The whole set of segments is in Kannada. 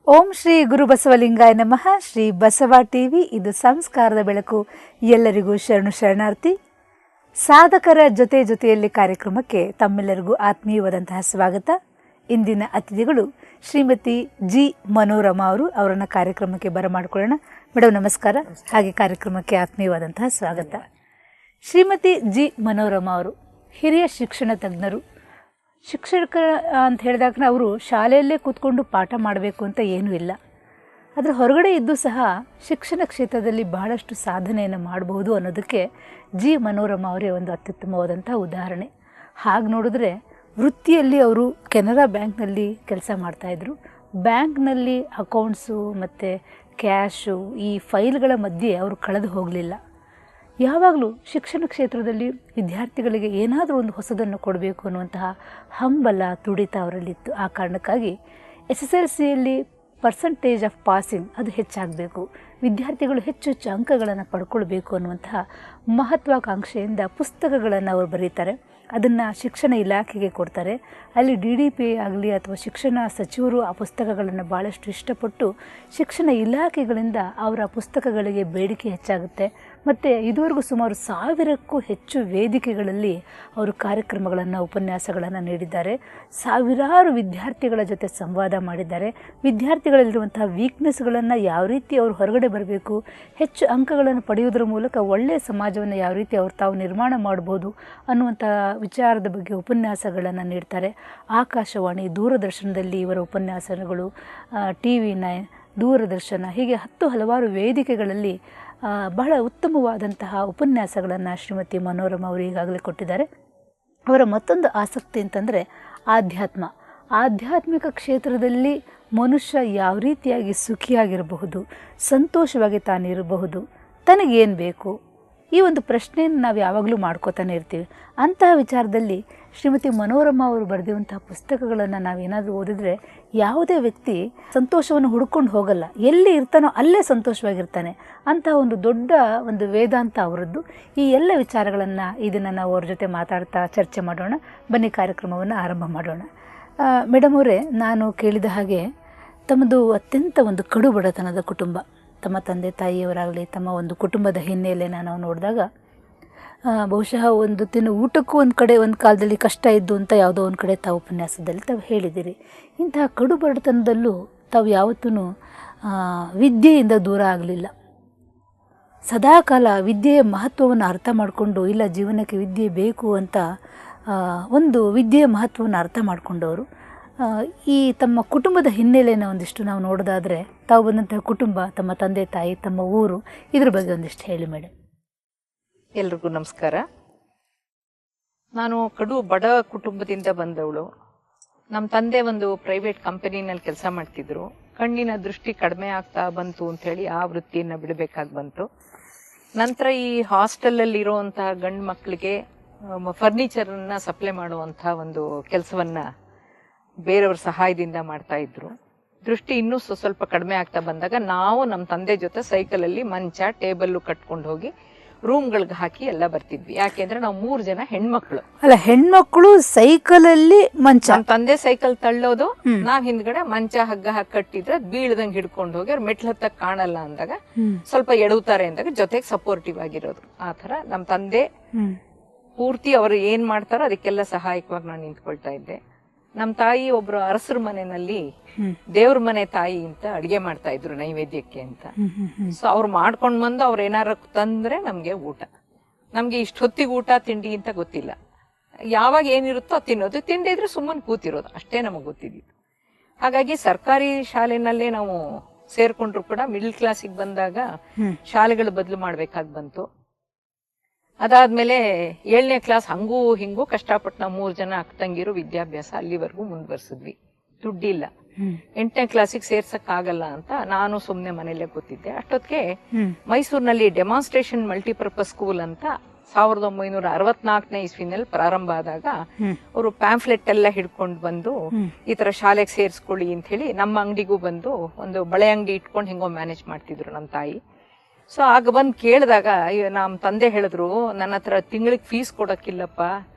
ಓಂ ಶ್ರೀ ಗುರು ಬಸವಲಿಂಗಾಯ ನಮಃ. ಶ್ರೀ ಬಸವ ಟಿವಿ, ಇದು ಸಂಸ್ಕಾರದ ಬೆಳಕು. ಎಲ್ಲರಿಗೂ ಶರಣಾರ್ಥಿ. ಸಾಧಕರ ಜೊತೆಯಲ್ಲಿ ಕಾರ್ಯಕ್ರಮಕ್ಕೆ ತಮ್ಮೆಲ್ಲರಿಗೂ ಆತ್ಮೀಯವಾದಂತಹ ಸ್ವಾಗತ. ಇಂದಿನ ಅತಿಥಿಗಳು ಶ್ರೀಮತಿ ಜಿ ಮನೋರಮಾ ಅವರು. ಅವರನ್ನು ಕಾರ್ಯಕ್ರಮಕ್ಕೆ ಬರಮಾಡಿಕೊಳ್ಳೋಣ. ಮೇಡಮ್ ನಮಸ್ಕಾರ, ಹಾಗೆ ಕಾರ್ಯಕ್ರಮಕ್ಕೆ ಆತ್ಮೀಯವಾದಂತಹ ಸ್ವಾಗತ. ಶ್ರೀಮತಿ ಜಿ ಮನೋರಮಾ ಅವರು ಹಿರಿಯ ಶಿಕ್ಷಣ ತಜ್ಞರು. ಶಿಕ್ಷಕರ ಅಂತ ಹೇಳಿದಾಗ ಅವರು ಶಾಲೆಯಲ್ಲೇ ಕೂತ್ಕೊಂಡು ಪಾಠ ಮಾಡಬೇಕು ಅಂತ ಏನೂ ಇಲ್ಲ. ಅದರ ಹೊರಗಡೆ ಇದ್ದು ಸಹ ಶಿಕ್ಷಣ ಕ್ಷೇತ್ರದಲ್ಲಿ ಬಹಳಷ್ಟು ಸಾಧನೆಯನ್ನು ಮಾಡಬಹುದು ಅನ್ನೋದಕ್ಕೆ ಜಿ ಮನೋರಮಾ ಅವರೇ ಒಂದು ಅತ್ಯುತ್ತಮವಾದಂಥ ಉದಾಹರಣೆ. ಹಾಗೆ ನೋಡಿದ್ರೆ ವೃತ್ತಿಯಲ್ಲಿ ಅವರು ಕೆನರಾ ಬ್ಯಾಂಕ್ನಲ್ಲಿ ಕೆಲಸ ಮಾಡ್ತಾಯಿದ್ರು. ಬ್ಯಾಂಕ್ನಲ್ಲಿ ಅಕೌಂಟ್ಸು ಮತ್ತು ಕ್ಯಾಶು, ಈ ಫೈಲ್ಗಳ ಮಧ್ಯೆ ಅವರು ಕಳೆದು ಹೋಗಲಿಲ್ಲ. ಯಾವಾಗಲೂ ಶಿಕ್ಷಣ ಕ್ಷೇತ್ರದಲ್ಲಿ ವಿದ್ಯಾರ್ಥಿಗಳಿಗೆ ಏನಾದರೂ ಒಂದು ಹೊಸದನ್ನು ಕೊಡಬೇಕು ಅನ್ನುವಂತಹ ಹಂಬಲ, ತುಡಿತ ಅವರಲ್ಲಿತ್ತು. ಆ ಕಾರಣಕ್ಕಾಗಿ SSLCಯಲ್ಲಿ ಪರ್ಸಂಟೇಜ್ ಆಫ್ ಪಾಸಿಂಗ್ ಅದು ಹೆಚ್ಚಾಗಬೇಕು, ವಿದ್ಯಾರ್ಥಿಗಳು ಹೆಚ್ಚು ಹೆಚ್ಚು ಅಂಕಗಳನ್ನು ಪಡ್ಕೊಳ್ಬೇಕು ಅನ್ನುವಂತಹ ಮಹತ್ವಾಕಾಂಕ್ಷೆಯಿಂದ ಪುಸ್ತಕಗಳನ್ನು ಅವರು ಬರೀತಾರೆ. ಅದನ್ನು ಶಿಕ್ಷಣ ಇಲಾಖೆಗೆ ಕೊಡ್ತಾರೆ. ಅಲ್ಲಿ DDP ಆಗಲಿ ಅಥವಾ ಶಿಕ್ಷಣ ಸಚಿವರು ಆ ಪುಸ್ತಕಗಳನ್ನು ಭಾಳಷ್ಟು ಇಷ್ಟಪಟ್ಟು ಶಿಕ್ಷಣ ಇಲಾಖೆಗಳಿಂದ ಅವರ ಪುಸ್ತಕಗಳಿಗೆ ಬೇಡಿಕೆ ಹೆಚ್ಚಾಗುತ್ತೆ. ಮತ್ತು ಇದುವರೆಗೂ ಸುಮಾರು 1000ಕ್ಕೂ ಹೆಚ್ಚು ವೇದಿಕೆಗಳಲ್ಲಿ ಅವರು ಕಾರ್ಯಕ್ರಮಗಳನ್ನು, ಉಪನ್ಯಾಸಗಳನ್ನು ನೀಡಿದ್ದಾರೆ. ಸಾವಿರಾರು ವಿದ್ಯಾರ್ಥಿಗಳ ಜೊತೆ ಸಂವಾದ ಮಾಡಿದ್ದಾರೆ. ವಿದ್ಯಾರ್ಥಿಗಳಲ್ಲಿರುವಂತಹ ವೀಕ್ನೆಸ್ಗಳನ್ನು ಯಾವ ರೀತಿ ಅವರು ಹೊರಗಡೆ ಬರಬೇಕು, ಹೆಚ್ಚು ಅಂಕಗಳನ್ನು ಪಡೆಯುವುದರ ಮೂಲಕ ಒಳ್ಳೆಯ ಸಮಾಜವನ್ನು ಯಾವ ರೀತಿ ತಾವು ನಿರ್ಮಾಣ ಮಾಡ್ಬೋದು ಅನ್ನುವಂಥ ವಿಚಾರದ ಬಗ್ಗೆ ಉಪನ್ಯಾಸಗಳನ್ನು ನೀಡ್ತಾರೆ. ಆಕಾಶವಾಣಿ, ದೂರದರ್ಶನದಲ್ಲಿ ಇವರ ಉಪನ್ಯಾಸಗಳು, TV9, ದೂರದರ್ಶನ, ಹೀಗೆ ಹಲವಾರು ವೇದಿಕೆಗಳಲ್ಲಿ ಬಹಳ ಉತ್ತಮವಾದಂತಹ ಉಪನ್ಯಾಸಗಳನ್ನು ಶ್ರೀಮತಿ ಮನೋರಮಾ ಅವರು ಈಗಾಗಲೇ ಕೊಟ್ಟಿದ್ದಾರೆ. ಅವರ ಮತ್ತೊಂದು ಆಸಕ್ತಿ ಅಂತಂದರೆ ಆಧ್ಯಾತ್ಮಿಕ ಕ್ಷೇತ್ರದಲ್ಲಿ ಮನುಷ್ಯ ಯಾವ ರೀತಿಯಾಗಿ ಸುಖಿಯಾಗಿರಬಹುದು, ಸಂತೋಷವಾಗಿ ತಾನಿರಬಹುದು, ತನಗೇನು ಬೇಕು, ಈ ಒಂದು ಪ್ರಶ್ನೆಯನ್ನು ನಾವು ಯಾವಾಗಲೂ ಮಾಡ್ಕೋತಾನೆ ಇರ್ತೀವಿ. ಅಂತಹ ವಿಚಾರದಲ್ಲಿ ಶ್ರೀಮತಿ ಮನೋರಮಾ ಅವರು ಬರೆದಿರುವಂತಹ ಪುಸ್ತಕಗಳನ್ನು ನಾವೇನಾದರೂ ಓದಿದ್ರೆ ಯಾವುದೇ ವ್ಯಕ್ತಿ ಸಂತೋಷವನ್ನು ಹುಡ್ಕೊಂಡು ಹೋಗಲ್ಲ, ಎಲ್ಲಿ ಇರ್ತಾನೋ ಅಲ್ಲೇ ಸಂತೋಷವಾಗಿರ್ತಾನೆ. ಅಂತಹ ಒಂದು ದೊಡ್ಡ ಒಂದು ವೇದಾಂತ ಅವರದ್ದು. ಈ ಎಲ್ಲ ವಿಚಾರಗಳನ್ನು ಇದನ್ನು ನಾವು ಅವ್ರ ಜೊತೆ ಮಾತಾಡ್ತಾ ಚರ್ಚೆ ಮಾಡೋಣ. ಬನ್ನಿ, ಕಾರ್ಯಕ್ರಮವನ್ನು ಆರಂಭ ಮಾಡೋಣ. ಮೇಡಮ್ ಅವರೇ, ನಾನು ಕೇಳಿದ ಹಾಗೆ ತಮ್ಮದು ಅತ್ಯಂತ ಒಂದು ಕಡು ಬಡತನದ ಕುಟುಂಬ. ತಮ್ಮ ತಂದೆ ತಾಯಿಯವರಾಗಲಿ, ತಮ್ಮ ಒಂದು ಕುಟುಂಬದ ಹಿನ್ನೆಲೆಯನ್ನು ನಾವು ನೋಡಿದಾಗ ಬಹುಶಃ ಒಂದು ಊಟಕ್ಕೂ ಒಂದು ಕಾಲದಲ್ಲಿ ಕಷ್ಟ ಇದ್ದು ಅಂತ ಯಾವುದೋ ಒಂದು ಕಡೆ ತಾವು ಉಪನ್ಯಾಸದಲ್ಲಿ ತಾವು ಹೇಳಿದ್ದೀರಿ. ಇಂತಹ ಕಡು ಬಡತನದಲ್ಲೂ ತಾವು ಯಾವತ್ತೂ ವಿದ್ಯೆಯಿಂದ ದೂರ ಆಗಲಿಲ್ಲ. ಸದಾಕಾಲ ವಿದ್ಯೆಯ ಮಹತ್ವವನ್ನು ಅರ್ಥ ಮಾಡಿಕೊಂಡು, ಇಲ್ಲ ಜೀವನಕ್ಕೆ ವಿದ್ಯೆ ಬೇಕು ಅಂತ ಒಂದು ವಿದ್ಯೆಯ ಮಹತ್ವವನ್ನು ಅರ್ಥ ಮಾಡಿಕೊಂಡವರು. ಈ ತಮ್ಮ ಕುಟುಂಬದ ಹಿನ್ನೆಲೆಯನ್ನು ಒಂದಿಷ್ಟು ನಾವು ನೋಡೋದಾದರೆ, ತಾವು ಬಂದಂತಹ ಕುಟುಂಬ, ತಮ್ಮ ತಂದೆ ತಾಯಿ, ತಮ್ಮ ಊರು, ಇದ್ರ ಬಗ್ಗೆ ಒಂದಿಷ್ಟು ಹೇಳಿ ಮೇಡಮ್. ಎಲ್ರಿಗೂ ನಮಸ್ಕಾರ. ನಾನು ಕಡು ಬಡ ಕುಟುಂಬದಿಂದ ಬಂದವಳು. ನಮ್ಮ ತಂದೆ ಒಂದು ಪ್ರೈವೇಟ್ ಕಂಪನಿನಲ್ಲಿ ಕೆಲಸ ಮಾಡ್ತಿದ್ರು. ಕಣ್ಣಿನ ದೃಷ್ಟಿ ಕಡಿಮೆ ಆಗ್ತಾ ಬಂತು ಅಂಥೇಳಿ ಆ ವೃತ್ತಿಯನ್ನು ಬಿಡಬೇಕಾಗಿ ಬಂತು. ನಂತರ ಈ ಹಾಸ್ಟೆಲಲ್ಲಿ ಇರೋವಂತಹ ಗಂಡು ಮಕ್ಕಳಿಗೆ ಫರ್ನಿಚರನ್ನು ಸಪ್ಲೈ ಮಾಡುವಂಥ ಒಂದು ಕೆಲಸವನ್ನು ಬೇರೆಯವ್ರ ಸಹಾಯದಿಂದ ಮಾಡ್ತಾ ಇದ್ರು. ದೃಷ್ಟಿ ಇನ್ನೂ ಸ್ವಲ್ಪ ಕಡಿಮೆ ಆಗ್ತಾ ಬಂದಾಗ ನಾವು ನಮ್ಮ ತಂದೆ ಜೊತೆ ಸೈಕಲಲ್ಲಿ ಮಂಚ, ಟೇಬಲ್ಲು ಕಟ್ಕೊಂಡು ಹೋಗಿ ರೂಮ್ಗಳಿಗೆ ಹಾಕಿ ಎಲ್ಲ ಬರ್ತಿದ್ವಿ. ಯಾಕೆಂದ್ರೆ ನಾವು 3 ಜನ ಹೆಣ್ಮಕ್ಳು. ಅಲ್ಲ, ಹೆಣ್ಮಕ್ಳು ಸೈಕಲಲ್ಲಿ ಮಂಚ, ನಮ್ಮ ತಂದೆ ಸೈಕಲ್ ತಳ್ಳೋದು, ನಾವ್ ಹಿಂದ್ಗಡೆ ಮಂಚ ಹಗ್ಗ ಹಾಕಿ ಕಟ್ಟಿದ್ರೆ ಬೀಳ್ದಂಗೆ ಹಿಡ್ಕೊಂಡು ಹೋಗಿ ಅವ್ರು ಮೆಟ್ಲು ಹತ್ತಕ್ ಕಾಣಲ್ಲ ಅಂದಾಗ ಸ್ವಲ್ಪ ಎಡವುತ್ತಾರೆ ಅಂದಾಗ ಜೊತೆಗೆ ಸಪೋರ್ಟಿವ್ ಆಗಿರೋದು. ಆ ತರ ನಮ್ಮ ತಂದೆ ಪೂರ್ತಿ ಅವರು ಏನ್ ಮಾಡ್ತಾರೋ ಅದಕ್ಕೆಲ್ಲ ಸಹಾಯಕವಾಗಿ ನಾನು ನಿಂತ್ಕೊಳ್ತಾ ಇದ್ದೆ. ನಮ್ಮ ತಾಯಿ ಒಬ್ರು ಅರಸರ ಮನೆಯಲ್ಲಿ ದೇವ್ರ ಮನೆ ತಾಯಿ ಅಂತ ಅಡಿಗೆ ಮಾಡ್ತಾ ಇದ್ರು ನೈವೇದ್ಯಕ್ಕೆ ಅಂತ. ಸೊ ಅವ್ರು ಮಾಡ್ಕೊಂಡ್ ಬಂದು ಅವ್ರು ಏನಾರ ತಂದ್ರೆ ನಮ್ಗೆ ಊಟ, ನಮ್ಗೆ ಇಷ್ಟ ಹೊತ್ತಿಗೆ ಊಟ ತಿಂಡಿ ಅಂತ ಗೊತ್ತಿಲ್ಲ. ಯಾವಾಗ ಏನಿರುತ್ತೋ ತಿನ್ನೋದು, ತಿಂಡಿ ಇದ್ರೆ ಸುಮ್ಮನೆ ಕೂತಿರೋದು, ಅಷ್ಟೇ ನಮಗ್ ಗೊತ್ತಿದ್ದಿತ್ತು. ಹಾಗಾಗಿ ಸರ್ಕಾರಿ ಶಾಲೆನಲ್ಲೇ ನಾವು ಸೇರ್ಕೊಂಡ್ರು ಕೂಡ ಮಿಡಲ್ ಕ್ಲಾಸಿಗೆ ಬಂದಾಗ ಶಾಲೆಗಳು ಬದಲು ಮಾಡ್ಬೇಕಾಗಿ ಬಂತು. ಅದಾದ್ಮೇಲೆ 7ನೇ ಕ್ಲಾಸ್ ಹಂಗೂ ಹಿಂಗೂ ಕಷ್ಟಪಟ್ಟು ನಾವು 3 ಜನ ಅಕ್ಕ ತಂಗಿರು ವಿದ್ಯಾಭ್ಯಾಸ ಅಲ್ಲಿವರೆಗೂ ಮುಂದುವರ್ಸಿದ್ವಿ. ದುಡ್ಡಿಲ್ಲ, 8ನೇ ಕ್ಲಾಸಿಗೆ ಸೇರ್ಸಕ್ ಆಗಲ್ಲ ಅಂತ ನಾನು ಸುಮ್ನೆ ಮನೇಲೆ ಕೂತಿದ್ದೆ. ಅಷ್ಟೊತ್ತಿಗೆ ಮೈಸೂರಿನಲ್ಲಿ ಡೆಮಾನ್ಸ್ಟ್ರೇಷನ್ ಮಲ್ಟಿಪರ್ಪಸ್ ಸ್ಕೂಲ್ ಅಂತ 1964ನೇ ಇಸ್ವಿನಲ್ಲಿ ಪ್ರಾರಂಭ ಆದಾಗ ಅವರು ಪ್ಯಾಂಫ್ಲೆಟ್ ಎಲ್ಲ ಹಿಡ್ಕೊಂಡು ಬಂದು ಈ ತರ ಶಾಲೆಗೆ ಸೇರ್ಸ್ಕೊಳ್ಳಿ ಅಂತ ಹೇಳಿ ನಮ್ಮ ಅಂಗಡಿಗೂ ಬಂದು ಒಂದು ಬಳೆ ಅಂಗಡಿ ಇಟ್ಕೊಂಡು ಹಿಂಗೋ ಮ್ಯಾನೇಜ್ ಮಾಡ್ತಿದ್ರು ನಮ್ಮ ತಾಯಿ. ಸೊ ಆಗ ಬಂದು ಕೇಳಿದಾಗ ನಮ್ಮ ತಂದೆ ಹೇಳಿದ್ರು, ನನ್ನ ಹತ್ರ ತಿಂಗಳಿಗೆ ಫೀಸ್ ಕೊಡೋಕ್ಕಿಲ್ಲಪ್ಪ,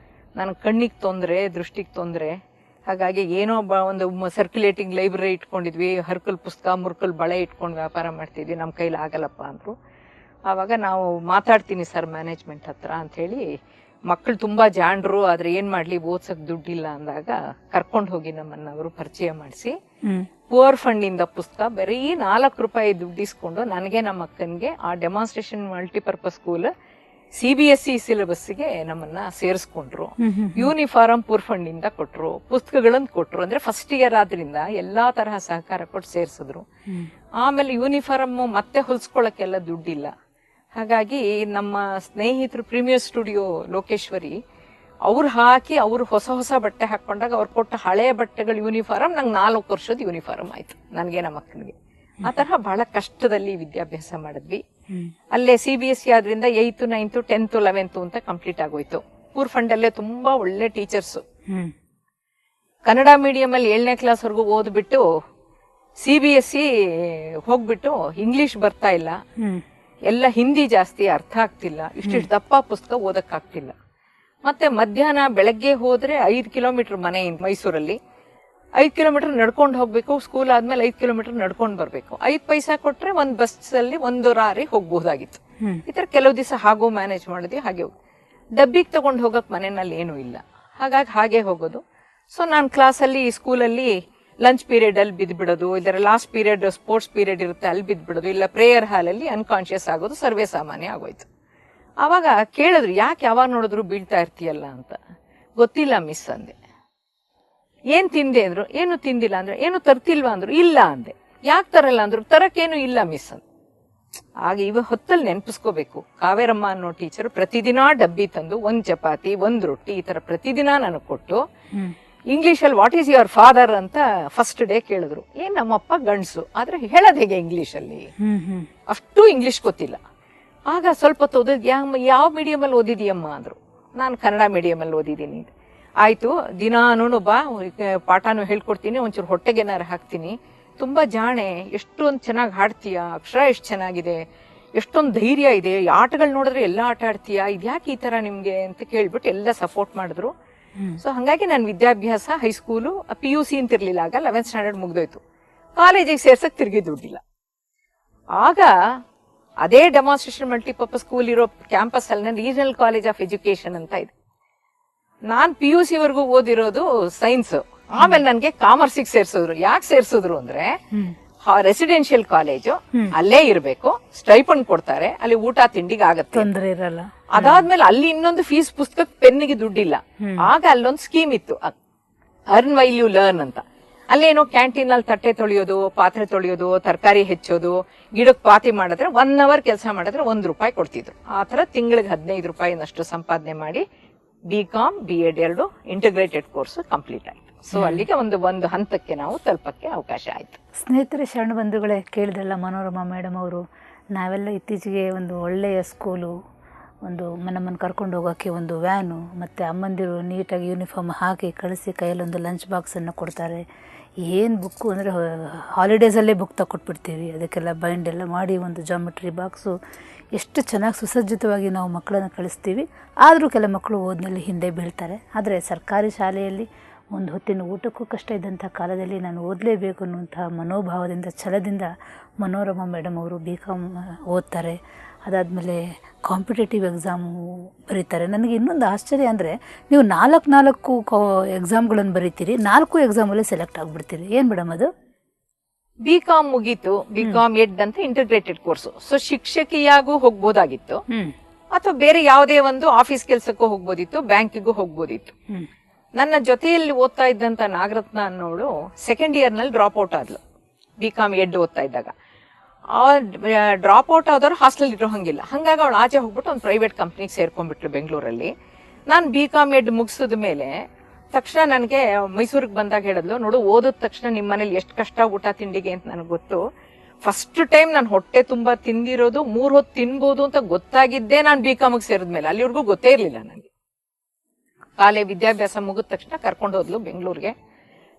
ನನ್ನ ಕಣ್ಣಿಗೆ ತೊಂದರೆ, ದೃಷ್ಟಿಗೆ ತೊಂದರೆ, ಹಾಗಾಗಿ ಏನೋ ಒಂದು ಸರ್ಕ್ಯುಲೇಟಿಂಗ್ ಲೈಬ್ರರಿ ಇಟ್ಕೊಂಡಿದ್ವಿ, ಹರ್ಕಲ್ ಪುಸ್ತಕ ಮುರ್ಕಲ್ ಬಳೆ ಇಟ್ಕೊಂಡು ವ್ಯಾಪಾರ ಮಾಡ್ತಿದ್ವಿ, ನಮ್ಮ ಕೈಲಿ ಆಗಲ್ಲಪ್ಪ ಅಂದ್ರು. ಆವಾಗ ನಾವು ಮಾತಾಡ್ತೀನಿ ಸರ್ ಮ್ಯಾನೇಜ್ಮೆಂಟ್ ಹತ್ರ ಅಂತ ಹೇಳಿ, ಮಕ್ಕಳು ತುಂಬಾ ಜಾಣರು, ಆದ್ರೆ ಏನ್ ಮಾಡ್ಲಿ ಓದ್ಸಕ್ ದುಡ್ಡಿಲ್ಲ ಅಂದಾಗ ಕರ್ಕೊಂಡು ಹೋಗಿ ನಮ್ಮನ್ನ ಅವರು ಪರಿಚಯ ಮಾಡಿಸಿ ಪುವರ್ ಫಂಡ್ ಇಂದ ಪುಸ್ತಕ ಬರೀ 4 ರೂಪಾಯಿ ದುಡ್ಡು ಇಸ್ಕೊಂಡು ನನಗೆ ನಮ್ಮ ಅಕ್ಕನಿಗೆ ಆ ಡೆಮಾನ್ಸ್ಟ್ರೇಷನ್ ಮಲ್ಟಿಪರ್ಪಸ್ ಸ್ಕೂಲ್ CBSE ಸಿಲೆಬಸ್ಗೆ ನಮ್ಮನ್ನ ಸೇರಿಸ್ಕೊಂಡ್ರು. ಯೂನಿಫಾರ್ಮ್ ಪೂರ್ ಫಂಡ್ ಇಂದ ಕೊಟ್ರು, ಪುಸ್ತಕಗಳನ್ನು ಕೊಟ್ರು. ಅಂದ್ರೆ ಫಸ್ಟ್ ಇಯರ್ ಆದ್ರಿಂದ ಎಲ್ಲಾ ತರಹ ಸಹಕಾರ ಕೊಟ್ಟು ಸೇರಿಸಿದ್ರು. ಆಮೇಲೆ ಯೂನಿಫಾರ್ಮ್ ಮತ್ತೆ ಹೊಲ್ಸ್ಕೊಳಕ್ಕೆಲ್ಲ ದುಡ್ಡಿಲ್ಲ. ಹಾಗಾಗಿ ನಮ್ಮ ಸ್ನೇಹಿತರು ಪ್ರೀಮಿಯರ್ ಸ್ಟುಡಿಯೋ ಲೋಕೇಶ್ವರಿ ಅವ್ರು ಹಾಕಿ ಅವ್ರು ಹೊಸ ಹೊಸ ಬಟ್ಟೆ ಹಾಕೊಂಡಾಗ ಅವ್ರು ಕೊಟ್ಟ ಹಳೆಯ ಬಟ್ಟೆಗಳ ಯೂನಿಫಾರ್ಮ್ ನಂಗೆ 4 ವರ್ಷದ ಯೂನಿಫಾರ್ಮ್ ಆಯ್ತು, ನನಗೆ ನಮ್ಮ ಅಕ್ಕನಿಗೆ. ಆ ತರಹ ಬಹಳ ಕಷ್ಟದಲ್ಲಿ ವಿದ್ಯಾಭ್ಯಾಸ ಮಾಡಿದ್ವಿ. ಅಲ್ಲೇ CBSE ಆದ್ರಿಂದ 8th 9th 10th 11th ಅಂತ ಕಂಪ್ಲೀಟ್ ಆಗೋಯ್ತು. ಪೂರ್ ಫಂಡ್ ಅಲ್ಲೇ ತುಂಬಾ ಒಳ್ಳೆ ಟೀಚರ್ಸ್. ಕನ್ನಡ ಮೀಡಿಯಂ ಅಲ್ಲಿ 7ನೇ ಕ್ಲಾಸ್ ವರ್ಗು ಓದ್ಬಿಟ್ಟು CBSE ಹೋಗ್ಬಿಟ್ಟು ಇಂಗ್ಲಿಷ್ ಬರ್ತಾ ಇಲ್ಲ, ಎಲ್ಲ ಹಿಂದಿ ಜಾಸ್ತಿ ಅರ್ಥ ಆಗ್ತಿಲ್ಲ, ಇಷ್ಟಿಷ್ಟು ದಪ್ಪ ಪುಸ್ತಕ ಓದಕ್ಕಾಗ್ತಿಲ್ಲ. ಮತ್ತೆ ಮಧ್ಯಾಹ್ನ ಬೆಳಗ್ಗೆ ಹೋದ್ರೆ 5 ಕಿಲೋಮೀಟರ್ ಮನೆಯಿಂದ ಮೈಸೂರಲ್ಲಿ 5 ಕಿಲೋಮೀಟರ್ ನಡ್ಕೊಂಡು ಹೋಗ್ಬೇಕು, ಸ್ಕೂಲ್ ಆದ್ಮೇಲೆ 5 ಕಿಲೋಮೀಟರ್ ನಡ್ಕೊಂಡು ಬರ್ಬೇಕು. 5 ಪೈಸಾ ಕೊಟ್ರೆ ಒಂದ್ ಬಸ್ ಅಲ್ಲಿ 1 ರಾರಿ ಹೋಗ್ಬಹುದಾಗಿತ್ತು. ಈ ತರ ಕೆಲವು ದಿವಸ ಹಾಗೂ ಮ್ಯಾನೇಜ್ ಮಾಡಿದ್ವಿ. ಹಾಗೆ ಡಬ್ಬಿಗೆ ತಗೊಂಡು ಹೋಗಕ್ ಮನೆಯಲ್ಲಿ ಏನೂ ಇಲ್ಲ, ಹಾಗಾಗಿ ಹಾಗೆ ಹೋಗೋದು. ಸೊ ನಾನು ಕ್ಲಾಸಲ್ಲಿ ಸ್ಕೂಲಲ್ಲಿ ಲಂಚ್ ಪೀರಿಯಡ್ ಅಲ್ಲಿ ಬಿದ್ಬಿಡೋದು, ಇದರ ಲಾಸ್ಟ್ ಪೀರಿಯಡ್ ಸ್ಪೋರ್ಟ್ಸ್ ಪೀರಿಯಡ್ ಇರುತ್ತೆ ಅಲ್ಲಿ ಬಿದ್ಬಿಡೋದು, ಇಲ್ಲ ಪ್ರೇಯರ್ ಹಾಲ್ ಅಲ್ಲಿ ಅನ್ಕಾನ್ಶಿಯಸ್ ಆಗೋದು ಸರ್ವೇ ಸಾಮಾನ್ಯ ಆಗೋಯ್ತು. ಆವಾಗ ಕೇಳಿದ್ರು, ಯಾಕೆ ಯಾವಾಗ ನೋಡಿದ್ರು ಬೀಳ್ತಾ ಇರ್ತೀಯಲ್ಲ ಅಂತ. ಗೊತ್ತಿಲ್ಲ ಮಿಸ್ ಅಂದೆ. ಏನ್ ತಿಂದೆ ಅಂದ್ರು, ಏನು ತಿಂದಿಲ್ಲ ಅಂದ್ರೆ, ಏನು ತರ್ತಿಲ್ವಾ ಅಂದ್ರು, ಇಲ್ಲ ಅಂದೆ. ಯಾಕೆ ತರಲ್ಲ ಅಂದ್ರು, ತರಕ್ಕೇನು ಇಲ್ಲ ಮಿಸ್ ಅಂದ್. ಆಗ ಇವ ಹೊತ್ತಲ್ಲಿ ನೆನಪಿಸ್ಕೋಬೇಕು, ಕಾವೇರಮ್ಮ ಅನ್ನೋ ಟೀಚರ್ ಪ್ರತಿದಿನ ಡಬ್ಬಿ ತಂದು 1 ಚಪಾತಿ 1 ರೊಟ್ಟಿ ಈ ತರ ಪ್ರತಿದಿನ ನನಗೆ ಕೊಟ್ಟು ಇಂಗ್ಲಿಷ್ ಅಲ್ಲಿ ವಾಟ್ ಈಸ್ ಯುವರ್ ಫಾದರ್ ಅಂತ ಫಸ್ಟ್ ಡೇ ಕೇಳಿದ್ರು. ನಮ್ಮಪ್ಪ ಗಂಡ್ಸು, ಆದ್ರೆ ಹೇಳೋದ್ ಹೇಗೆ ಇಂಗ್ಲಿಷ್ ಅಲ್ಲಿ, ಅಷ್ಟು ಇಂಗ್ಲಿಷ್ ಗೊತ್ತಿಲ್ಲ. ಆಗ ಸ್ವಲ್ಪ ಓದೋದ್ ಯಾವ ಮೀಡಿಯಂ ಅಲ್ಲಿ ಓದಿದೀಯಮ್ಮ ಅಂದ್ರು. ನಾನು ಕನ್ನಡ ಮೀಡಿಯಂ ಅಲ್ಲಿ ಓದಿದ್ದೀನಿ. ಆಯ್ತು, ದಿನಾನು ಬಾ, ಪಾಠನೂ ಹೇಳ್ಕೊಡ್ತೀನಿ, ಒಂಚೂರು ಹೊಟ್ಟೆಗೇನಾರು ಹಾಕ್ತೀನಿ, ತುಂಬಾ ಜಾಣೆ, ಎಷ್ಟೊಂದು ಚೆನ್ನಾಗಿ ಹಾಡ್ತೀಯ, ಅಕ್ಷರ ಎಷ್ಟು ಚೆನ್ನಾಗಿದೆ, ಎಷ್ಟೊಂದು ಧೈರ್ಯ ಇದೆ, ಆಟಗಳು ನೋಡಿದ್ರೆ ಎಲ್ಲ ಆಟ ಆಡ್ತೀಯಾ, ಇದ್ಯಾಕೆ ಈ ತರ ನಿಮ್ಗೆ ಅಂತ ಕೇಳ್ಬಿಟ್ಟು ಎಲ್ಲ ಸಪೋರ್ಟ್ ಮಾಡಿದ್ರು. ಸೊ ಹಂಗಾಗಿ ನನ್ನ ವಿದ್ಯಾಭ್ಯಾಸ ಹೈಸ್ಕೂಲು PUC ಅಂತಿರ್ಲಿಲ್ಲ, ಆಗ 11th ಸ್ಟ್ಯಾಂಡರ್ಡ್ ಮುಗ್ದೋಯ್ತು. ಕಾಲೇಜಿಗೆ ಸೇರ್ಸಕ್ ತಿರ್ಗಿ ದುಡ್ಡಿಲ್ಲ. ಆಗ ಅದೇ ಡೆಮಾನ್ಸ್ಟ್ರೇಷನ್ ಮಲ್ಟಿಪರ್ಪಸ್ ಸ್ಕೂಲ್ ಇರೋ ಕ್ಯಾಂಪಸ್ ಅಲ್ಲಿ ರೀಜನಲ್ ಕಾಲೇಜ್ ಆಫ್ ಎಜುಕೇಶನ್ ಅಂತ ಇದೆ. ನಾನ್ PUC ವರ್ಗೂ ಓದಿರೋದು ಸೈನ್ಸ್. ಆಮೇಲೆ ನನ್ಗೆ ಕಾಮರ್ಸಿಗೆ ಸೇರ್ಸಿದ್ರು. ಯಾಕೆ ಸೇರ್ಸಿದ್ರು ಅಂದ್ರೆ ರೆಸಿಡೆನ್ಷಿಯಲ್ ಕಾಲೇಜು, ಅಲ್ಲೇ ಇರ್ಬೇಕು, ಸ್ಟೈಪಂಡ್ ಕೊಡ್ತಾರೆ, ಅಲ್ಲಿ ಊಟ ತಿಂಡಿಗೆ ಆಗತ್ತೆ, ತೊಂದರೆ ಇರಲ್ಲ. ಅದಾದ್ಮೇಲೆ ಅಲ್ಲಿ ಇನ್ನೊಂದು ಫೀಸ್ ಪುಸ್ತಕ ಪೆನ್ನಿಗೆ ದುಡ್ಡಿಲ್ಲ. ಆಗ ಅಲ್ಲೊಂದು ಸ್ಕೀಮ್ ಇತ್ತು, ಅರ್ನ್ ವೈಲ್ ಯು ಲರ್ನ್ ಅಂತ. ಅಲ್ಲೇನೋ ಕ್ಯಾಂಟೀನ್ ಅಲ್ಲಿ ತಟ್ಟೆ ತೊಳೆಯೋದು, ಪಾತ್ರೆ ತೊಳೆಯೋದು, ತರಕಾರಿ ಹೆಚ್ಚೋದು, ಗಿಡಕ್ಕೆ ಪಾತಿ ಮಾಡಿದ್ರೆ 1 hour ಕೆಲಸ ಮಾಡಿದ್ರೆ 1 ರೂಪಾಯಿ ಕೊಡ್ತಿದ್ರು. ಆ ತರ ತಿಂಗಳಿಗೆ 15 ರೂಪಾಯಿನಷ್ಟು ಸಂಪಾದನೆ ಮಾಡಿ BCom B.Ed 2 integrated course complete ಆಯ್ತು. ಸೊ ಅಲ್ಲಿಗೆ ಒಂದು ಹಂತಕ್ಕೆ ನಾವು ತಲುಪಕ್ಕೆ ಅವಕಾಶ ಆಯ್ತು. ಸ್ನೇಹಿತರೆ, ಶರಣ ಬಂಧುಗಳೇ, ಕೇಳಿದ್ರಲ್ಲ ಮನೋರಮಾ ಮೇಡಮ್ ಅವರು. ನಾವೆಲ್ಲ ಇತ್ತೀಚೆಗೆ ಒಂದು ಒಳ್ಳೆಯ ಸ್ಕೂಲು, ಒಂದು ನಮ್ಮನ್ನು ಕರ್ಕೊಂಡು ಹೋಗೋಕ್ಕೆ ಒಂದು ವ್ಯಾನು, ಮತ್ತು ಅಮ್ಮಂದಿರು ನೀಟಾಗಿ ಯೂನಿಫಾರ್ಮ್ ಹಾಕಿ ಕಳಿಸಿ ಕೈಯಲ್ಲೊಂದು ಲಂಚ್ ಬಾಕ್ಸನ್ನು ಕೊಡ್ತಾರೆ. ಏನು ಬುಕ್ಕು ಅಂದರೆ ಹಾಲಿಡೇಸಲ್ಲೇ ಬುಕ್ ತಗೊಟ್ಬಿಡ್ತೀವಿ, ಅದಕ್ಕೆಲ್ಲ ಬೈಂಡ್ ಎಲ್ಲ ಮಾಡಿ ಒಂದು ಜಾಮೆಟ್ರಿ ಬಾಕ್ಸು, ಎಷ್ಟು ಚೆನ್ನಾಗಿ ಸುಸಜ್ಜಿತವಾಗಿ ನಾವು ಮಕ್ಕಳನ್ನು ಕಳಿಸ್ತೀವಿ. ಆದರೂ ಕೆಲ ಮಕ್ಕಳು ಓದಿನಲ್ಲಿ ಹಿಂದೆ ಬೀಳ್ತಾರೆ. ಆದರೆ ಸರ್ಕಾರಿ ಶಾಲೆಯಲ್ಲಿ ಒಂದು ಹೊತ್ತಿನ ಊಟಕ್ಕೂ ಕಷ್ಟ ಇದ್ದಂಥ ಕಾಲದಲ್ಲಿ ನಾನು ಓದಲೇಬೇಕು ಅನ್ನುವಂಥ ಮನೋಭಾವದಿಂದ, ಛಲದಿಂದ ಮನೋರಮಾ ಮೇಡಮ್ ಅವರು BCom ಓದ್ತಾರೆ. ಅದಾದಮೇಲೆ ಕಾಂಪಿಟೇಟಿವ್ ಎಕ್ಸಾಮು ಬರೀತಾರೆ. ನನಗೆ ಇನ್ನೊಂದು ಆಶ್ಚರ್ಯ ಅಂದರೆ, ನೀವು 4 ಎಕ್ಸಾಮ್ಗಳನ್ನು ಬರೀತೀರಿ, 4 ಎಕ್ಸಾಮಲ್ಲೇ ಸೆಲೆಕ್ಟ್ ಆಗಿಬಿಡ್ತೀರಿ. ಏನು ಮೇಡಮ್ ಅದು? BCom ಮುಗೀತು, BCom Ed ಅಂತ ಇಂಟಿಗ್ರೇಟೆಡ್ ಕೋರ್ಸ್. ಸೊ ಶಿಕ್ಷಕಿಯಾಗೂ ಹೋಗ್ಬೋದಾಗಿತ್ತು, ಅಥವಾ ಬೇರೆ ಯಾವುದೇ ಒಂದು ಆಫೀಸ್ ಕೆಲಸಕ್ಕೂ ಹೋಗ್ಬೋದಿತ್ತು, ಬ್ಯಾಂಕಿಗೂ ಹೋಗ್ಬೋದಿತ್ತು. ನನ್ನ ಜೊತೆಯಲ್ಲಿ ಓದ್ತಾ ಇದ್ದಂತ ನಾಗರತ್ನ ಅನ್ನೋಳು 2nd ಇಯರ್ ನಲ್ಲಿ ಡ್ರಾಪ್ ಔಟ್ ಆದ್ಲು. BCom Ed ಓದ್ತಾ ಇದ್ದಾಗ ಡ್ರಾಪ್ ಔಟ್ ಆದವ್ರು ಹಾಸ್ಟೆಲ್ ಇರೋ ಹಂಗಿಲ್ಲ. ಹಂಗಾಗಿ ಅವಳು ಆಚೆ ಹೋಗ್ಬಿಟ್ಟು ಒಂದು ಪ್ರೈವೇಟ್ ಕಂಪ್ನಿಗೆ ಸೇರ್ಕೊಂಡ್ಬಿಟ್ಲು ಬೆಂಗಳೂರಲ್ಲಿ. ನಾನು BCom Ed ಮುಗಿಸಿದ ಮೇಲೆ ತಕ್ಷಣ ನನಗೆ ಮೈಸೂರಿಗೆ ಬಂದಾಗ ಹೇಳಿದ್ಲು, ನೋಡು ಓದಿದ ತಕ್ಷಣ ನಿಮ್ಮ ಮನೇಲಿ ಎಷ್ಟು ಕಷ್ಟ ಊಟ ತಿಂಡಿಗೆ ಅಂತ ನನಗೆ ಗೊತ್ತು. ಫಸ್ಟ್ ಟೈಮ್ ನಾನು ಹೊಟ್ಟೆ ತುಂಬಾ ತಿಂದಿರೋದು 3 ಹೊತ್ತು ತಿನ್ಬೋದು ಅಂತ ಗೊತ್ತಾಗಿದ್ದೆ ನಾನು BComಗೆ ಸೇರಿದ್ಮೇಲೆ. ಅಲ್ಲಿವರೆಗೂ ಗೊತ್ತೇ ಇರ್ಲಿಲ್ಲ ನನಗೆ. ವಿದ್ಯಾಭ್ಯಾಸ ಮುಗಿದ ತಕ್ಷಣ ಕರ್ಕೊಂಡು ಹೋದ್ಲು ಬೆಂಗಳೂರಿಗೆ.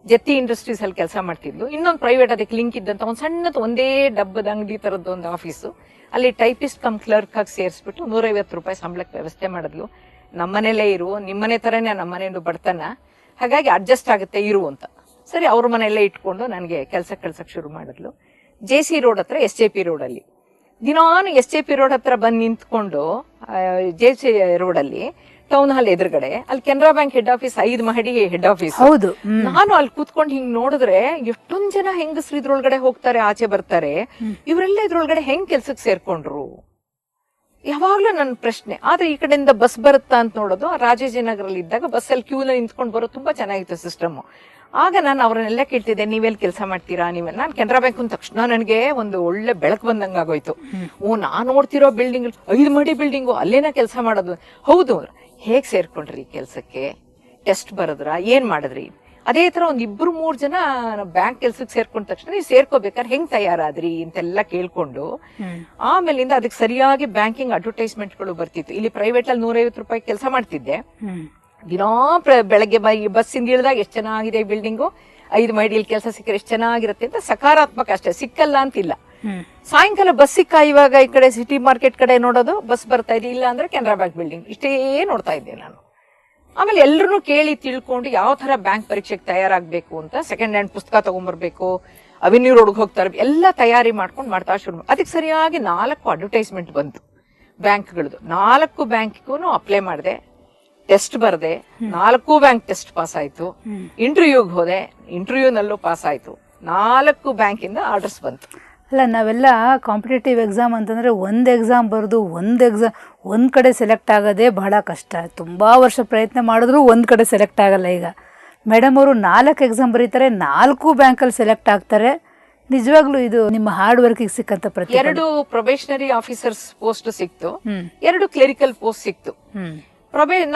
ಜೆತ್ತಿ ಇಂಡಸ್ಟ್ರೀಸ್ ಅಲ್ಲಿ ಕೆಲಸ ಮಾಡ್ತಿದ್ಲು. ಇನ್ನೊಂದು ಪ್ರೈವೇಟ್ ಅದಕ್ಕೆ ಲಿಂಕ್ ಇದ್ದಂತ ಒಂದು ಸಣ್ಣದು ಒಂದೇ ಡಬ್ಬದ ಅಂಗಡಿ ತರದ್ದು ಒಂದು ಆಫೀಸು, ಅಲ್ಲಿ ಟೈಪಿಸ್ಟ್ ಕಮ್ ಕ್ಲರ್ಕ್ ಆಗಿ ಸೇರಿಸ್ಬಿಟ್ಟು 150 ರೂಪಾಯಿ ಸಂಬಳಕ್ಕೆ ವ್ಯವಸ್ಥೆ ಮಾಡಿದ್ಲು. ನಮ್ಮನೇಲೇ ಇರು, ನಿಮ್ಮನೆ ತರನೇ ನಮ್ಮನೇನು ಬಡತನ, ಹಾಗಾಗಿ ಅಡ್ಜಸ್ಟ್ ಆಗುತ್ತೆ ಇರು ಅಂತ. ಸರಿ, ಅವ್ರ ಮನೆಯಲ್ಲೇ ಇಟ್ಕೊಂಡು ನನಗೆ ಕಳ್ಸಕ್ ಶುರು ಮಾಡಿದ್ಲು. JC ರೋಡ್ ಹತ್ರ SJP ರೋಡಲ್ಲಿ ದಿನಾನು SJP ರೋಡ್ ಹತ್ರ ಬಂದು ನಿಂತ್ಕೊಂಡು JC ರೋಡಲ್ಲಿ ಟೌನ್ ಹಾಲ್ ಎದುರುಗಡೆ ಅಲ್ಲಿ ಕೆನರಾ ಬ್ಯಾಂಕ್ ಹೆಡ್ ಆಫೀಸ್ 5 ಮಹಡಿ ಹೆಡ್ ಆಫೀಸ್. ಹೌದು. ನಾನು ಅಲ್ಲಿ ಕೂತ್ಕೊಂಡು ಹಿಂಗ್ ನೋಡಿದ್ರೆ ಎಷ್ಟೊಂದ್ ಜನ ಹೆಂಗಸ್ರು ಇದ್ರೊಳಗಡೆ ಹೋಗ್ತಾರೆ, ಆಚೆ ಬರ್ತಾರೆ. ಇವರೆಲ್ಲ ಇದ್ರೊಳಗಡೆ ಹೆಂಗ್ ಕೆಲ್ಸಕ್ಕೆ ಸೇರ್ಕೊಂಡ್ರು ಯಾವಾಗ್ಲೂ ನನ್ನ ಪ್ರಶ್ನೆ. ಆದ್ರೆ ಈ ಕಡೆಯಿಂದ ಬಸ್ ಬರುತ್ತಾ ಅಂತ ನೋಡೋದು, ರಾಜಾಜಿನಗರಲ್ಲಿ ಇದ್ದಾಗ ಬಸ್ಸಲ್ಲಿ ಕ್ಯೂನ ನಿಂತ್ಕೊಂಡು ಬರೋದು ತುಂಬಾ ಚೆನ್ನಾಗಿತ್ತು ಸಿಸ್ಟಮ್. ಆಗ ನಾನು ಅವ್ರನ್ನೆಲ್ಲ ಕೇಳ್ತಿದ್ದೆ, ನೀವೆಲ್ಲಿ ಕೆಲಸ ಮಾಡ್ತೀರಾ, ನೀವೆಲ್ಲ. ನಾನು ಕೆನರಾ ಬ್ಯಾಂಕ್ ಅಂದ ತಕ್ಷಣ ನನಗೆ ಒಂದು ಒಳ್ಳೆ ಬೆಳಕು ಬಂದಂಗ ಆಗೋಯ್ತು. ನಾನ್ ನೋಡ್ತಿರೋ ಬಿಲ್ಡಿಂಗ್ 5 ಮಹಡಿ ಬಿಲ್ಡಿಂಗು, ಅಲ್ಲೇನ ಕೆಲಸ ಮಾಡೋದು. ಹೌದು, ಹೇಗ್ ಸೇರ್ಕೊಂಡ್ರಿ ಕೆಲ್ಸಕ್ಕೆ, ಟೆಸ್ಟ್ ಬರದ್ರ, ಏನ್ ಮಾಡಿದ್ರಿ? ಅದೇ ತರ ಒಂದ್ 2-3 ಜನ ಬ್ಯಾಂಕ್ ಕೆಲ್ಸಕ್ಕೆ ಸೇರ್ಕೊಂಡ ತಕ್ಷಣ ನೀವು ಸೇರ್ಕೋಬೇಕಾದ್ರೆ ಹೆಂಗ್ ತಯಾರಾದ್ರಿ ಅಂತೆಲ್ಲ ಕೇಳ್ಕೊಂಡು, ಆಮೇಲಿಂದ ಅದಕ್ಕೆ ಸರಿಯಾಗಿ ಬ್ಯಾಂಕಿಂಗ್ ಅಡ್ವರ್ಟೈಸ್ಮೆಂಟ್ಗಳು ಬರ್ತಿತ್ತು. ಇಲ್ಲಿ ಪ್ರೈವೇಟ್ ಅಲ್ಲಿ 150 ರೂಪಾಯಿ ಕೆಲಸ ಮಾಡ್ತಿದ್ದೆ. ದಿನಾ ಬೆಳಗ್ಗೆ ಬಸ್ಸಿಂದ ಇಳಿದಾಗ ಎಷ್ಟು ಚೆನ್ನಾಗಿದೆ ಬಿಲ್ಡಿಂಗು, 5 ಮೈಡಿಯಲ್ಲಿ ಕೆಲಸ ಸಿಕ್ಕರೆ ಎಷ್ಟು ಚೆನ್ನಾಗಿರುತ್ತೆ ಅಂತ ಸಕಾರಾತ್ಮಕ ಅಷ್ಟೇ, ಸಿಕ್ಕಲ್ಲ ಅಂತಿಲ್ಲ. ಸಾಯಂಕಾಲ ಬಸ್ ಇವಾಗ ಈ ಕಡೆ ಸಿಟಿ ಮಾರ್ಕೆಟ್ ಕಡೆ ನೋಡೋದು, ಬಸ್ ಬರ್ತಾ ಇದೆ, ಇಲ್ಲ ಅಂದ್ರೆ ಕೆನರಾ ಬ್ಯಾಂಕ್ ಬಿಲ್ಡಿಂಗ್, ಇಷ್ಟೇ ನೋಡ್ತಾ ಇದ್ದೆ ನಾನು. ಆಮೇಲೆ ಎಲ್ಲರೂ ಕೇಳಿ ತಿಳ್ಕೊಂಡು ಯಾವ ತರ ಬ್ಯಾಂಕ್ ಪರೀಕ್ಷೆಗೆ ತಯಾರಾಗಬೇಕು ಅಂತ ಸೆಕೆಂಡ್ ಹ್ಯಾಂಡ್ ಪುಸ್ತಕ ತಗೊಂಡ್ಬರ್ಬೇಕು, ಅವೆನ್ಯೂ ರೋಡ್ಗೆ ಹೋಗ್ತಾರೆ, ಎಲ್ಲ ತಯಾರಿ ಮಾಡ್ಕೊಂಡು ಮಾಡ್ತಾ ಶುರು. ಅದಕ್ಕೆ ಸರಿಯಾಗಿ 4 ಅಡ್ವರ್ಟೈಸ್ಮೆಂಟ್ ಬಂತು ಬ್ಯಾಂಕ್ಗಳದ್ದು. 4 ಬ್ಯಾಂಕ್ಗೂ ಅಪ್ಲೈ ಮಾಡಿದೆ, ಟೆಸ್ಟ್ ಬರ್ದೆ, 4 ಬ್ಯಾಂಕ್ ಟೆಸ್ಟ್ ಪಾಸ್ ಆಯ್ತು. ಇಂಟರ್ವ್ಯೂಗೆ ಹೋದೆ, ಇಂಟರ್ವ್ಯೂನಲ್ಲೂ ಪಾಸ್ ಆಯ್ತು. 4 ಬ್ಯಾಂಕಿಂದ ಆರ್ಡರ್ಸ್ ಬಂತು. ಅಲ್ಲ, ನಾವೆಲ್ಲ ಕಾಂಪಿಟೇಟಿವ್ ಎಕ್ಸಾಮ್ ಅಂತಂದರೆ ಒಂದು ಎಕ್ಸಾಮ್ ಬರೆದು ಒಂದು ಕಡೆ ಸೆಲೆಕ್ಟ್ ಆಗೋದೇ ಬಹಳ ಕಷ್ಟ. ತುಂಬ ವರ್ಷ ಪ್ರಯತ್ನ ಮಾಡಿದ್ರೂ ಒಂದು ಕಡೆ ಸೆಲೆಕ್ಟ್ ಆಗಲ್ಲ. ಈಗ ಮೇಡಮ್ ಅವರು 4 ಎಕ್ಸಾಮ್ ಬರೀತಾರೆ, 4 ಬ್ಯಾಂಕಲ್ಲಿ ಸೆಲೆಕ್ಟ್ ಆಗ್ತಾರೆ. ನಿಜವಾಗ್ಲೂ ಇದು ನಿಮ್ಮ ಹಾರ್ಡ್ ವರ್ಕಿಗೆ ಸಿಕ್ಕಂತ ಪ್ರತಿ. 2 ಪ್ರೊಬೇಷನರಿ ಆಫೀಸರ್ಸ್ ಪೋಸ್ಟ್ ಸಿಕ್ತು, 2 ಕ್ಲರಿಕಲ್ ಪೋಸ್ಟ್ ಸಿಕ್ತು.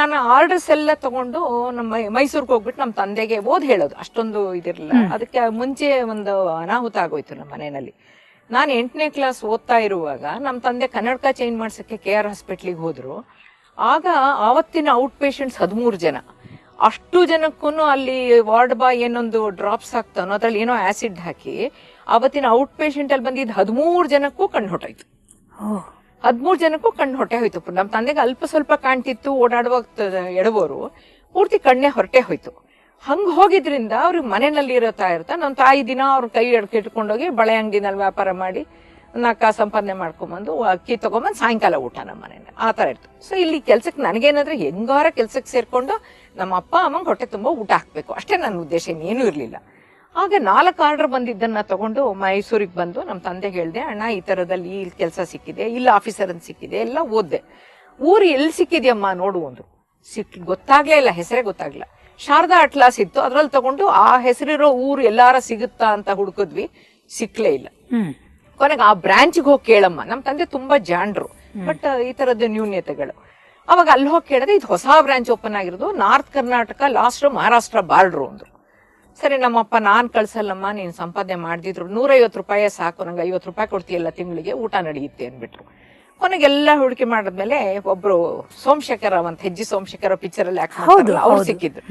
ನಾನು ಆರ್ಡರ್ಸ್ ಎಲ್ಲ ತಗೊಂಡು ನಮ್ಮ ಮೈಸೂರಿಗೆ ಹೋಗ್ಬಿಟ್ಟು ನಮ್ಮ ತಂದೆಗೆ ಹೇಳೋದು ಅಷ್ಟೊಂದು ಇದಿರಲಿಲ್ಲ. ಅದಕ್ಕೆ ಮುಂಚೆ ಒಂದು ಅನಾಹುತ ಆಗೋಯ್ತು ನಮ್ಮ ಮನೆಯಲ್ಲಿ. ನಾನು 8ನೇ ಕ್ಲಾಸ್ ಓದ್ತಾ ಇರುವಾಗ ನಮ್ಮ ತಂದೆ ಕನ್ನಡಕ ಚೇಂಜ್ ಮಾಡ್ಸಕ್ಕೆ KR ಹಾಸ್ಪಿಟ್ಲಿಗೆ ಹೋದ್ರು. ಆಗ ಆವತ್ತಿನ ಔಟ್ ಪೇಷಂಟ್ಸ್ 13 ಜನ. ಅಷ್ಟು ಜನಕ್ಕೂ ಅಲ್ಲಿ ವಾರ್ಡ್ ಬಾಯ್ ಏನೊಂದು ಡ್ರಾಪ್ಸ್ ಹಾಕ್ತಾನೋ ಅದ್ರಲ್ಲಿ ಏನೋ ಆಸಿಡ್ ಹಾಕಿ ಆವತ್ತಿನ ಔಟ್ ಪೇಷಂಟ್ ಅಲ್ಲಿ ಬಂದಿದ್ದು 13 ಜನಕ್ಕೂ ಕಣ್ಣು ಹೊಟ್ಟೋಯ್ತು. 13 ಜನಕ್ಕೂ ಕಣ್ಣು ಹೊಟ್ಟೆ ಹೋಯ್ತು. ನಮ್ಮ ತಂದೆಗೆ ಅಲ್ಪ ಸ್ವಲ್ಪ ಕಾಣ್ತಿತ್ತು, ಓಡಾಡುವಾಗ ಎಡಬೋರು, ಪೂರ್ತಿ ಕಣ್ಣೆ ಹೊರಟೆ ಹೋಯ್ತು. ಹಂಗ ಹೋಗಿದ್ರಿಂದ ಅವ್ರಿಗೆ ಮನೆಯಲ್ಲಿ ಇರುತ್ತಾ ನಮ್ಮ ತಾಯಿ ದಿನ ಅವ್ರ ಕೈ ಇಟ್ಕೊಂಡೋಗಿ ಬಳೆ ಅಂಗಡಿನಲ್ಲಿ ವ್ಯಾಪಾರ ಮಾಡಿ 4 ಸಂಪಾದನೆ ಮಾಡ್ಕೊಂಬಂದು ಅಕ್ಕಿ ತಗೊಂಬಂದು ಸಾಯಂಕಾಲ ಊಟ ನಮ್ಮ ಮನೆಯಲ್ಲಿ ಆ ತರ ಇತ್ತು. ಸೊ ಇಲ್ಲಿ ಕೆಲ್ಸಕ್ಕೆ ನನಗೇನಾದ್ರೆ ಹೆಂಗಾರ ಕೆಲ್ಸಕ್ಕೆ ಸೇರ್ಕೊಂಡು ನಮ್ಮ ಅಪ್ಪ ಅಮ್ಮಂಗೆ ಹೊಟ್ಟೆ ತುಂಬಾ ಊಟ ಹಾಕ್ಬೇಕು ಅಷ್ಟೇ ನನ್ನ ಉದ್ದೇಶ, ಇನ್ನೇನು ಇರ್ಲಿಲ್ಲ. ಆಗ 4 ಆರ್ಡರ್ ಬಂದಿದ್ದನ್ನ ತಗೊಂಡು ಮೈಸೂರಿಗೆ ಬಂದು ನಮ್ಮ ತಂದೆಗೆ ಹೇಳ್ದೆ, ಅಣ್ಣ ಈ ತರದಲ್ಲಿ ಇಲ್ಲಿ ಕೆಲಸ ಸಿಕ್ಕಿದೆ, ಇಲ್ಲ ಆಫೀಸರ್ ಅಂತ ಸಿಕ್ಕಿದೆ, ಎಲ್ಲ ಓದ್ದೆ. ಊರು ಎಲ್ಲಿ ಸಿಕ್ಕಿದ್ಯಮ್ಮ ನೋಡು ಒಂದು. ಗೊತ್ತಾಗ್ಲೇ ಇಲ್ಲ, ಹೆಸರೇ ಗೊತ್ತಾಗ್ಲಿಲ್ಲ. ಶಾರದಾ ಅಟ್ಲಾಸ್ ಇತ್ತು, ಅದ್ರಲ್ಲಿ ತಗೊಂಡು ಆ ಹೆಸರಿರೋ ಊರು ಎಲ್ಲಾರ ಸಿಗುತ್ತಾ ಅಂತ ಹುಡುಕಿದ್ವಿ, ಸಿಕ್ಲೇ ಇಲ್ಲ. ಕೊನೆಗೆ ಆ ಬ್ರಾಂಚ್ಗೆ ಹೋಗಿ ಕೇಳಮ್ಮ. ನಮ್ಮ ತಂದೆ ತುಂಬಾ ಜಾಂಡ್ರು, ಬಟ್ ಈ ತರದ ನ್ಯೂನ್ಯತೆಗಳು. ಅವಾಗ ಅಲ್ಲಿ ಹೋಗಿ ಕೇಳಿದ್ರೆ ಇದು ಹೊಸ ಬ್ರಾಂಚ್ ಓಪನ್ ಆಗಿರೋದು, north Karnataka last Maharashtra border ಅಂದ್ರು. ಸರಿ ನಮ್ಮಪ್ಪ, ನಾನ್ ಕಳ್ಸಲ್ಲಮ್ಮ, ನೀನ್ ಸಂಪಾದನೆ ಮಾಡ್ದಿದ್ರು 150 ರೂಪಾಯಿ ಸಾಕು, ನಂಗೆ 50 ರೂಪಾಯಿ ಕೊಡ್ತೀಯಲ್ಲ ತಿಂಗಳಿಗೆ, ಊಟ ನಡೆಯುತ್ತೆ ಅಂದ್ಬಿಟ್ರು. ಕೊನೆಗೆಲ್ಲ ಹುಡುಕಿ ಮಾಡಿದ್ಮೇಲೆ ಒಬ್ರು ಸೋಮಶೇಖರ ಅಂತ ಹೆಜ್ಜಿ ಸೋಮಶೇಖರ ಪಿಕ್ಚರ್ ಅಲ್ಲಿ ಅವ್ರು ಸಿಕ್ಕಿದ್ರು.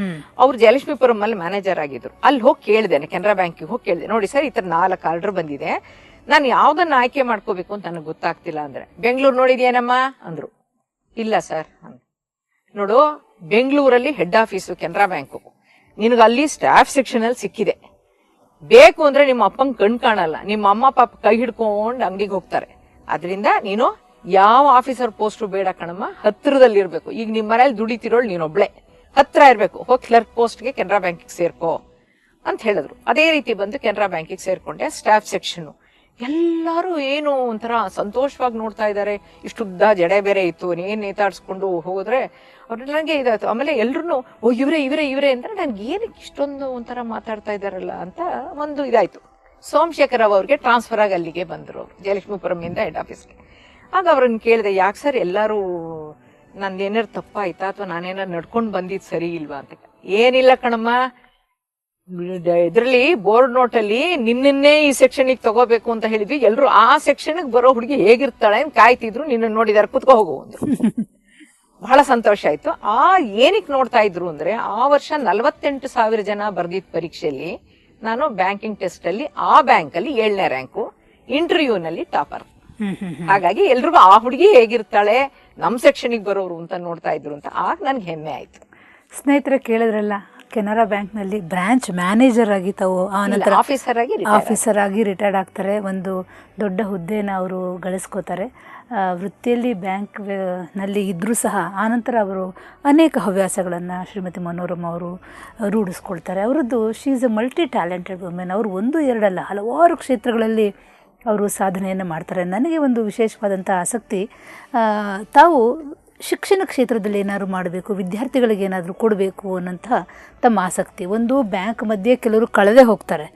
ಅವ್ರು ಜಯಲಕ್ಷ್ಮೀಪುರಂ ಅಲ್ಲಿ ಮ್ಯಾನೇಜರ್ ಆಗಿದ್ರು. ಅಲ್ಲಿ ಹೋಗಿ ಕೇಳಿದ್ದೇನೆ, ಕೆನರಾ ಬ್ಯಾಂಕಿಗೆ ಹೋಗಿ ಕೇಳಿದೆ, ನೋಡಿ ಸರ್ ಈ ತರ 4 ಆರ್ಡರ್ ಬಂದಿದೆ, ನಾನು ಯಾವ್ದನ್ನ ಆಯ್ಕೆ ಮಾಡ್ಕೋಬೇಕು ಅಂತ ನನಗೆ ಗೊತ್ತಾಗ್ತಿಲ್ಲ ಅಂದ್ರೆ. ಬೆಂಗಳೂರು ನೋಡಿದ್ಯೇನಮ್ಮ ಅಂದ್ರು. ಇಲ್ಲ ಸರ್. ನೋಡು, ಬೆಂಗಳೂರಲ್ಲಿ ಹೆಡ್ ಆಫೀಸು ಕೆನರಾ ಬ್ಯಾಂಕು, ನಿನಗೆ ಅಲ್ಲಿ ಸ್ಟಾಫ್ ಸೆಕ್ಷನ್ ಅಲ್ಲಿ ಸಿಕ್ಕಿದೆ. ಬೇಕು ಅಂದ್ರೆ ನಿಮ್ಮ ಅಪ್ಪಂಗೆ ಕಣ್ ಕಾಣಲ್ಲ, ನಿಮ್ಮ ಅಮ್ಮ ಪಾಪ ಕೈ ಹಿಡ್ಕೊಂಡು ಅಂಗಡಿಗೆ ಹೋಗ್ತಾರೆ. ಅದರಿಂದ ನೀನು ಯಾವ ಆಫೀಸರ್ ಪೋಸ್ಟ್ ಬೇಡ ಕಣಮ್ಮ, ಹತ್ತಿರದಲ್ಲಿ ಇರ್ಬೇಕು. ಈಗ ನಿಮ್ಮ ಮನೇಲಿ ದುಡಿತಿರೋಳು ನೀನೊಬ್ಳೆ, ಹತ್ರ ಇರ್ಬೇಕು, ಹೋಗಿ ಕ್ಲರ್ಕ್ ಪೋಸ್ಟ್ಗೆ ಕೆನರಾ ಬ್ಯಾಂಕಿಗೆ ಸೇರ್ಕೋ ಅಂತ ಹೇಳಿದ್ರು. ಅದೇ ರೀತಿ ಬಂದು ಕೆನರಾ ಬ್ಯಾಂಕಿಗೆ ಸೇರ್ಕೊಂಡೆ. ಸ್ಟಾಫ್ ಸೆಕ್ಷನ್ ಎಲ್ಲಾರು ಏನು ಒಂಥರ ಸಂತೋಷವಾಗಿ ನೋಡ್ತಾ ಇದ್ದಾರೆ. ಇಷ್ಟುದ್ದ ಜಡೆ ಬೇರೆ ಇತ್ತು, ಏನ್ ನೇತಾಡ್ಸ್ಕೊಂಡು ಹೋದ್ರೆ ಅವ್ರ ನನಗೆ ಇದಾಯ್ತು. ಆಮೇಲೆ ಎಲ್ರು ಇವರೇ ಅಂದ್ರೆ ನನ್ಗೆ ಏನಕ್ಕೆ ಇಷ್ಟೊಂದು ಒಂಥರ ಮಾತಾಡ್ತಾ ಇದಾರಲ್ಲ ಅಂತ ಒಂದು ಇದಾಯ್ತು. ಸೋಮಶೇಖರ್ ಅವ್ರಿಗೆ ಟ್ರಾನ್ಸ್ಫರ್ ಆಗಿ ಅಲ್ಲಿಗೆ ಬಂದ್ರು, ಜಯಲಕ್ಷ್ಮೀಪುರಂ ಇಂದ ಹೆಡ್ ಆಫೀಸ್ಗೆ. ಆಗ ಅವ್ರನ್ನ ಕೇಳಿದೆ, ಯಾಕೆ ಸರ್ ಎಲ್ಲಾರು ನಂದೇನಾರು ತಪ್ಪಾಯ್ತಾ ಅಥವಾ ನಾನೇನಾರು ನಡ್ಕೊಂಡು ಬಂದಿದ್ ಸರಿ ಇಲ್ವಾ ಅಂತ. ಏನಿಲ್ಲ ಕಣಮ್ಮ, ಇದ್ರಲ್ಲಿ ಬೋರ್ಡ್ ನೋಟ್ ಅಲ್ಲಿ ನಿನ್ನೇ ಈ ಸೆಕ್ಷನ್ ತಗೋಬೇಕು ಅಂತ ಹೇಳಿದ್ವಿ, ಎಲ್ರು ಆ ಸೆಕ್ಷನ್ ಬರೋ ಹುಡುಗಿ ಹೇಗಿರ್ತಾಳೆ ಅಂತ ಕಾಯ್ತಿದ್ರು, ನಿನ್ನ ನೋಡಿದಾರೆ, ಕುತ್ಕೋ ಹೋಗು ಅಂದ್ರು. ಬಹಳ ಸಂತೋಷ ಆಯ್ತು. ಏನಕ್ಕೆ ನೋಡ್ತಾ ಇದ್ರು ಅಂದ್ರೆ, ಆ ವರ್ಷ 48,000 ಜನ ಬರ್ದಿದ್ ಪರೀಕ್ಷೆಯಲ್ಲಿ ನಾನು ಬ್ಯಾಂಕಿಂಗ್ ಟೆಸ್ಟ್ ಅಲ್ಲಿ ಆ ಬ್ಯಾಂಕ್ ಅಲ್ಲಿ 7ನೇ ರ್ಯಾಂಕು, ಇಂಟರ್ವ್ಯೂ ನಲ್ಲಿ ಟಾಪರ್. ಹಾಗಾಗಿ ಎಲ್ರಿಗೂ ಆ ಹುಡುಗಿ ಹೇಗಿರ್ತಾಳೆ, ನಮ್ ಸೆಕ್ಷನ್ ಬರೋರು ಅಂತ ನೋಡ್ತಾ ಇದ್ರು ಅಂತ. ಆಗ ನನ್ಗೆ ಹೆಮ್ಮೆ ಆಯ್ತು. ಸ್ನೇಹಿತರೆ ಕೇಳಿದ್ರಲ್ಲ, ಕೆನರಾ ಬ್ಯಾಂಕ್ನಲ್ಲಿ ಬ್ರಾಂಚ್ ಮ್ಯಾನೇಜರ್ ಆಗಿ ತಾವು ಆನಂತರ ಆಫೀಸರ್ ಆಗಿ ರಿಟೈರ್ಡ್ ಆಗ್ತಾರೆ. ಒಂದು ದೊಡ್ಡ ಹುದ್ದೆನ ಅವರು ಗಳಿಸ್ಕೋತಾರೆ. ವೃತ್ತಿಯಲ್ಲಿ ನಲ್ಲಿ ಇದ್ದರೂ ಸಹ ಆನಂತರ ಅವರು ಅನೇಕ ಹವ್ಯಾಸಗಳನ್ನು ಶ್ರೀಮತಿ ಮನೋರಮಾ ಅವರು ರೂಢಿಸ್ಕೊಳ್ತಾರೆ. ಅವರದ್ದು she is A multi talented women. ಅವರು ಒಂದು ಎರಡಲ್ಲ ಹಲವಾರು ಕ್ಷೇತ್ರಗಳಲ್ಲಿ ಅವರು ಸಾಧನೆಯನ್ನು ಮಾಡ್ತಾರೆ. ನನಗೆ ಒಂದು ವಿಶೇಷವಾದಂಥ ಆಸಕ್ತಿ, ತಾವು ಶಿಕ್ಷಣ ಕ್ಷೇತ್ರದಲ್ಲಿ ಏನಾದರೂ ಮಾಡಬೇಕು, ವಿದ್ಯಾರ್ಥಿಗಳಿಗೆ ಏನಾದರೂ ಕೊಡಬೇಕು ಅನ್ನೋಂಥ ತಮ್ಮ ಆಸಕ್ತಿ. ಒಂದು ಬ್ಯಾಂಕ್ ಮಧ್ಯೆ ಕೆಲವರು ಕಳೆದೇ ಹೋಗ್ತಾರೆ.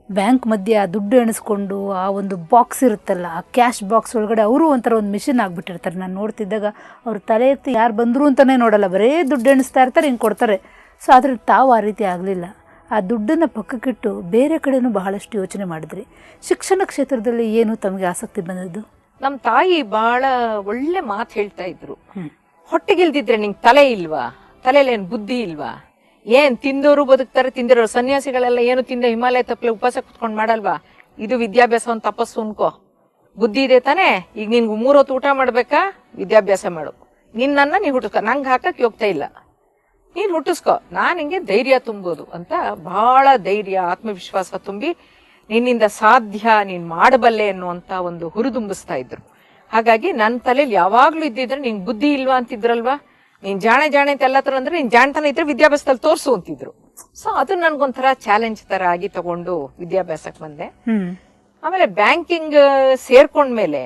ಬ್ಯಾಂಕ್ ಮಧ್ಯೆ ಆ ದುಡ್ಡು ಎಣಿಸ್ಕೊಂಡು ಆ ಒಂದು ಬಾಕ್ಸ್ ಇರುತ್ತಲ್ಲ, ಆ ಕ್ಯಾಶ್ ಬಾಕ್ಸ್ ಒಳಗಡೆ ಅವರು ಒಂಥರ ಒಂದು ಮಿಷನ್ ಆಗಿಬಿಟ್ಟಿರ್ತಾರೆ. ನಾನು ನೋಡ್ತಿದ್ದಾಗ ಅವ್ರು ತಲೆ ಎತ್ತಿ ಯಾರು ಬಂದರು ಅಂತಲೇ ನೋಡಲ್ಲ, ಬರೀ ದುಡ್ಡು ಎಣಿಸ್ತಾ ಇರ್ತಾರೆ, ಹಿಂಗೆ ಕೊಡ್ತಾರೆ. ಸೊ ಆದರೆ ತಾವು ಆ ರೀತಿ ಆಗಲಿಲ್ಲ. ಆ ದುಡ್ಡನ್ನು ಪಕ್ಕಕ್ಕಿಟ್ಟು ಬೇರೆ ಕಡೆನೂ ಬಹಳಷ್ಟು ಯೋಚನೆ ಮಾಡಿದ್ರಿ. ಶಿಕ್ಷಣ ಕ್ಷೇತ್ರದಲ್ಲಿ ಏನು ತಮಗೆ ಆಸಕ್ತಿ ಬಂದದ್ದು? ನಮ್ಮ ತಾಯಿ ಬಹಳ ಒಳ್ಳೆ ಮಾತು ಹೇಳ್ತಾ ಇದ್ರು. ಹೊಟ್ಟೆಗಿಲ್ದಿದ್ರೆ ನಿಂಗೆ ತಲೆ ಇಲ್ವಾ, ತಲೆಲೇನು ಬುದ್ಧಿ ಇಲ್ವಾ, ಏನ್ ತಿಂದವರು ಬದುಕ್ತಾರೆ, ತಿಂದಿರೋರು ಸನ್ಯಾಸಿಗಳೆಲ್ಲ ಏನು ತಿಂದ ಹಿಮಾಲಯ ತಪ್ಪಲೆ ಉಪವಾಸ ಕುತ್ಕೊಂಡು ಮಾಡಲ್ವಾ? ಇದು ವಿದ್ಯಾಭ್ಯಾಸ ಒಂದು ತಪಸ್ಸು ಅನ್ಕೋ. ಬುದ್ಧಿ ಇದೆ ತಾನೇ, ಈಗ ನಿನ್ಗೆ 3 ಹೊತ್ತು ಊಟ ಮಾಡ್ಬೇಕಾ, ವಿದ್ಯಾಭ್ಯಾಸ ಮಾಡು. ನಿನ್ನನ್ನ ನೀ ಹುಟ್ಟಿಸ್ಕೊ, ನಂಗೆ ಹಾಕಕ್ ಹೋಗ್ತಾ ಇಲ್ಲ, ನೀನ್ ಹುಟ್ಟಿಸ್ಕೊ, ನಾನ್ ಹಿಂಗೆ ಧೈರ್ಯ ತುಂಬೋದು ಅಂತ ಬಹಳ ಧೈರ್ಯ ಆತ್ಮವಿಶ್ವಾಸ ತುಂಬಿ ನಿನ್ನಿಂದ ಸಾಧ್ಯ, ನೀನ್ ಮಾಡಬಲ್ಲೆ ಅನ್ನುವಂತ ಒಂದು ಹುರಿದುಂಬಿಸ್ತಾ ಇದ್ರು. ಹಾಗಾಗಿ ನನ್ನ ತಲೆಯಲ್ಲಿ ಯಾವಾಗ್ಲೂ ಇದ್ದಿದ್ರೆ ನಿಂಗೆ ಬುದ್ಧಿ ಇಲ್ವಾ ಅಂತಿದ್ರಲ್ವಾ, ನೀನ್ ಜಾಣೆ ಅಂತ ಎಲ್ಲ ತರ ಅಂದ್ರೆ ನೀನ್ ಜಾಣತನ ಇದ್ರೆ ವಿದ್ಯಾಭ್ಯಾಸದಲ್ಲಿ ತೋರ್ಸು ಅಂತಿದ್ರು. ಸೊ ಅದು ನನ್ಗೊಂಥರ ಚಾಲೆಂಜ್ ತರ ಆಗಿ ತಗೊಂಡು ವಿದ್ಯಾಭ್ಯಾಸಕ್ಕೆ ಬಂದೆ. ಆಮೇಲೆ ಬ್ಯಾಂಕಿಂಗ್ ಸೇರ್ಕೊಂಡ್ಮೇಲೆ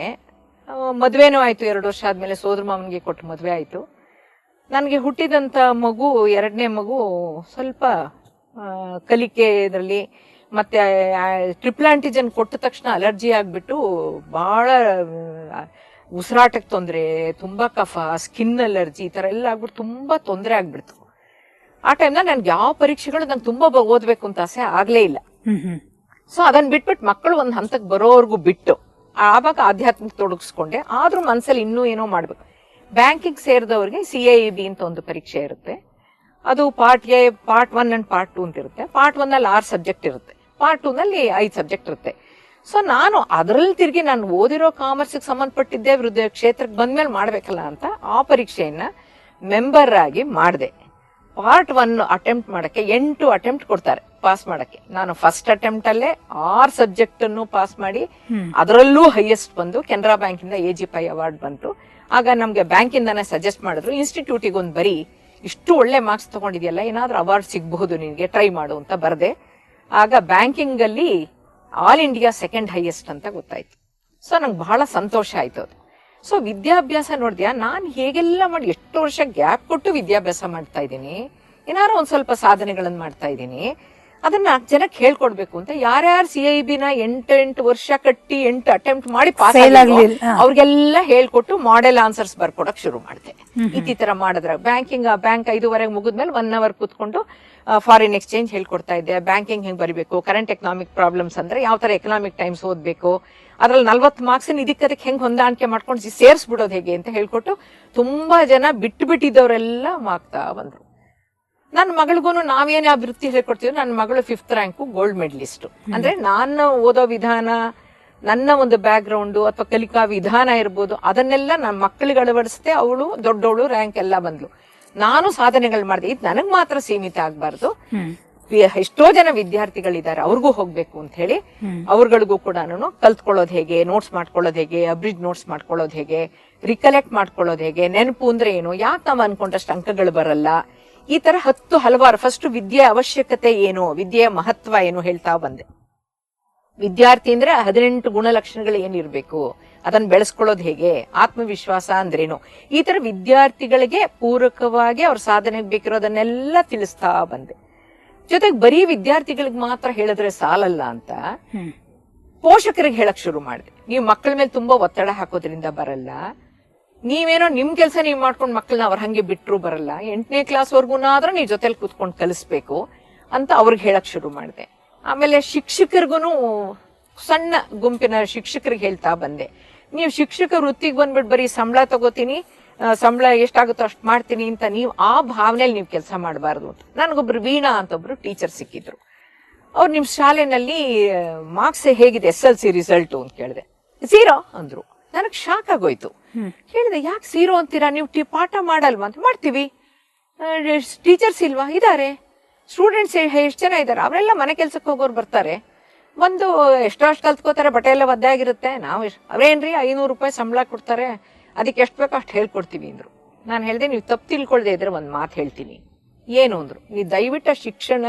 ಮದ್ವೆನೂ ಆಯ್ತು. 2 ವರ್ಷ ಆದ್ಮೇಲೆ ಸೋದರ ಮಾವನಿಗೆ ಕೊಟ್ಟು ಮದ್ವೆ ಆಯ್ತು. ನನಗೆ ಹುಟ್ಟಿದಂತ ಮಗು, 2ನೇ ಮಗು ಸ್ವಲ್ಪ ಕಲಿಕೆ ಇದರಲ್ಲಿ ಮತ್ತೆ ಟ್ರಿಪಲ್ ಆಂಟಿಜನ್ ಕೊಟ್ಟ ತಕ್ಷಣ ಅಲರ್ಜಿ ಆಗ್ಬಿಟ್ಟು ಬಹಳ ಉಸಿರಾಟಕ್ಕೆ ತೊಂದರೆ, ತುಂಬಾ ಕಫ, ಸ್ಕಿನ್ ಅಲರ್ಜಿ ಈ ತರ ಎಲ್ಲ ಆಗ್ಬಿಟ್ಟು ತುಂಬಾ ತೊಂದರೆ ಆಗ್ಬಿಡ್ತು. ಆ ಟೈಮ್ನ ನನ್ಗೆ ಯಾವ ಪರೀಕ್ಷೆಗಳು ನಂಗೆ ತುಂಬಾ ಓದ್ಬೇಕು ಅಂತ ಆಸೆ ಆಗ್ಲೇ ಇಲ್ಲ. ಸೊ ಅದನ್ನ ಬಿಟ್ಬಿಟ್ಟು ಮಕ್ಕಳು ಒಂದ್ ಹಂತಕ್ಕೆ ಬರೋವರೆಗೂ ಬಿಟ್ಟು ಆವಾಗ ಆಧ್ಯಾತ್ಮಿಕ ತೊಡಗಿಸ್ಕೊಂಡೆ. ಆದ್ರೂ ಮನ್ಸಲ್ಲಿ ಇನ್ನೂ ಏನೋ ಮಾಡ್ಬೇಕು. ಬ್ಯಾಂಕಿಂಗ್ ಸೇರಿದವ್ರಿಗೆ CIEB ಅಂತ ಒಂದು ಪರೀಕ್ಷೆ ಇರುತ್ತೆ. ಅದು part A, part 1 and part 2 ಅಂತ ಇರುತ್ತೆ. ಪಾರ್ಟ್ 1 ನಲ್ಲಿ 6 ಸಬ್ಜೆಕ್ಟ್ ಇರುತ್ತೆ, ಪಾರ್ಟ್ 2 ನಲ್ಲಿ 5 ಸಬ್ಜೆಕ್ಟ್ ಇರುತ್ತೆ. ಸೊ ನಾನು ಅದರಲ್ಲಿ ತಿರುಗಿ ನಾನು ಓದಿರೋ ಕಾಮರ್ಸ್ಗೆ ಸಂಬಂಧಪಟ್ಟಿದ್ದೆ ವೃದ್ಧ ಕ್ಷೇತ್ರಕ್ಕೆ ಬಂದ್ಮೇಲೆ ಮಾಡ್ಬೇಕಲ್ಲ ಅಂತ ಆ ಪರೀಕ್ಷೆಯನ್ನ ಮೆಂಬರ್ ಆಗಿ ಮಾಡಿದೆ. ಪಾರ್ಟ್ 1 ಅಟೆಂಪ್ಟ್ ಮಾಡಕ್ಕೆ 8 ಅಟೆಂಪ್ಟ್ ಕೊಡ್ತಾರೆ ಪಾಸ್ ಮಾಡಕ್ಕೆ. ನಾನು ಫಸ್ಟ್ ಅಟೆಂಪ್ಟ್ ಅಲ್ಲೇ 6 ಸಬ್ಜೆಕ್ಟ್ ಅನ್ನು ಪಾಸ್ ಮಾಡಿ ಅದರಲ್ಲೂ ಹೈಯೆಸ್ಟ್ ಬಂದು ಕೆನರಾ ಬ್ಯಾಂಕ್ ಇಂದ AG ಪೈ ಅವಾರ್ಡ್ ಬಂತು. ಆಗ ನಮ್ಗೆ ಬ್ಯಾಂಕ್ ಇಂದಾನೆ ಸಜೆಸ್ಟ್ ಮಾಡಿದ್ರು, ಇನ್ಸ್ಟಿಟ್ಯೂಟಿಗೆ ಒಂದು ಬರೀ, ಇಷ್ಟು ಒಳ್ಳೆ ಮಾರ್ಕ್ಸ್ ತಗೊಂಡಿದ್ಯಲ್ಲ, ಏನಾದ್ರೂ ಅವಾರ್ಡ್ ಸಿಗಬಹುದು ನಿನ್ಗೆ, ಟ್ರೈ ಮಾಡು ಅಂತ ಬರ್ದೆ. ಆಗ ಬ್ಯಾಂಕಿಂಗ್ ಅಲ್ಲಿ ಆಲ್ ಇಂಡಿಯಾ 2nd ಹೈಯೆಸ್ಟ್ ಅಂತ ಗೊತ್ತಾಯ್ತು. ಸೊ ನಂಗೆ ಬಹಳ ಸಂತೋಷ ಆಯ್ತು ಅದು. ಸೊ ವಿದ್ಯಾಭ್ಯಾಸ ನೋಡಿದ್ಯಾ, ನಾನು ಹೇಗೆಲ್ಲ ಮಾಡಿ ಎಷ್ಟು ವರ್ಷ ಗ್ಯಾಪ್ ಕೊಟ್ಟು ವಿದ್ಯಾಭ್ಯಾಸ ಮಾಡ್ತಾ ಇದ್ದೀನಿ, ಏನಾದ್ರು ಒಂದ್ ಸ್ವಲ್ಪ ಸಾಧನೆಗಳನ್ನ ಮಾಡ್ತಾ ಇದ್ದೀನಿ. ಅದನ್ನ ಜನಕ್ಕೆ ಹೇಳ್ಕೊಡ್ಬೇಕು ಅಂತ ಯಾರ್ಯಾರು CIB ನ 8 ವರ್ಷ ಕಟ್ಟಿ 8 ಅಟೆಂಪ್ಟ್ ಮಾಡಿ ಪಾಸ್ ಅವ್ರಿಗೆಲ್ಲ ಹೇಳ್ಕೊಟ್ಟು ಮಾಡೆಲ್ ಆನ್ಸರ್ಸ್ ಬರ್ಕೊಡಕ್ ಶುರು ಮಾಡಿದೆ. ಈ ತರ ಮಾಡಿದ್ರೆ ಬ್ಯಾಂಕ್ 5:30 ಮುಗಿದ್ಮೇಲೆ 1 ಅವರ್ ಕೂತ್ಕೊಂಡು ಫಾರಿನ್ ಎಕ್ಸ್ಚೇಂಜ್ ಹೇಳ್ಕೊಡ್ತಾ ಇದ್ದೆ. ಬ್ಯಾಂಕಿಂಗ್ ಹೆಂಗ್ ಬರೀಬೇಕು, ಕರೆಂಟ್ ಎಕನಾಮಿಕ್ ಪ್ರಾಬ್ಲಮ್ಸ್ ಅಂದ್ರೆ ಯಾವ ತರ ಎಕನಾಮಿಕ್ ಟೈಮ್ಸ್ ಓದ್ಬೇಕು, ಅದ್ರಲ್ಲಿ 40 ಮಾರ್ಕ್ಸ್ ಇದಕ್ಕೆ ಹೆಂಗ್ ಹೊಂದಾಣಿಕೆ ಮಾಡ್ಕೊಂಡು ಸೇರ್ಸ್ಬಿಡೋದು ಹೇಗೆ ಅಂತ ಹೇಳ್ಕೊಟ್ಟು ತುಂಬಾ ಜನ ಬಿಟ್ಟಿದ್ದವರೆಲ್ಲ ಮಾಡ್ತಾ ಬಂದ್ರು. ನನ್ನ ಮಗಳಿಗೂ ನಾವೇನೇ ಆ ವೃತ್ತಿ ಹೇಳ್ಕೊಡ್ತೀವಿ. ನನ್ನ ಮಗಳು 5th ರ್ಯಾಂಕು ಗೋಲ್ಡ್ ಮೆಡಲಿಸ್ಟ್. ಅಂದ್ರೆ ನಾನು ಓದೋ ವಿಧಾನ, ನನ್ನ ಒಂದು ಬ್ಯಾಕ್ ಗ್ರೌಂಡ್ ಅಥವಾ ಕಲಿಕಾ ವಿಧಾನ ಇರ್ಬೋದು, ಅದನ್ನೆಲ್ಲ ನನ್ನ ಮಕ್ಕಳಿಗೆ ಅಳವಡಿಸ್ತೆ. ಅವಳು ದೊಡ್ಡವಳು, ರ್ಯಾಂಕ್ ಎಲ್ಲ ಬಂದ್ಲು. ನಾನು ಸಾಧನೆಗಳು ಮಾಡಿದೆ. ಇದು ನನಗ್ ಮಾತ್ರ ಸೀಮಿತ ಆಗ್ಬಾರ್ದು, ಎಷ್ಟೋ ಜನ ವಿದ್ಯಾರ್ಥಿಗಳಿದ್ದಾರೆ ಅವ್ರಿಗೂ ಹೋಗ್ಬೇಕು ಅಂತ ಹೇಳಿ ಅವ್ರಗಳಿಗೂ ಕೂಡ ಕಲ್ತ್ಕೊಳ್ಳೋದು ಹೇಗೆ, ನೋಟ್ಸ್ ಮಾಡ್ಕೊಳ್ಳೋದು ಹೇಗೆ, ಅಬ್ರಿಜ್ ನೋಟ್ಸ್ ಮಾಡ್ಕೊಳ್ಳೋದು ಹೇಗೆ, ರಿಕಲೆಕ್ಟ್ ಮಾಡ್ಕೊಳ್ಳೋದು ಹೇಗೆ, ನೆನಪು ಅಂದ್ರೆ ಏನು, ಯಾಕೆ ನಾವು ಅನ್ಕೊಂಡಷ್ಟು ಅಂಕಗಳು ಬರಲ್ಲ, ಈ ತರ ಹಲವಾರು. ಫಸ್ಟ್ ವಿದ್ಯೆ ಅವಶ್ಯಕತೆ ಏನು, ವಿದ್ಯೆಯ ಮಹತ್ವ ಏನು ಹೇಳ್ತಾ ಬಂದೆ. ವಿದ್ಯಾರ್ಥಿ ಅಂದ್ರೆ 18 ಗುಣಲಕ್ಷಣಗಳು ಏನಿರ್ಬೇಕು, ಅದನ್ನ ಬೆಳೆಸ್ಕೊಳ್ಳೋದು ಹೇಗೆ, ಆತ್ಮವಿಶ್ವಾಸ ಅಂದ್ರೇನು, ಈ ತರ ವಿದ್ಯಾರ್ಥಿಗಳಿಗೆ ಪೂರಕವಾಗಿ ಅವ್ರ ಸಾಧನೆಗೆ ಬೇಕಿರೋದನ್ನೆಲ್ಲ ತಿಳಿಸ್ತಾ ಬಂದೆ. ಜೊತೆಗೆ ಬರೀ ವಿದ್ಯಾರ್ಥಿಗಳಿಗೆ ಮಾತ್ರ ಹೇಳಿದ್ರೆ ಸಾಲಲ್ಲ ಅಂತ ಪೋಷಕರಿಗೆ ಹೇಳಕ್ ಶುರು ಮಾಡಿದೆ. ನೀವು ಮಕ್ಕಳ ಮೇಲೆ ತುಂಬಾ ಒತ್ತಡ ಹಾಕೋದ್ರಿಂದ ಬರಲ್ಲ, ನೀವೇನೋ ನಿಮ್ ಕೆಲಸ ನೀವ್ ಮಾಡ್ಕೊಂಡ್ ಮಕ್ಕಳನ್ನ ಅವ್ರ ಹಂಗೆ ಬಿಟ್ರು ಬರಲ್ಲ, 8ನೇ ಕ್ಲಾಸ್ ವರ್ಗುನಾದ್ರೂ ನೀವ್ ಜೊತೆಲಿ ಕೂತ್ಕೊಂಡು ಕಲಿಸ್ಬೇಕು ಅಂತ ಅವ್ರಿಗೆ ಹೇಳಕ್ ಶುರು ಮಾಡಿದೆ. ಆಮೇಲೆ ಶಿಕ್ಷಕರಿಗೂ ಸಣ್ಣ ಗುಂಪಿನ ಶಿಕ್ಷಕರಿಗೆ ಹೇಳ್ತಾ ಬಂದೆ, ನೀವು ಶಿಕ್ಷಕ ವೃತ್ತಿಗೆ ಬಂದ್ಬಿಟ್ಟು ಬರೀ ಸಂಬಳ ತಗೋತೀನಿ, ಸಂಬಳ ಎಷ್ಟಾಗುತ್ತೋ ಅಷ್ಟು ಮಾಡ್ತೀನಿ ಅಂತ ನೀವು ಆ ಭಾವನೆಯಲ್ಲಿ ನೀವು ಕೆಲಸ ಮಾಡಬಾರ್ದು ಅಂತ. ನನಗೊಬ್ರು ವೀಣಾ ಅಂತ ಒಬ್ರು ಟೀಚರ್ ಸಿಕ್ಕಿದ್ರು. ಅವ್ರು ನಿಮ್ ಶಾಲೆನಲ್ಲಿ ಮಾರ್ಕ್ಸ್ ಹೇಗಿದೆ SLC ರಿಸಲ್ಟ್ ಅಂತ ಕೇಳಿದೆ. 0 ಅಂದ್ರು. ನನಗ್ ಶಾಕ್ ಆಗೋಯ್ತು. ಹೇಳಿದೆ, ಯಾಕೆ 0 ಅಂತೀರಾ, ನೀವು ಪಾಠ ಮಾಡಲ್ವಾ ಅಂತ. ಮಾಡ್ತೀವಿ, ಟೀಚರ್ಸ್ ಇಲ್ವಾ, ಇದಾರೆ. ಸ್ಟೂಡೆಂಟ್ಸ್ ಎಷ್ಟು ಜನ ಇದ್ದಾರೆ, ಅವರೆಲ್ಲ ಮನೆ ಕೆಲ್ಸಕ್ಕೆ ಹೋಗೋರು ಬರ್ತಾರೆ, ಒಂದು ಎಷ್ಟೋ ಅಷ್ಟು ಕಲ್ತ್ಕೋತಾರೆ, ಬಟ್ಟೆ ಎಲ್ಲ ಒದ್ದೆ ಆಗಿರುತ್ತೆ. ನಾವು ಅವೇನ್ರಿ 500 ರೂಪಾಯಿ ಸಂಬಳ ಕೊಡ್ತಾರೆ, ಅದಕ್ಕೆ ಎಷ್ಟು ಬೇಕೋ ಅಷ್ಟು ಹೇಳ್ಕೊಡ್ತೀವಿ ಅಂದ್ರು. ನಾನು ಹೇಳಿದೆ, ನೀವು ತಪ್ಪು ತಿಳ್ಕೊಳ್ದೆ ಇದ್ರೆ ಒಂದು ಮಾತು ಹೇಳ್ತೀನಿ. ಏನು ಅಂದ್ರು, ನೀವು ದಯವಿಟ್ಟು ಶಿಕ್ಷಣ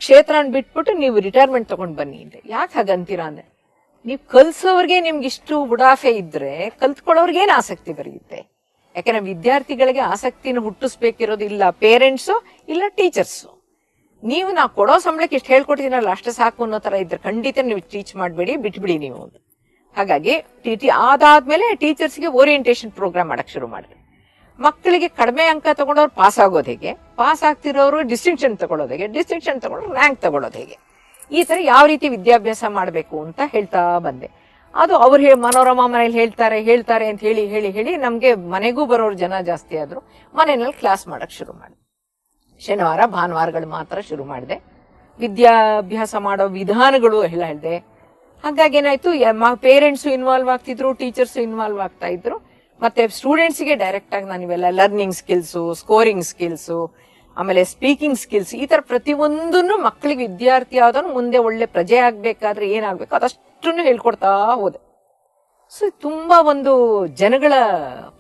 ಕ್ಷೇತ್ರನ ಬಿಟ್ಬಿಟ್ಟು ನೀವು ರಿಟೈರ್ಮೆಂಟ್ ತಗೊಂಡ್ ಬನ್ನಿ ಅಂದೆ. ಯಾಕೆ ಹಾಗಂತೀರಾ ಅಂದೆ, ನೀವು ಕಲ್ಸೋರ್ಗೆ ನಿಮ್ಗೆ ಇಷ್ಟು ಉಡಾಫೆ ಇದ್ರೆ ಕಲ್ತ್ಕೊಳ್ಳೋರ್ಗೇನು ಆಸಕ್ತಿ ಬರೆಯುತ್ತೆ? ಯಾಕಂದ್ರೆ ವಿದ್ಯಾರ್ಥಿಗಳಿಗೆ ಆಸಕ್ತಿನ ಹುಟ್ಟಿಸ್ಬೇಕಿರೋದು ಇಲ್ಲ ಪೇರೆಂಟ್ಸು ಇಲ್ಲ ಟೀಚರ್ಸು. ನೀವು ನಾವು ಕೊಡೋ ಸಂಬಳಕ್ಕೆ ಇಷ್ಟು ಹೇಳ್ಕೊಟ್ಟಿದ್ದೀನಲ್ಲ ಅಷ್ಟೇ ಸಾಕು ಅನ್ನೋ ತರ ಇದ್ರೆ ಖಂಡಿತ ನೀವು ಟೀಚ್ ಮಾಡಬೇಡಿ, ಬಿಟ್ಬಿಡಿ ನೀವು. ಹಾಗಾಗಿ ಅದಾದ್ಮೇಲೆ ಟೀಚರ್ಸ್ಗೆ ಓರಿಯೆಂಟೇಷನ್ ಪ್ರೋಗ್ರಾಮ್ ಮಾಡಕ್ ಶುರು ಮಾಡಿದೆ. ಮಕ್ಕಳಿಗೆ ಕಡಿಮೆ ಅಂಕ ತಗೊಂಡವ್ರು ಪಾಸ್ ಆಗೋದು ಹೇಗೆ, ಪಾಸ್ ಆಗ್ತಿರೋರು ಡಿಸ್ಟಿಂಕ್ಷನ್ ತಗೊಳ್ಳೋದು ಹೇಗೆ, ಡಿಸ್ಟಿಂಕ್ಷನ್ ತಗೊಂಡ್ರು ರ್ಯಾಂಕ್ ತಗೊಳ್ಳೋದು ಹೇಗೆ, ಈ ತರ ಯಾವ ರೀತಿ ವಿದ್ಯಾಭ್ಯಾಸ ಮಾಡಬೇಕು ಅಂತ ಹೇಳ್ತಾ ಬಂದೆ. ಅದು ಅವ್ರು ಮನೋರಮಾ ಮನೇಲಿ ಹೇಳ್ತಾರೆ ಅಂತ ಹೇಳಿ ಹೇಳಿ ಹೇಳಿ ನಮ್ಗೆ ಮನೆಗೂ ಬರೋರು ಜನ ಜಾಸ್ತಿ ಆದ್ರು. ಮನೆಯಲ್ಲಿ ಕ್ಲಾಸ್ ಮಾಡಕ್ ಶುರು ಮಾಡಿದೆ. ಶನಿವಾರ ಭಾನುವಾರಗಳು ಮಾತ್ರ ಶುರು ಮಾಡಿದೆ. ವಿದ್ಯಾಭ್ಯಾಸ ಮಾಡೋ ವಿಧಾನಗಳು ಎಲ್ಲ ಹೇಳಿದೆ. ಹಾಗಾಗಿ ಏನಾಯ್ತು, ಪೇರೆಂಟ್ಸು ಇನ್ವಾಲ್ವ್ ಆಗ್ತಿದ್ರು, ಟೀಚರ್ಸ್ ಇನ್ವಾಲ್ವ್ ಆಗ್ತಾ ಇದ್ರು. ಮತ್ತೆ ಸ್ಟೂಡೆಂಟ್ಸ್ಗೆ ಡೈರೆಕ್ಟ್ ಆಗಿ ನಾನು ಇವೆಲ್ಲ ಲರ್ನಿಂಗ್ ಸ್ಕಿಲ್ಸು, ಸ್ಕೋರಿಂಗ್ ಸ್ಕಿಲ್ಸು, ಆಮೇಲೆ ಸ್ಪೀಕಿಂಗ್ ಸ್ಕಿಲ್ಸ್, ಈ ತರ ಪ್ರತಿಯೊಂದನ್ನು ಮಕ್ಕಳಿಗೆ ವಿದ್ಯಾರ್ಥಿ ಆದವನು ಮುಂದೆ ಒಳ್ಳೆ ಪ್ರಜೆ ಆಗ್ಬೇಕಾದ್ರೆ ಏನಾಗ್ಬೇಕು ಅದಷ್ಟನ್ನು ಹೇಳ್ಕೊಡ್ತಾ ಹೋದೆ. ಸೊ ತುಂಬಾ ಒಂದು ಜನಗಳ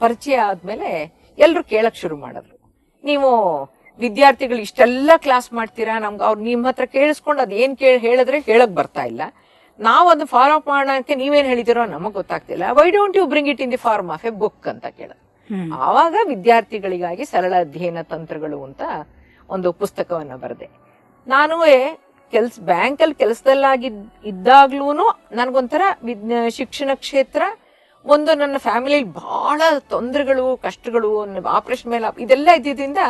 ಪರಿಚಯ ಆದ್ಮೇಲೆ ಎಲ್ರು ಕೇಳಕ್ ಶುರು ಮಾಡಿದ್ರು, ನೀವು ವಿದ್ಯಾರ್ಥಿಗಳು ಇಷ್ಟೆಲ್ಲ ಕ್ಲಾಸ್ ಮಾಡ್ತೀರಾ, ನಮ್ಗೆ ಅವ್ರು ನಿಮ್ಮ ಹತ್ರ ಕೇಳಿಸ್ಕೊಂಡು ಅದೇನ್ ಹೇಳಿದ್ರೆ ಹೇಳಕ್ ಬರ್ತಾ ಇಲ್ಲ, ನಾವೊಂದು ಫಾಲೋ ಅಪ್ ಮಾಡೋಕೆ ನೀವೇನ್ ಹೇಳಿದಿರೋ ನಮಗ್ ಗೊತ್ತಾಗ್ತಿಲ್ಲ, why don't you bring it in the form of a book ಅಂತ ಕೇಳ. ಆವಾಗ ವಿದ್ಯಾರ್ಥಿಗಳಿಗಾಗಿ ಸರಳ ಅಧ್ಯಯನ ತಂತ್ರಗಳು ಅಂತ ಒಂದು ಪುಸ್ತಕವನ್ನ ಬರೆದೆ. ನಾನು ಬ್ಯಾಂಕಲ್ಲಿ ಇದ್ದಾಗ್ಲೂ ನನ್ಗೊಂಥರ ಶಿಕ್ಷಣ ಕ್ಷೇತ್ರ ಒಂದು ನನ್ನ ಫ್ಯಾಮಿಲಿ ಬಹಳ ತೊಂದರೆಗಳು, ಕಷ್ಟಗಳು, ಆಪರೇಷನ್ ಮೇಲೆ ಇದೆಲ್ಲ ಇದ್ದಿದ್ರಿಂದ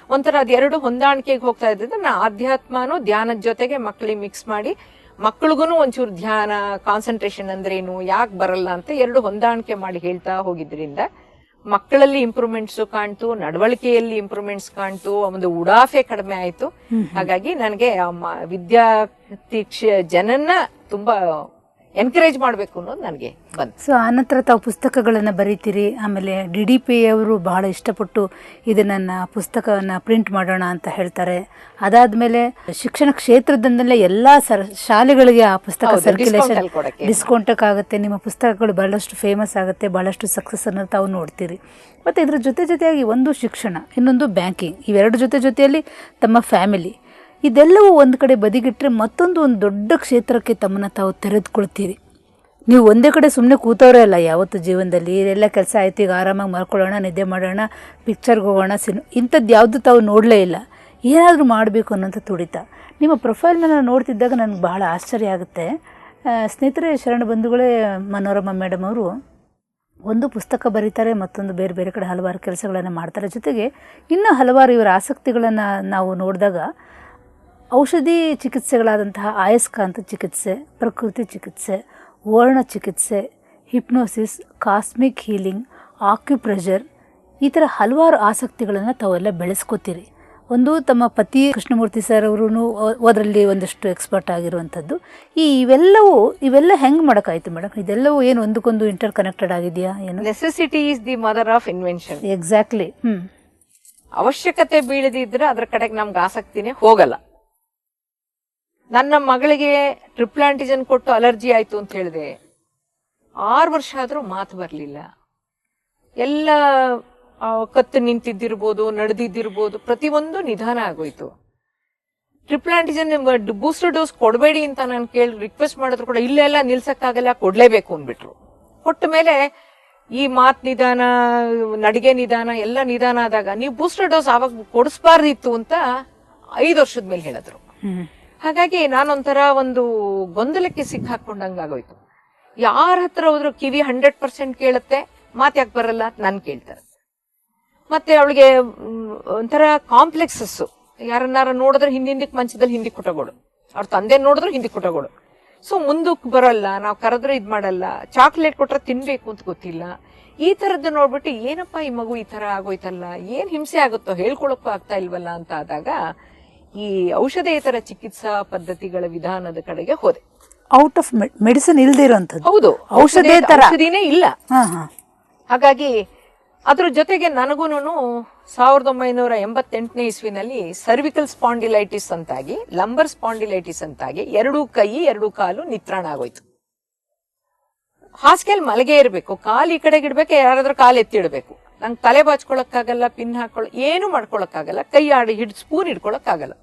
ಒಂಥರ ಅದೆರಡು ಹೊಂದಾಣಿಕೆಗೆ ಹೋಗ್ತಾ ಇದ್ದಿದ್ದು. ನಾನು ಆಧ್ಯಾತ್ಮನೂ ಧ್ಯಾನದ ಜೊತೆಗೆ ಮಕ್ಕಳಿಗೆ ಮಿಕ್ಸ್ ಮಾಡಿ ಮಕ್ಕಳಿಗೂ ಒಂಚೂರು ಧ್ಯಾನ, ಕಾನ್ಸಂಟ್ರೇಷನ್ ಅಂದ್ರೇನು, ಯಾಕೆ ಬರಲ್ಲ ಅಂತ ಎರಡು ಹೊಂದಾಣಿಕೆ ಮಾಡಿ ಹೇಳ್ತಾ ಹೋಗಿದ್ರಿಂದ ಮಕ್ಕಳಲ್ಲಿ ಇಂಪ್ರೂವ್ಮೆಂಟ್ಸ್ ಕಾಣ್ತು, ನಡವಳಿಕೆಯಲ್ಲಿ ಇಂಪ್ರೂವ್ಮೆಂಟ್ಸ್ ಕಾಣ್ತು, ಒಂದು ಉಡಾಫೆ ಕಡಿಮೆ ಆಯ್ತು. ಹಾಗಾಗಿ ನನಗೆ ವಿದ್ಯಾರ್ಥಿ ಜನನ್ನ ತುಂಬಾ ಎನ್ಕರೇಜ್ ಮಾಡಬೇಕು ಅನ್ನೋದು ನನಗೆ ಬಂತು. ಸೊ ಆನಂತರ ತಾವು ಪುಸ್ತಕಗಳನ್ನು ಬರೀತೀರಿ. ಆಮೇಲೆ DDP ಅವರು ಬಹಳ ಇಷ್ಟಪಟ್ಟು ಇದು ನನ್ನ ಪುಸ್ತಕವನ್ನು ಪ್ರಿಂಟ್ ಮಾಡೋಣ ಅಂತ ಹೇಳ್ತಾರೆ. ಅದಾದ್ಮೇಲೆ ಶಿಕ್ಷಣ ಕ್ಷೇತ್ರದಿಂದಲೇ ಎಲ್ಲ ಶಾಲೆಗಳಿಗೆ ಆ ಪುಸ್ತಕ ಸರ್ಕ್ಯುಲೇಷನ್ ಡಿಸ್ಕೌಂಟಕ್ಕಾಗುತ್ತೆ. ನಿಮ್ಮ ಪುಸ್ತಕಗಳು ಬಹಳಷ್ಟು ಫೇಮಸ್ ಆಗುತ್ತೆ, ಬಹಳಷ್ಟು ಸಕ್ಸಸ್ ಅನ್ನೋದು ತಾವು ನೋಡ್ತೀರಿ. ಮತ್ತು ಇದ್ರ ಜೊತೆಯಾಗಿ ಒಂದು ಶಿಕ್ಷಣ, ಇನ್ನೊಂದು ಬ್ಯಾಂಕಿಂಗ್, ಇವೆರಡು ಜೊತೆಯಲ್ಲಿ ತಮ್ಮ ಫ್ಯಾಮಿಲಿ, ಇದೆಲ್ಲವೂ ಒಂದು ಕಡೆ ಬದಿಗಿಟ್ಟರೆ ಒಂದು ದೊಡ್ಡ ಕ್ಷೇತ್ರಕ್ಕೆ ತಮ್ಮನ್ನು ತಾವು ತೆರೆದುಕೊಳ್ತೀರಿ. ನೀವು ಒಂದೇ ಕಡೆ ಸುಮ್ಮನೆ ಕೂತವರೇ ಅಲ್ಲ ಯಾವತ್ತು ಜೀವನದಲ್ಲಿ. ಇದೆಲ್ಲ ಕೆಲಸ ಆಯ್ತು, ಈಗ ಆರಾಮಾಗಿ ಮಾಡ್ಕೊಳ್ಳೋಣ, ನಿದ್ದೆ ಮಾಡೋಣ, ಪಿಕ್ಚರ್ಗೆ ಹೋಗೋಣ, ಇಂಥದ್ದು ಯಾವುದು ತಾವು ನೋಡಲೇ ಇಲ್ಲ. ಏನಾದರೂ ಮಾಡಬೇಕು ಅನ್ನೋಂಥ ತುಡಿತ. ನಿಮ್ಮ ಪ್ರೊಫೈಲ್ನ ನಾನು ನೋಡ್ತಿದ್ದಾಗ ನನಗೆ ಬಹಳ ಆಶ್ಚರ್ಯ ಆಗುತ್ತೆ. ಸ್ನೇಹಿತರೆ, ಶರಣ ಬಂಧುಗಳೇ, ಮನೋರಮಾ ಮೇಡಮ್ ಅವರು ಒಂದು ಪುಸ್ತಕ ಬರೀತಾರೆ, ಮತ್ತೊಂದು ಬೇರೆ ಬೇರೆ ಕಡೆ ಹಲವಾರು ಕೆಲಸಗಳನ್ನು ಮಾಡ್ತಾರೆ. ಜೊತೆಗೆ ಇನ್ನೂ ಹಲವಾರು ಇವರ ಆಸಕ್ತಿಗಳನ್ನು ನಾವು ನೋಡಿದಾಗ ಔಷಧಿ ಚಿಕಿತ್ಸೆಗಳಾದಂತಹ ಆಯಸ್ಕಾಂತ ಚಿಕಿತ್ಸೆ, ಪ್ರಕೃತಿ ಚಿಕಿತ್ಸೆ, ವರ್ಣ ಚಿಕಿತ್ಸೆ, ಹಿಪ್ನೋಸಿಸ್, ಕಾಸ್ಮಿಕ್ ಹೀಲಿಂಗ್, ಆಕ್ಯುಪ್ರೆಷರ್, ಈ ಥರ ಹಲವಾರು ಆಸಕ್ತಿಗಳನ್ನು ತಾವೆಲ್ಲ ಬೆಳೆಸ್ಕೋತೀರಿ. ಒಂದು ತಮ್ಮ ಪತಿ ಕೃಷ್ಣಮೂರ್ತಿ ಸರ್ ಅವರು ಅದರಲ್ಲಿ ಒಂದಷ್ಟು ಎಕ್ಸ್ಪರ್ಟ್ ಆಗಿರುವಂಥದ್ದು. ಇವೆಲ್ಲ ಹೆಂಗೆ ಮಾಡೋಕ್ಕಾಯ್ತು ಮೇಡಮ್? ಇದೆಲ್ಲವೂ ಏನು ಒಂದಕ್ಕೊಂದು ಇಂಟರ್ ಕನೆಕ್ಟೆಡ್ ಆಗಿದೆಯಾ ಏನು? Necessity is the mother of invention. Exactly. ಅವಶ್ಯಕತೆ ಬೀಳದಿದ್ರೆ ಅದ್ರ ಕಡೆಗೆ ನಮ್ಗೆ ಆಸಕ್ತಿನೇ ಹೋಗಲ್ಲ. ನನ್ನ ಮಗಳಿಗೆ ಟ್ರಿಪಲ್ ಆಂಟಿಜನ್ ಕೊಟ್ಟು ಅಲರ್ಜಿ ಆಯ್ತು ಅಂತ ಹೇಳಿದೆ. 6 ವರ್ಷ ಆದ್ರೂ ಮಾತು ಬರ್ಲಿಲ್ಲ. ಎಲ್ಲ ಕತ್ತು ನಿಂತಿದ್ದಿರ್ಬೋದು, ನಡೆದಿದ್ದಿರ್ಬೋದು, ಪ್ರತಿಯೊಂದು ನಿಧಾನ ಆಗೋಯ್ತು. ಟ್ರಿಪಲ್ ಆಂಟಿಜನ್ ಬೂಸ್ಟರ್ ಡೋಸ್ ಕೊಡಬೇಡಿ ಅಂತ ನಾನು ರಿಕ್ವೆಸ್ಟ್ ಮಾಡಿದ್ರು ಕೂಡ ಇಲ್ಲೆಲ್ಲ ನಿಲ್ಸಕ್ಕಾಗಲ್ಲ, ಕೊಡ್ಲೇಬೇಕು ಅಂದ್ಬಿಟ್ರು. ಕೊಟ್ಟ ಮೇಲೆ ಈ ಮಾತ್ ನಿಧಾನ, ನಡಿಗೆ ನಿಧಾನ, ಎಲ್ಲ ನಿಧಾನ ಆದಾಗ ನೀವು ಬೂಸ್ಟರ್ ಡೋಸ್ ಆವಾಗ ಕೊಡಿಸ್ಬಾರ್ದಿತ್ತು ಅಂತ 5 ವರ್ಷದ ಮೇಲೆ ಹೇಳಿದ್ರು. ಹಾಗಾಗಿ ನಾನೊಂಥರ ಒಂದು ಗೊಂದಲಕ್ಕೆ ಸಿಕ್ಕಾಕೊಂಡಂಗಾಗೋಯ್ತು. ಯಾರ ಹತ್ರ ಹೋದ್ರು ಕಿವಿ 100% ಕೇಳುತ್ತೆ, ಮಾತು ಯಾಕೆ ಬರಲ್ಲ ನನ್ ಕೇಳ್ತಾರೆ. ಮತ್ತೆ ಅವಳಿಗೆ ಒಂಥರ ಕಾಂಪ್ಲೆಕ್ಸಸ್, ಯಾರನ್ನಾರ ನೋಡಿದ್ರೆ ಹಿಂದಕ್ಕೆ ಮಂಚದಲ್ಲಿ ಹಿಂದಿ ಕುಟಗೋಡು, ಅವ್ರ ತಂದೆ ನೋಡಿದ್ರು ಹಿಂದಿ ಕುಟಗೋಡು. ಸೊ ಮುಂದಕ್ಕೆ ಬರಲ್ಲ, ನಾವು ಕರೆದ್ರೆ ಇದ್ ಮಾಡಲ್ಲ, ಚಾಕ್ಲೇಟ್ ಕೊಟ್ರೆ ತಿನ್ಬೇಕು ಅಂತ ಗೊತ್ತಿಲ್ಲ. ಈ ತರದ್ದು ನೋಡ್ಬಿಟ್ಟು ಏನಪ್ಪ ಈ ಮಗು ಈ ತರ ಆಗೋಯ್ತಲ್ಲ, ಏನ್ ಹಿಂಸೆ ಆಗುತ್ತೋ ಹೇಳ್ಕೊಳಕ್ಕೂ ಆಗ್ತಾ ಇಲ್ವಲ್ಲ ಅಂತ ಆದಾಗ ಈ ಔಷಧೇತರ ಚಿಕಿತ್ಸಾ ಪದ್ಧತಿಗಳ ವಿಧಾನದ ಕಡೆಗೆ ಹೋದೆ. ಔಟ್ ಆಫ್ ಮೆಡಿಸಿನ್ ಇಲ್ದೇ ಇರೋಂಥದ್ದು. ಹೌದು, ಔಷಧಿನೇ ಇಲ್ಲ. ಹಾಗಾಗಿ ಅದ್ರ ಜೊತೆಗೆ ನನಗೂನು 1988ನೇ ಇಸ್ವಿನಲ್ಲಿ ಸರ್ವಿಕಲ್ ಸ್ಪಾಂಡಿಲೈಟಿಸ್ ಅಂತಾಗಿ, ಲಂಬರ್ ಸ್ಪಾಂಡಿಲೈಟಿಸ್ ಅಂತಾಗಿ 2 ಕೈ 2 ಕಾಲು ನಿತ್ರಾಣ ಆಗೋಯ್ತು. ಹಾಸಿಗೆಲ್ ಮಲಗೆ ಇರಬೇಕು, ಕಾಲು ಈ ಕಡೆಗೆ ಇಡ್ಬೇಕು, ಯಾರಾದ್ರೂ ಕಾಲು ಎತ್ತಿಡ್ಬೇಕು. ನಂಗೆ ತಲೆ ಬಾಚ್ಕೊಳಕ್ಕಾಗಲ್ಲ, ಪಿನ್ ಏನು ಮಾಡ್ಕೊಳಕ್ಕಾಗಲ್ಲ, ಕೈ ಸ್ಪೂನ್ ಹಿಡ್ಕೊಳಕ್ಕಾಗಲ್ಲ.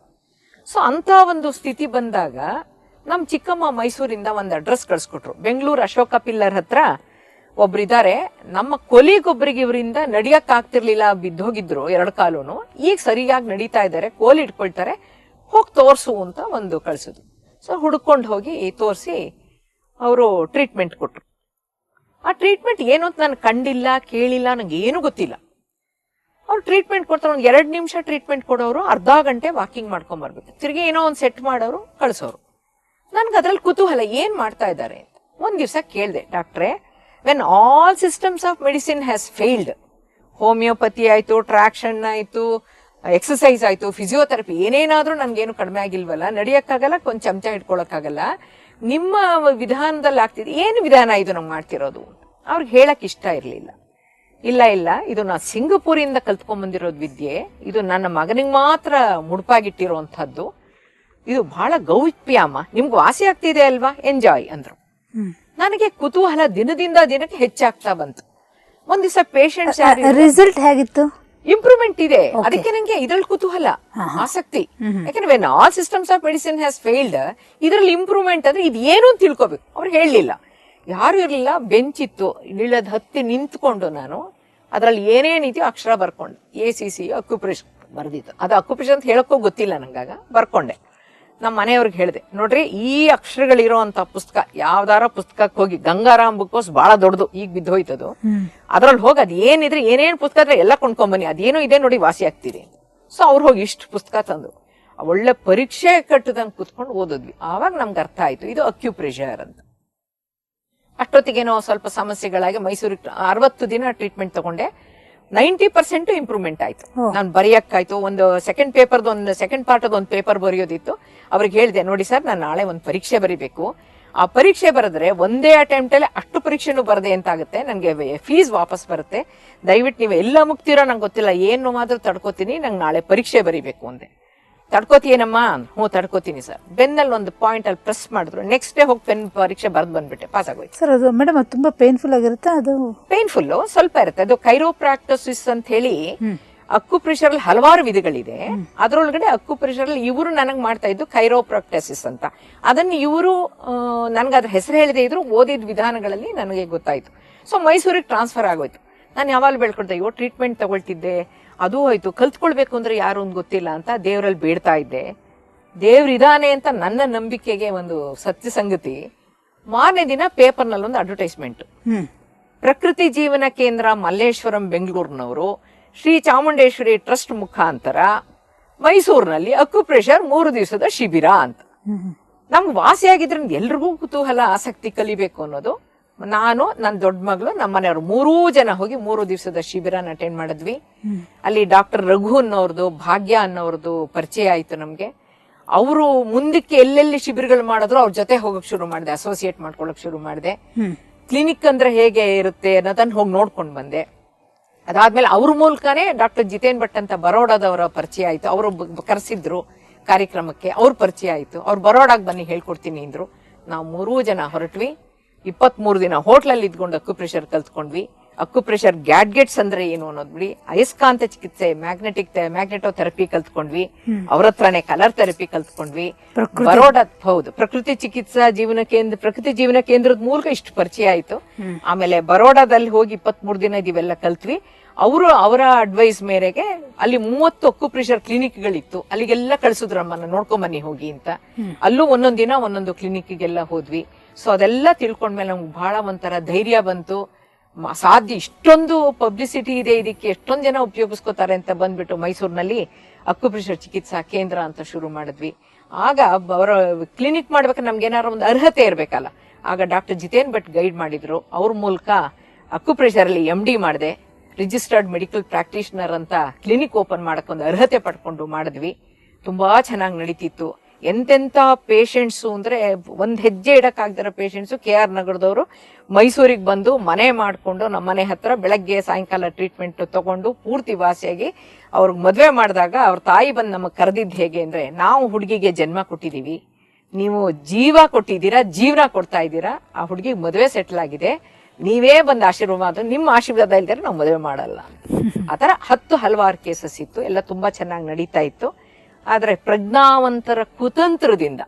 ಸೊ ಅಂತ ಒಂದು ಸ್ಥಿತಿ ಬಂದಾಗ ನಮ್ ಚಿಕ್ಕಮ್ಮ ಮೈಸೂರಿಂದ ಒಂದು ಅಡ್ರೆಸ್ ಕಳ್ಸ್ಕೊಟ್ರು. ಬೆಂಗಳೂರು ಅಶೋಕ ಪಿಲ್ಲರ್ ಹತ್ರ ಒಬ್ರಿದ್ದಾರೆ, ನಮ್ಮ ಕೊಲಿಗೊಬ್ರಿಗೆ ಇವರಿಂದ ನಡಿಯಕ್ ಆಗ್ತಿರ್ಲಿಲ್ಲ, ಬಿದ್ದೋಗಿದ್ರು 2 ಕಾಲೂನು, ಈಗ ಸರಿಯಾಗಿ ನಡೀತಾ ಇದ್ದಾರೆ, ಕೋಲಿ ಇಟ್ಕೊಳ್ತಾರೆ, ಹೋಗಿ ತೋರ್ಸು ಅಂತ ಒಂದು ಕಳ್ಸಿದ್ರು. ಸೊ ಹುಡ್ಕೊಂಡು ಹೋಗಿ ತೋರಿಸಿ ಅವರು ಟ್ರೀಟ್ಮೆಂಟ್ ಕೊಟ್ರು. ಆ ಟ್ರೀಟ್ಮೆಂಟ್ ಏನು ಅಂತ ನಾನು ಕಂಡಿಲ್ಲ, ಕೇಳಿಲ್ಲ, ನಂಗೆ ಏನು ಗೊತ್ತಿಲ್ಲ. ಅವ್ರು ಟ್ರೀಟ್ಮೆಂಟ್ ಕೊಡ್ತಾರೆ, ಒಂದು 2 ನಿಮಿಷ ಟ್ರೀಟ್ಮೆಂಟ್ ಕೊಡೋರು, ಅರ್ಧ ಗಂಟೆ ವಾಕಿಂಗ್ ಮಾಡ್ಕೊಂಡ್ ಬರ್ಬೇಕು, ತಿರ್ಗಿ ಏನೋ ಒಂದು ಸೆಟ್ ಮಾಡೋರು, ಕಳ್ಸೋರು. ನನ್ಗೆ ಅದ್ರಲ್ಲಿ ಕುತೂಹಲ, ಏನ್ ಮಾಡ್ತಾ ಇದ್ದಾರೆ ಅಂತ. ಒಂದ್ ದಿವ್ಸ ಕೇಳ್ದೆ, ಡಾಕ್ಟ್ರೇ, when all systems of medicine has failed, homeopathy ಆಯ್ತು, ಟ್ರಾಕ್ಷನ್ ಆಯ್ತು, ಎಕ್ಸಸೈಸ್ ಆಯ್ತು, ಫಿಸಿಯೋಥೆರಪಿ, ಏನೇನಾದ್ರೂ ನನ್ಗೇನು ಕಡಿಮೆ ಆಗಿಲ್ವಲ್ಲ, ನಡಿಯಕ್ಕಾಗಲ್ಲ, ಒಂದ್ ಚಮಚ ಇಟ್ಕೊಳಕ್ಕಾಗಲ್ಲ, ನಿಮ್ಮ ವಿಧಾನದಲ್ಲಿ ಆಗ್ತಿದೆ, ಏನು ವಿಧಾನ ಇದು ನಮ್ಗೆ ಮಾಡ್ತಿರೋದು? ಅವ್ರಿಗೆ ಹೇಳಕ್ ಇಷ್ಟ ಇರ್ಲಿಲ್ಲ. ಇಲ್ಲ, ಇದು ನಾ ಸಿಂಗಪೂರಿಂದ ಕಲ್ತ್ಕೊಂಡ್ ಬಂದಿರೋದು ವಿದ್ಯೆ, ಇದು ನನ್ನ ಮಗನಿಗೆ ಮಾತ್ರ ಮುಡುಪಾಗಿಟ್ಟಿರುವಂತಹದ್ದು, ಇದು ಬಹಳ ಗೌಪ್ಯ ಅಮ್ಮ, ನಿಮ್ಗೆ ವಾಸಿ ಆಗ್ತಿದೆ ಅಲ್ವಾ, ಎಂಜಾಯ್ ಅಂದ್ರು. ನನಗೆ ಕುತೂಹಲ ದಿನದಿಂದ ದಿನಕ್ಕೆ ಹೆಚ್ಚಾಗ್ತಾ ಬಂತು. ಒಂದ್ ದಿವಸ ಪೇಷಂಟ್ಸ್ ರಿಸಲ್ಟ್ ಹೇಗಿತ್ತು? ಇಂಪ್ರೂವ್ಮೆಂಟ್ ಇದೆ, ಅದಕ್ಕೆ ನಂಗೆ ಇದ್ರಲ್ಲಿ ಕುತೂಹಲ, ಆಸಕ್ತಿ. ಯಾಕಂದ್ರೆ when all systems of medicine has failed, ಇದ್ರಲ್ಲಿ ಇಂಪ್ರೂವ್ಮೆಂಟ್ ಅಂದ್ರೆ ಇದು ಏನು ಅಂತ ತಿಳ್ಕೊಬೇಕು. ಅವ್ರು ಹೇಳಲಿಲ್ಲ, ಯಾರು ಇರ್ಲಿಲ್ಲ, ಬೆಂಚ್ ಇತ್ತು, ಇಳಿದ್ ಹತ್ತಿ ನಿಂತ್ಕೊಂಡು ನಾನು ಅದ್ರಲ್ಲಿ ಏನೇನಿದೆಯೋ ಅಕ್ಷರ ಬರ್ಕೊಂಡೆ. ACC ಅಕ್ಯುಪ್ರೆಷರ್ ಬರ್ದಿತ್ತು, ಅದು ಅಕ್ಯುಪ್ರೆಷರ್ ಅಂತ ಹೇಳಕ್ಕೂ ಗೊತ್ತಿಲ್ಲ ನಂಗಾಗ, ಬರ್ಕೊಂಡೆ. ನಮ್ಮ ಮನೆಯವ್ರಿಗೆ ಹೇಳಿದೆ, ನೋಡ್ರಿ ಈ ಅಕ್ಷರಗಳಿರೋಂತ ಪುಸ್ತಕ ಯಾವ್ದಾರ ಪುಸ್ತಕಕ್ಕೆ ಹೋಗಿ, ಗಂಗಾರಾಮ್ ಬುಕ್ ಹೌಸ್ ಬಹಳ ದೊಡ್ಡದು, ಈಗ ಬಿದ್ದೋಯ್ತದು, ಅದ್ರಲ್ಲಿ ಹೋಗಿ ಅದ್ ಏನಿದ್ರೆ ಏನೇನ್ ಪುಸ್ತಕ ಇದ್ರೆ ಎಲ್ಲ ಕೊಂಡ್ಕೊಂಬನ್ನಿ, ಅದೇನೋ ಇದೆ ನೋಡಿ ವಾಸಿ ಆಗ್ತೀರಿ. ಸೊ ಅವ್ರು ಹೋಗಿ ಇಷ್ಟು ಪುಸ್ತಕ ತಂದು ಒಳ್ಳೆ ಪರೀಕ್ಷೆ ಕಟ್ಟದಂಗ್ ಕುತ್ಕೊಂಡು ಓದಿದ್ವಿ. ಆವಾಗ ನಮ್ಗೆ ಅರ್ಥ ಆಯ್ತು ಇದು ಅಕ್ಯುಪ್ರೆಷರ್ ಅಂತ. ಅಷ್ಟೊತ್ತಿಗೇನೋ ಸ್ವಲ್ಪ ಸಮಸ್ಯೆಗಳಾಗಿ ಮೈಸೂರಿಗೆ 60 ದಿನ ಟ್ರೀಟ್ಮೆಂಟ್ ತಗೊಂಡೆ. 90% ಇಂಪ್ರೂವ್ಮೆಂಟ್ ಆಯ್ತು. ನಾನು ಬರೆಯಕ್ಕಾಯ್ತು. ಒಂದು ಸೆಕೆಂಡ್ ಪಾರ್ಟ್ ಒಂದು ಪೇಪರ್ ಬರೆಯೋದಿತ್ತು. ಅವ್ರಿಗೆ ಹೇಳಿದೆ, ನೋಡಿ ಸರ್, ನಾನು ನಾಳೆ ಒಂದು ಪರೀಕ್ಷೆ ಬರೀಬೇಕು, ಆ ಪರೀಕ್ಷೆ ಬರೆದ್ರೆ ಒಂದೇ ಅಟೆಂಪ್ಟ್ ಅಲ್ಲಿ ಅಷ್ಟು ಪರೀಕ್ಷೆನೂ ಬರದೆ ಅಂತಾಗುತ್ತೆ, ನನಗೆ ಫೀಸ್ ವಾಪಸ್ ಬರುತ್ತೆ, ದಯವಿಟ್ಟು ನೀವು ಎಲ್ಲ ಮುಗ್ತೀರೋ ನಂಗೆ ಗೊತ್ತಿಲ್ಲ, ಏನು ಮಾತ್ರ ತಡ್ಕೋತೀನಿ, ನಂಗೆ ನಾಳೆ ಪರೀಕ್ಷೆ ಬರೀಬೇಕು ಅಂದೆ. ತಡ್ಕೋತೀನಮ್ಮ? ಹ್ಞೂ ತಡ್ಕೋತೀನಿ ಸರ್. ಬೆನ್ನಲ್ಲಿ ಒಂದು ಪಾಯಿಂಟ್ ಅಲ್ಲಿ ಪ್ರೆಸ್ ಮಾಡಿದ್ರು. ನೆಕ್ಸ್ಟ್ ಡೇ ಹೋಗಿ ಪರೀಕ್ಷೆ ಬರೆದು ಬಂದ್ಬಿಟ್ಟೆ, ಪಾಸ್ ಆಗೋಯ್ತು. ಸರ್ ಅದು ಮೇಡಮ್ ಅದು ತುಂಬಾ ಪೇನ್ಫುಲ್ ಆಗಿರುತ್ತೆ? ಅದು ಪೇನ್ಫುಲ್ ಸ್ವಲ್ಪ ಇರುತ್ತೆ. ಅದು ಕೈರೋಪ್ರಾಕ್ಟಸಿಸ್ ಅಂತ ಹೇಳಿ ಅಕ್ಯುಪ್ರೆಷರ್ ಅಲ್ಲಿ ಹಲವಾರು ವಿಧಗಳಿದೆ. ಅದರೊಳಗಡೆ ಅಕ್ಯುಪ್ರೆಷರ್ ಅಲ್ಲಿ ಇವರು ನನಗ್ ಮಾಡ್ತಾ ಇದ್ದು ಕೈರೋಪ್ರಾಕ್ಟಸಿಸ್ ಅಂತ. ಅದನ್ನ ಇವರು ನನ್ಗೆ ಅದ್ರ ಹೆಸರು ಹೇಳಿದೆ ಇದ್ರು, ಓದಿದ ವಿಧಾನಗಳಲ್ಲಿ ನನಗೆ ಗೊತ್ತಾಯ್ತು. ಸೊ ಮೈಸೂರಿಗೆ ಟ್ರಾನ್ಸ್ಫರ್ ಆಗೋಯ್ತು. ನಾನು ಯಾವಾಗ ಬೆಳ್ಕೊಳ್ತಾ ಇವ್ರು ಟ್ರೀಟ್ಮೆಂಟ್ ತಗೊಳ್ತಿದ್ದೆ, ಅದು ಹೋಯ್ತು. ಕಲ್ತ್ಕೊಳ್ಬೇಕು ಅಂದ್ರೆ ಯಾರು ಅಂತ ಗೊತ್ತಿಲ್ಲ ಅಂತ ದೇವರಲ್ಲಿ ಬೇಡ್ತಾ ಇದ್ದೆ. ದೇವ್ರಿದಾನೆ ಅಂತ ನನ್ನ ನಂಬಿಕೆಗೆ ಒಂದು ಸತ್ಯ ಸಂಗತಿ. ಮಾರನೇ ದಿನ ಪೇಪರ್ನಲ್ಲಿ ಒಂದು ಅಡ್ವರ್ಟೈಸ್ಮೆಂಟ್, ಪ್ರಕೃತಿ ಜೀವನ ಕೇಂದ್ರ ಮಲ್ಲೇಶ್ವರಂ ಬೆಂಗಳೂರಿನವರು ಶ್ರೀ ಚಾಮುಂಡೇಶ್ವರಿ ಟ್ರಸ್ಟ್ ಮುಖಾಂತರ ಮೈಸೂರಿನಲ್ಲಿ ಅಕ್ಯುಪ್ರೆಷರ್ 3 ದಿವಸದ ಶಿಬಿರ ಅಂತ. ನಮ್ಗೆ ವಾಸಿಯಾಗಿದ್ರೆ ಎಲ್ರಿಗೂ ಕುತೂಹಲ, ಆಸಕ್ತಿ, ಕಲಿಬೇಕು ಅನ್ನೋದು. ನಾನು, ನನ್ನ ದೊಡ್ಡ ಮಗಳು, ನಮ್ಮ ಮನೆಯವರು 3 ಜನ ಹೋಗಿ 3 ದಿವಸದ ಶಿಬಿರನ ಅಟೆಂಡ್ ಮಾಡಿದ್ವಿ. ಅಲ್ಲಿ ಡಾಕ್ಟರ್ ರಘು ಅನ್ನೋರ್ದು, ಭಾಗ್ಯ ಅನ್ನೋರ್ದು ಪರಿಚಯ ಆಯ್ತು ನಮ್ಗೆ. ಅವರು ಮುಂದಕ್ಕೆ ಎಲ್ಲೆಲ್ಲಿ ಶಿಬಿರಗಳು ಮಾಡಿದ್ರು ಅವ್ರ ಜೊತೆ ಹೋಗಕ್ ಶುರು ಮಾಡಿದೆ, ಅಸೋಸಿಯೇಟ್ ಮಾಡ್ಕೊಳಕ್ ಶುರು ಮಾಡಿದೆ. ಕ್ಲಿನಿಕ್ ಅಂದ್ರೆ ಹೇಗೆ ಇರುತ್ತೆ ಅನ್ನೋದನ್ನ ಹೋಗಿ ನೋಡ್ಕೊಂಡ್ ಬಂದೆ. ಅದಾದ್ಮೇಲೆ ಅವ್ರ ಮೂಲಕನೇ ಡಾಕ್ಟರ್ ಜಿತೇನ್ ಭಟ್ ಅಂತ ಬರೋಡಾದವರ ಪರಿಚಯ ಆಯ್ತು. ಅವರು ಕರೆಸಿದ್ರು ಕಾರ್ಯಕ್ರಮಕ್ಕೆ, ಅವ್ರ ಪರಿಚಯ ಆಯ್ತು. ಅವ್ರು ಬರೋಡಾಗ್ ಬನ್ನಿ ಹೇಳ್ಕೊಡ್ತೀನಿ ಅಂದ್ರು. ನಾವು 3 ಜನ ಹೊರಟ್ವಿ. 23 ದಿನ ಹೋಟ್ಲಲ್ಲಿ ಇದ್ಕೊಂಡು ಅಕ್ಯುಪ್ರೆಷರ್ ಕಲ್ತ್ಕೊಂಡ್ವಿ. ಅಕ್ಯುಪ್ರೆಷರ್ ಗ್ಯಾಡ್ಗೆಟ್ಸ್ ಅಂದ್ರೆ ಏನು ಅನ್ನೋದ್ ಬಿಡಿ, ಅಯಸ್ಕಾಂತ ಚಿಕಿತ್ಸೆ, ಮ್ಯಾಗ್ನೆಟೋಥೆರಪಿ ಕಲ್ತ್ಕೊಂಡ್ವಿ. ಅವ್ರ ಹತ್ರನೇ ಕಲರ್ ಥೆರಪಿ ಕಲ್ತ್ಕೊಂಡ್ವಿ. ಬರೋಡಾ, ಹೌದು, ಪ್ರಕೃತಿ ಜೀವನ ಕೇಂದ್ರದ ಮೂಲಕ ಇಷ್ಟು ಪರಿಚಯ ಆಯ್ತು. ಆಮೇಲೆ ಬರೋಡಾದಲ್ಲಿ ಹೋಗಿ 23 ದಿನ ಇವೆಲ್ಲ ಕಲ್ತ್ವಿ. ಅವರ ಅಡ್ವೈಸ್ ಮೇರೆಗೆ ಅಲ್ಲಿ 30 ಅಕ್ಯುಪ್ರೆಷರ್ ಕ್ಲಿನಿಕ್ಗಳಿತ್ತು. ಅಲ್ಲಿಗೆಲ್ಲ ಕಳ್ಸಿದ್ರು, ನಮ್ಮನ್ನ ನೋಡ್ಕೊಂಬನ್ನಿ ಹೋಗಿ ಅಂತ. ಅಲ್ಲೂ ಒಂದೊಂದ್ ದಿನ ಒಂದೊಂದು ಕ್ಲಿನಿಕ್ಗೆಲ್ಲ ಹೋದ್ವಿ. ಸೊ ಅದೆಲ್ಲ ತಿಳ್ಕೊಂಡ್ಮೇಲೆ ನಮ್ಗೆ ಬಹಳ ಒಂಥರ ಧೈರ್ಯ ಬಂತು. ಸಾಧ್ಯ, ಇಷ್ಟೊಂದು ಪಬ್ಲಿಸಿಟಿ ಇದೆ, ಇದಕ್ಕೆ ಎಷ್ಟೊಂದು ಜನ ಉಪಯೋಗಿಸ್ಕೋತಾರೆ ಅಂತ ಬಂದ್ಬಿಟ್ಟು ಮೈಸೂರಿನಲ್ಲಿ ಅಕ್ಯುಪ್ರೆಷರ್ ಚಿಕಿತ್ಸಾ ಕೇಂದ್ರ ಅಂತ ಶುರು ಮಾಡಿದ್ವಿ. ಆಗ ಅವರ ಕ್ಲಿನಿಕ್ ಮಾಡ್ಬೇಕಾದ್ರೆ ನಮ್ಗೆ ಏನಾದ್ರು ಒಂದು ಅರ್ಹತೆ ಇರ್ಬೇಕಲ್ಲ. ಆಗ ಡಾಕ್ಟರ್ ಜಿತೇನ್ ಭಟ್ ಗೈಡ್ ಮಾಡಿದ್ರು. ಅವ್ರ ಮೂಲಕ ಅಕ್ಯುಪ್ರೆಷರ್ ಅಲ್ಲಿ MD ಮಾಡಿದೆ, ರಿಜಿಸ್ಟರ್ಡ್ ಮೆಡಿಕಲ್ ಪ್ರಾಕ್ಟೀಷನರ್ ಅಂತ ಕ್ಲಿನಿಕ್ ಓಪನ್ ಮಾಡಕ್ ಒಂದು ಅರ್ಹತೆ ಪಡ್ಕೊಂಡು ಮಾಡಿದ್ವಿ. ತುಂಬಾ ಚೆನ್ನಾಗಿ ನಡೀತಿತ್ತು. ಎಂತೆಂಥ ಪೇಷಂಟ್ಸು ಅಂದರೆ ಒಂದು ಹೆಜ್ಜೆ ಇಡಕ್ಕಾಗ್ದಿರೋ ಪೇಷಂಟ್ಸು KR ನಗರದವರು ಮೈಸೂರಿಗೆ ಬಂದು ಮನೆ ಮಾಡಿಕೊಂಡು ನಮ್ಮ ಮನೆ ಹತ್ರ ಬೆಳಗ್ಗೆ ಸಾಯಂಕಾಲ ಟ್ರೀಟ್ಮೆಂಟ್ ತಗೊಂಡು ಪೂರ್ತಿ ವಾಸಿಯಾಗಿ ಅವ್ರಿಗೆ ಮದುವೆ ಮಾಡಿದಾಗ ಅವ್ರ ತಾಯಿ ಬಂದು ನಮಗೆ ಕರೆದಿದ್ದು ಹೇಗೆ ಅಂದರೆ, ನಾವು ಹುಡುಗಿಗೆ ಜನ್ಮ ಕೊಟ್ಟಿದ್ದೀವಿ, ನೀವು ಜೀವ ಕೊಟ್ಟಿದ್ದೀರಾ, ಜೀವನ ಕೊಡ್ತಾ ಇದ್ದೀರಾ, ಆ ಹುಡುಗಿಗೆ ಮದುವೆ ಸೆಟ್ಲ್ ಆಗಿದೆ, ನೀವೇ ಬಂದು ಆಶೀರ್ವಾದ, ನಿಮ್ಮ ಆಶೀರ್ವಾದ ಇಲ್ದಿರ ನಾವು ಮದುವೆ ಮಾಡಲ್ಲ. ಆ ಥರ ಹಲವಾರು ಕೇಸಸ್ ಇತ್ತು. ಎಲ್ಲ ತುಂಬ ಚೆನ್ನಾಗಿ ನಡೀತಾ ಇತ್ತು. ಆದರೆ ಪ್ರಜ್ಞಾವಂತರ ಕುತಂತ್ರದಿಂದ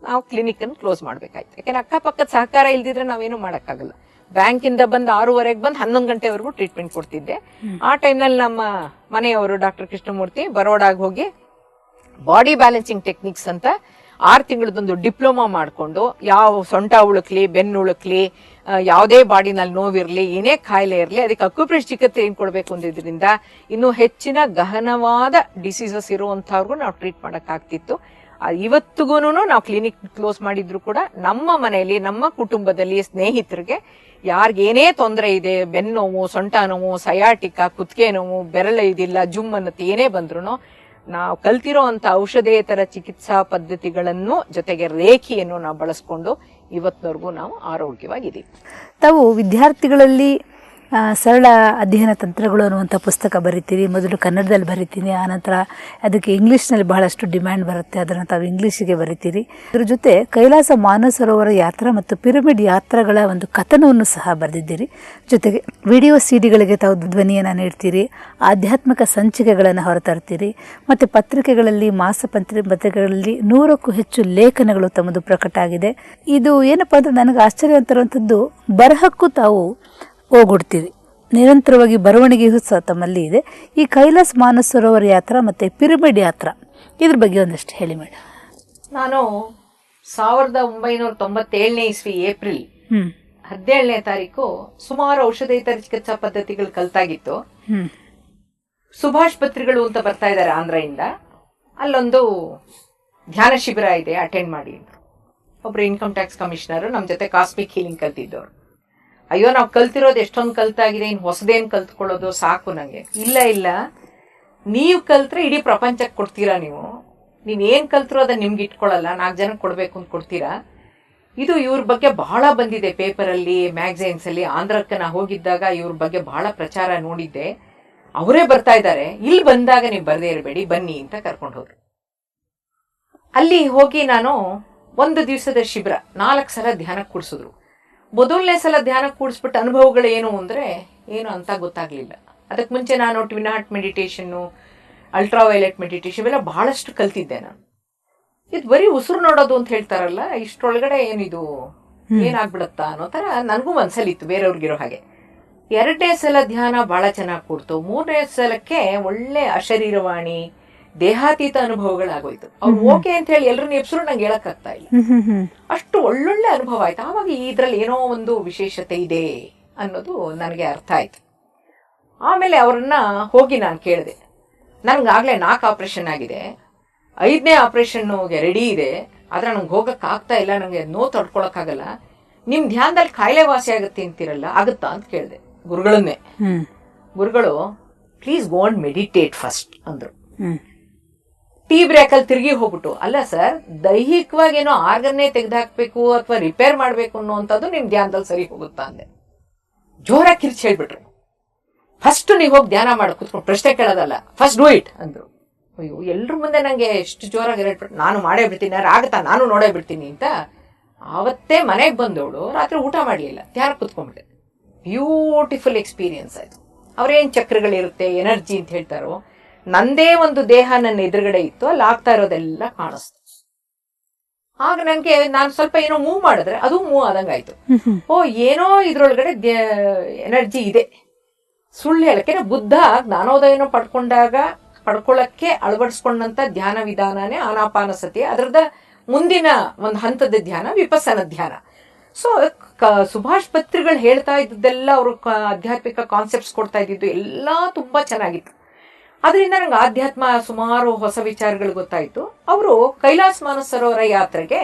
ನಾವು ಕ್ಲಿನಿಕ್ ಅನ್ನು ಕ್ಲೋಸ್ ಮಾಡ್ಬೇಕಾಯ್ತು. ಯಾಕಂದ್ರೆ ಅಕ್ಕಪಕ್ಕದ ಸಹಕಾರ ಇಲ್ದಿದ್ರೆ ನಾವೇನು ಮಾಡೋಕ್ಕಾಗಲ್ಲ. ಬ್ಯಾಂಕಿಂದ ಬಂದು 6:30 ಬಂದು 11 ಗಂಟೆವರೆಗೂ ಟ್ರೀಟ್ಮೆಂಟ್ ಕೊಡ್ತಿದ್ದೆ. ಆ ಟೈಮ್ನಲ್ಲಿ ನಮ್ಮ ಮನೆಯವರು ಡಾಕ್ಟರ್ ಕೃಷ್ಣಮೂರ್ತಿ ಬರೋಡಾಗ ಹೋಗಿ ಬಾಡಿ ಬ್ಯಾಲೆನ್ಸಿಂಗ್ ಟೆಕ್ನಿಕ್ಸ್ ಅಂತ 6 ತಿಂಗಳದೊಂದು ಡಿಪ್ಲೊಮಾ ಮಾಡಿಕೊಂಡು, ಯಾವ ಸೊಂಟ ಉಳುಕ್ಲಿ, ಬೆನ್ನು ಉಳುಕ್ಲಿ, ಯಾವುದೇ ಬಾಡಿನಲ್ಲಿ ನೋವಿರಲಿ, ಏನೇ ಕಾಯಿಲೆ ಇರಲಿ, ಅದಕ್ಕೆ ಅಕ್ಯುಪ್ರೆಷರ್ ಚಿಕಿತ್ಸೆ ಏನು ಕೊಡಬೇಕು ಅಂದಿದ್ರಿಂದ ಇನ್ನೂ ಹೆಚ್ಚಿನ ಗಹನವಾದ ಡಿಸೀಸಸ್ ಇರುವಂಥವ್ರಿಗೂ ನಾವು ಟ್ರೀಟ್ ಮಾಡೋಕ್ಕಾಗ್ತಿತ್ತು. ಇವತ್ತಿಗೂ ನಾವು ಕ್ಲಿನಿಕ್ ಕ್ಲೋಸ್ ಮಾಡಿದ್ರು ಕೂಡ ನಮ್ಮ ಮನೆಯಲ್ಲಿ, ನಮ್ಮ ಕುಟುಂಬದಲ್ಲಿ, ಸ್ನೇಹಿತರಿಗೆ ಯಾರಿಗೇನೇ ತೊಂದರೆ ಇದೆ, ಬೆನ್ನು ನೋವು, ಸೊಂಟ ನೋವು, ಸಯಾಟಿಕಾ, ಕುತ್ತಿಗೆ ನೋವು, ಬೆರಳು ಇದಿಲ್ಲ, ಜುಮ್ ಅನ್ನತ್ತೆ ಏನೇ ಬಂದ್ರು ನಾವು ಕಲ್ತಿರೋ ಅಂತ ಔಷಧೇತರ ಚಿಕಿತ್ಸಾ ಪದ್ಧತಿಗಳನ್ನು ಜೊತೆಗೆ ರೇಖೆಯನ್ನು ನಾವು ಬಳಸ್ಕೊಂಡು ಇವತ್ತಿನವರೆಗೂ ನಾವು ಆರೋಗ್ಯವಾಗಿದ್ದೀವಿ. ತಾವು ವಿದ್ಯಾರ್ಥಿಗಳಲ್ಲಿ ಸರಳ ಅಧ್ಯಯನ ತಂತ್ರಗಳು ಅನ್ನುವಂಥ ಪುಸ್ತಕ ಬರಿತೀರಿ. ಮೊದಲು ಕನ್ನಡದಲ್ಲಿ ಬರಿತೀನಿ, ಆನಂತರ ಅದಕ್ಕೆ ಇಂಗ್ಲೀಷ್ನಲ್ಲಿ ಬಹಳಷ್ಟು ಡಿಮ್ಯಾಂಡ್ ಬರುತ್ತೆ, ಅದನ್ನು ತಾವು ಇಂಗ್ಲೀಷಿಗೆ ಬರಿತೀರಿ. ಅದ್ರ ಜೊತೆ ಕೈಲಾಸ ಮಾನಸರೋವರ ಯಾತ್ರಾ ಮತ್ತು ಪಿರಮಿಡ್ ಯಾತ್ರೆಗಳ ಒಂದು ಕಥನವನ್ನು ಸಹ ಬರೆದಿದ್ದೀರಿ. ಜೊತೆಗೆ ವಿಡಿಯೋ ಸಿಡಿಗಳಿಗೆ ತಾವು ಧ್ವನಿಯನ್ನು ನೀಡ್ತೀರಿ, ಆಧ್ಯಾತ್ಮಿಕ ಸಂಚಿಕೆಗಳನ್ನು ಹೊರತರ್ತೀರಿ, ಮತ್ತು ಪತ್ರಿಕೆಗಳಲ್ಲಿ, ಪತ್ರಿಕೆಗಳಲ್ಲಿ 100ಕ್ಕೂ ಹೆಚ್ಚು ಲೇಖನಗಳು ತಮ್ಮದು ಪ್ರಕಟ ಆಗಿದೆ. ಇದು ಏನಪ್ಪಾ ಅಂದ್ರೆ ನನಗೆ ಆಶ್ಚರ್ಯ ಅಂತರುವಂಥದ್ದು, ಬರಹಕ್ಕೂ ತಾವು ಹೋಗೊಡ್ತೀವಿ, ನಿರಂತರವಾಗಿ ಬರವಣಿಗೆಯೂ ಸಹ ತಮ್ಮಲ್ಲಿ ಇದೆ. ಈ ಕೈಲಾಸ ಮಾನಸರೋವರ ಯಾತ್ರಾ ಮತ್ತು ಪಿರಮಿಡ್ ಯಾತ್ರಾ ಇದ್ರ ಬಗ್ಗೆ ಒಂದಷ್ಟು ಹೇಳಿ ಮೇಡಮ್. ನಾನು 1997ನೇ ಇಸ್ವಿ ಏಪ್ರಿಲ್ 17ನೇ ತಾರೀಕು ಸುಮಾರು ಔಷಧೇತರ ಚಿಕಿತ್ಸಾ ಪದ್ಧತಿಗಳು ಕಲ್ತಾಗಿತ್ತು. ಸುಭಾಷ್ ಪತ್ರಿಗಳು ಅಂತ ಬರ್ತಾ ಇದ್ದಾರೆ ಆಂಧ್ರದಿಂದ, ಅಲ್ಲೊಂದು ಧ್ಯಾನ ಶಿಬಿರ ಇದೆ, ಅಟೆಂಡ್ ಮಾಡಿ. ಒಬ್ರು ಇನ್ಕಮ್ ಟ್ಯಾಕ್ಸ್ ಕಮಿಷನರ್ ನಮ್ಮ ಜೊತೆ ಕಾಸ್ಮಿಕ್ ಹೀಲಿಂಗ್ ಕಲ್ತಿದ್ದವ್ರು. ಅಯ್ಯೋ, ನಾವು ಕಲ್ತಿರೋದು ಎಷ್ಟೊಂದು ಕಲ್ತಾಗಿದೆ, ಇನ್ನು ಹೊಸದೇನು ಕಲ್ತ್ಕೊಳ್ಳೋದು, ಸಾಕು ನಂಗೆ. ಇಲ್ಲ, ನೀವು ಕಲ್ತ್ರೆ ಇಡೀ ಪ್ರಪಂಚಕ್ಕೆ ಕೊಡ್ತೀರಾ. ನೀವೇನು ಕಲ್ತಿರೋ ಅದನ್ನ ನಿಮ್ಗೆ ಇಟ್ಕೊಳ್ಳಲ್ಲ, 4 ಜನಕ್ಕೆ ಕೊಡ್ಬೇಕು ಅಂತ ಕೊಡ್ತೀರಾ. ಇದು ಇವ್ರ ಬಗ್ಗೆ ಬಹಳ ಬಂದಿದೆ ಪೇಪರಲ್ಲಿ, ಮ್ಯಾಗಝೈನ್ಸ್ ಅಲ್ಲಿ. ಆಂಧ್ರಕ್ಕೆ ನಾ ಹೋಗಿದ್ದಾಗ ಇವ್ರ ಬಗ್ಗೆ ಬಹಳ ಪ್ರಚಾರ ನೋಡಿದ್ದೆ. ಅವರೇ ಬರ್ತಾ ಇದ್ದಾರೆ, ಇಲ್ಲಿ ಬಂದಾಗ ನೀವು ಬರದೇ ಇರಬೇಡಿ, ಬನ್ನಿ ಅಂತ ಕರ್ಕೊಂಡು ಹೋದ್ರು. ಅಲ್ಲಿ ಹೋಗಿ ನಾನು 1 ದಿವಸದ ಶಿಬಿರ, 4 ಸಲ ಧ್ಯಾನಕ್ಕೆ ಕೂಡಿಸಿದ್ರು. ಮೊದಲನೇ ಸಲ ಧ್ಯಾನ ಕೂಡಿಸ್ಬಿಟ್ಟು ಅನುಭವಗಳು ಏನು ಅಂದರೆ ಏನು ಅಂತ ಗೊತ್ತಾಗ್ಲಿಲ್ಲ. ಅದಕ್ಕೆ ಮುಂಚೆ ನಾನು ಟ್ವಿನ್ ಹಾರ್ಟ್ ಮೆಡಿಟೇಷನ್ನು, ಅಲ್ಟ್ರಾವೈಲೆಟ್ ಮೆಡಿಟೇಷನ್ ಇವೆಲ್ಲ ಬಹಳಷ್ಟು ಕಲ್ತಿದ್ದೆ ನಾನು. ಇದು ಬರೀ ಉಸಿರು ನೋಡೋದು ಅಂತ ಹೇಳ್ತಾರಲ್ಲ, ಇಷ್ಟರೊಳಗಡೆ ಏನಿದು ಏನಾಗ್ಬಿಡತ್ತಾ ಅನ್ನೋ ಥರ ನನಗೂ ಮನಸ್ಸಲ್ಲಿತ್ತು, ಬೇರೆಯವ್ರಿಗಿರೋ ಹಾಗೆ. 2ನೇ ಸಲ ಧ್ಯಾನ ಬಹಳ ಚೆನ್ನಾಗಿ ಕೂಡ್ತು. 3ನೇ ಸಲಕ್ಕೆ ಒಳ್ಳೆ ಅಶರೀರವಾಣಿ, ದೇಹಾತೀತ ಅನುಭವಗಳಾಗೋಯ್ತು. ಅವ್ರು ಓಕೆ ಅಂತ ಹೇಳಿ ಎಲ್ಲರನ್ನ ಎಬ್ಸರು ನಂಗೆ ಹೇಳಕ್ಕಾಗ್ತಾ ಇಲ್ಲ, ಅಷ್ಟು ಒಳ್ಳೊಳ್ಳೆ ಅನುಭವ ಆಯ್ತು. ಆವಾಗ ಇದ್ರಲ್ಲಿ ಏನೋ ಒಂದು ವಿಶೇಷತೆ ಇದೆ ಅನ್ನೋದು ನನಗೆ ಅರ್ಥ ಆಯ್ತು. ಆಮೇಲೆ ಅವ್ರನ್ನ ಹೋಗಿ ನಾನು ಕೇಳಿದೆ, ನನ್ಗಾಗ್ಲೇ 4 ಆಪರೇಷನ್ ಆಗಿದೆ, 5ನೇ ಆಪರೇಷನ್ಗೆ ರೆಡಿ ಇದೆ, ಆದ್ರೆ ನಂಗೆ ಹೋಗಕ್ ಆಗ್ತಾ ಇಲ್ಲ, ನಂಗೆ ನೋವು ತಡ್ಕೊಳಕ್ಕಾಗಲ್ಲ, ನಿಮ್ ಧ್ಯಾನದಲ್ಲಿ ಕಾಯಿಲೆ ವಾಸಿ ಆಗುತ್ತೆ ಅಂತೀರಲ್ಲ, ಆಗುತ್ತಾ ಅಂತ ಕೇಳಿದೆ ಗುರುಗಳನ್ನೇ. ಗುರುಗಳು please go and meditate first ಅಂದ್ರು. ಟೀ ಬ್ರೇಕಲ್ಲಿ ತಿರುಗಿ ಹೋಗ್ಬಿಟ್ಟು, ಅಲ್ಲ ಸರ್, ದೈಹಿಕವಾಗಿ ಏನೋ ಆರ್ಗನ್ನೇ ತೆಗೆದುಹಾಕ್ಬೇಕು ಅಥವಾ ರಿಪೇರ್ ಮಾಡ್ಬೇಕು ಅನ್ನೋಂಥದ್ದು ನಿಮ್ ಧ್ಯಾನದಲ್ಲಿ ಸರಿ ಹೋಗುತ್ತಾ ಅಂದೆ. ಜೋರಾಗಿ ಕಿರ್ಚಿ ಹೇಳ್ಬಿಟ್ರು, ಫಸ್ಟ್ ನೀವು ಹೋಗಿ ಧ್ಯಾನ ಮಾಡಿ ಕೂತ್ಕೊಂಡು ಪ್ರಶ್ನೆ ಕೇಳೋದಲ್ಲ, ಫಸ್ಟ್ ಡೂ ಇಟ್ ಅಂದ್ರು. ಅಯ್ಯೋ, ಎಲ್ರ ಮುಂದೆ ನಂಗೆ ಎಷ್ಟು ಜೋರಾಗಿ ಹೇಳ್ಬಿಟ್ರು, ನಾನು ಮಾಡೇ ಬಿಡ್ತೀನಿ, ಆಗುತ್ತಾ, ನಾನು ನೋಡೇ ಬಿಡ್ತೀನಿ ಅಂತ. ಆವತ್ತೇ ಮನೆಗೆ ಬಂದವಳು ರಾತ್ರಿ ಊಟ ಮಾಡಲಿಲ್ಲ, ಧ್ಯಾನ ಕೂತ್ಕೊಂಡ್ಬಿಟ್ಟೆ. ಬ್ಯೂಟಿಫುಲ್ ಎಕ್ಸ್ಪೀರಿಯನ್ಸ್ ಆಯ್ತು. ಅವ್ರೇನ್ ಚಕ್ರಗಳಿರುತ್ತೆ, ಎನರ್ಜಿ ಅಂತ ಹೇಳ್ತಾರೋ, ನಂದೇ ಒಂದು ದೇಹ ನನ್ನ ಎದುರುಗಡೆ ಇತ್ತು, ಅಲ್ಲಿ ಆಗ್ತಾ ಇರೋದೆಲ್ಲ ಕಾಣಿಸ್ತು. ಆಗ ನಂಗೆ ನಾನು ಸ್ವಲ್ಪ ಏನೋ ಮೂವ್ ಮಾಡಿದ್ರೆ ಅದು ಮೂವ್ ಆದಂಗಾಯ್ತು. ಓ, ಏನೋ ಇದ್ರೊಳಗಡೆ ಎನರ್ಜಿ ಇದೆ. ಸುಳ್ಳು ಹೇಳಕ್ಕೆ, ಬುದ್ಧ ಜ್ಞಾನೋದಯನ ಪಡ್ಕೊಳ್ಳಕ್ಕೆ ಅಳವಡಿಸ್ಕೊಂಡಂತ ಧ್ಯಾನ ವಿಧಾನನೇ ಆನಾಪಾನಸತಿ. ಅದರದ ಮುಂದಿನ ಒಂದು ಹಂತದ ಧ್ಯಾನ ವಿಪಸ್ಸನ ಧ್ಯಾನ. ಸೊ ಸುಭಾಷ್ ಪತ್ರಿಗಳು ಹೇಳ್ತಾ ಇದ್ದದ್ದೆಲ್ಲ, ಅವರು ಆಧ್ಯಾತ್ಮಿಕ ಕಾನ್ಸೆಪ್ಟ್ಸ್ ಕೊಡ್ತಾ ಇದ್ದಿದ್ದು ಎಲ್ಲ ತುಂಬಾ ಚೆನ್ನಾಗಿತ್ತು. ಅದರಿಂದ ನಂಗೆ ಆಧ್ಯಾತ್ಮ ಸುಮಾರು ಹೊಸ ವಿಚಾರಗಳು ಗೊತ್ತಾಯ್ತು. ಅವರು ಕೈಲಾಸ ಮಾನಸರೋವರ ಯಾತ್ರೆಗೆ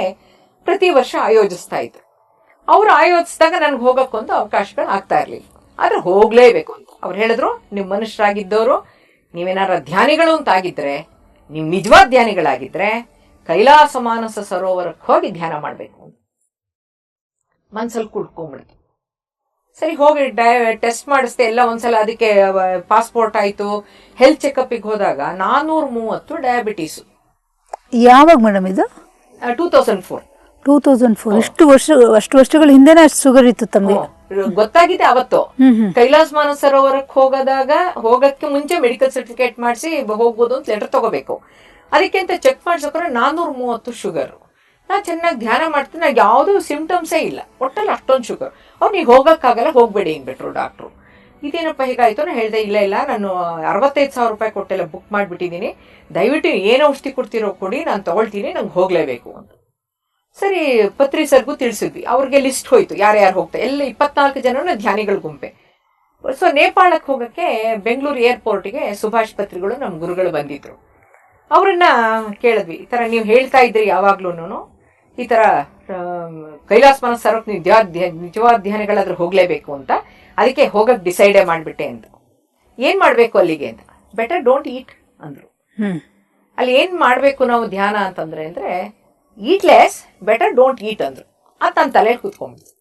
ಪ್ರತಿ ವರ್ಷ ಆಯೋಜಿಸ್ತಾ ಇದ್ರು. ಅವ್ರು ಆಯೋಜಿಸಿದಾಗ ನನ್ಗೆ ಹೋಗಕ್ಕೊಂದು ಅವಕಾಶಗಳು ಆಗ್ತಾ ಇರ್ಲಿಲ್ಲ, ಆದ್ರೆ ಹೋಗ್ಲೇಬೇಕು ಅಂತ ಅವ್ರು ಹೇಳಿದ್ರು. ನೀವು ಮನುಷ್ಯರಾಗಿದ್ದವರು, ನೀವೇನಾರ ಧ್ಯಾನಿಗಳು ಅಂತ ಆಗಿದ್ರೆ ನೀವು ನಿಜವಾದ ಧ್ಯಾನಿಗಳಾಗಿದ್ರೆ ಕೈಲಾಸ ಮಾನಸ ಸರೋವರಕ್ಕೆ ಹೋಗಿ ಧ್ಯಾನ ಮಾಡಬೇಕು. ಮನ್ಸಲ್ಲಿ ಕುಡ್ಕೊಂಡ್ಬಿಡ್ತು. ಸರಿ ಹೋಗಿ ಟೆಸ್ಟ್ ಮಾಡಿಸ್ದೆ ಎಲ್ಲ ಒಂದ್ಸಲ. ಅದಕ್ಕೆ ಪಾಸ್ಪೋರ್ಟ್ ಆಯ್ತು. ಹೆಲ್ತ್ ಚೆಕಪ್ಗೆ ಹೋದಾಗ 430 ಡಯಾಬಿಟೀಸು. ಯಾವಾಗ ಮೇಡಮ್ ಇದು? 2004. ಅಷ್ಟು ವರ್ಷಗಳ ಹಿಂದೆನೇ ಅಷ್ಟು ಶುಗರ್ ಇತ್ತು ತಮಗೆ? ಗೊತ್ತಾಗಿದೆ ಅವತ್ತು. ಕೈಲಾಸ ಮಾನಸ ಸರೋವರಕ್ಕೆ ಹೋಗಕ್ಕೆ ಮುಂಚೆ ಮೆಡಿಕಲ್ ಸರ್ಟಿಫಿಕೇಟ್ ಮಾಡಿಸಿ ಹೋಗ್ಬೋದು ಅಂತ ಲೆಟರ್ ತಗೋಬೇಕು. ಅದಕ್ಕೆ ಅಂತ ಚೆಕ್ ಮಾಡ್ಸೋಕ್ರೆ 430 ಶುಗರ್. ನಾ ಚೆನ್ನಾಗಿ ಧ್ಯಾನ ಮಾಡ್ತೀನಿ, ನನಗೆ ಯಾವುದೂ ಸಿಂಪ್ಟಮ್ಸೇ ಇಲ್ಲ, ಒಟ್ಟಲ್ಲಿ ಅಷ್ಟೊಂದು ಶುಗರ್. ಅವ್ರು ನೀವು ಹೋಗೋಕ್ಕಾಗಲ್ಲ, ಹೋಗಬೇಡಿ ಅಂದ್ಬಿಟ್ರು ಡಾಕ್ಟ್ರು. ಇದೇನಪ್ಪ ಹೀಗಾಯಿತು? ನಾನು ಹೇಳಿದೆ, ಇಲ್ಲ ನಾನು 65,000 ರೂಪಾಯಿ ಕೊಟ್ಟೆಲ್ಲ ಬುಕ್ ಮಾಡಿಬಿಟ್ಟಿದ್ದೀನಿ, ದಯವಿಟ್ಟು ಏನು ಔಷಧಿ ಕೊಡ್ತಿರೋ ಕೊಡಿ, ನಾನು ತೊಗೊಳ್ತೀನಿ, ನಂಗೆ ಹೋಗಲೇಬೇಕು ಅಂತ. ಸರಿ, ಪತ್ರಿ ಸರ್ಗೂ ತಿಳಿಸಿದ್ವಿ. ಅವ್ರಿಗೆ ಲಿಸ್ಟ್ ಹೋಯ್ತು ಯಾರ್ಯಾರು ಹೋಗ್ತಾರೆ. ಎಲ್ಲ 24 ಜನ ಧ್ಯಾನಿಗಳ ಗುಂಪೆ. ಸೊ ನೇಪಾಳಕ್ಕೆ ಹೋಗೋಕ್ಕೆ ಬೆಂಗಳೂರು ಏರ್ಪೋರ್ಟಿಗೆ ಸುಭಾಷ್ ಪತ್ರಿಗಳು ನಮ್ಮ ಗುರುಗಳು ಬಂದಿದ್ರು. ಅವ್ರನ್ನ ಕೇಳಿದ್ವಿ, ಈ ಥರ ನೀವು ಹೇಳ್ತಾ ಇದ್ರಿ ಯಾವಾಗ್ಲೂ ಈ ಥರ ಕೈಲಾಸ ಮಾನಸ ಸರೋವರಕ್ಕೆ ನಿಜವಾದ ಧ್ಯಾನಗಳಾದ್ರೂ ಹೋಗಲೇಬೇಕು ಅಂತ, ಅದಕ್ಕೆ ಹೋಗಕ್ಕೆ ಡಿಸೈಡೇ ಮಾಡಿಬಿಟ್ಟೆ ಅಂತ. ಏನು ಮಾಡಬೇಕು ಅಲ್ಲಿಗೆ ಅಂತ. ಬೆಟರ್ ಡೋಂಟ್ ಈಟ್ ಅಂದರು. ಅಲ್ಲಿ ಏನು ಮಾಡಬೇಕು ನಾವು ಧ್ಯಾನ ಅಂತಂದ್ರೆ ಈಟ್ ಲೆಸ್, ಬೆಟರ್ ಡೋಂಟ್ ಈಟ್ ಅಂದ್ರು. ಅದು ನನ್ನ ತಲೆಯಲ್ಲಿ ಕೂತ್ಕೊಂಡ್ಬಿಟ್ಟು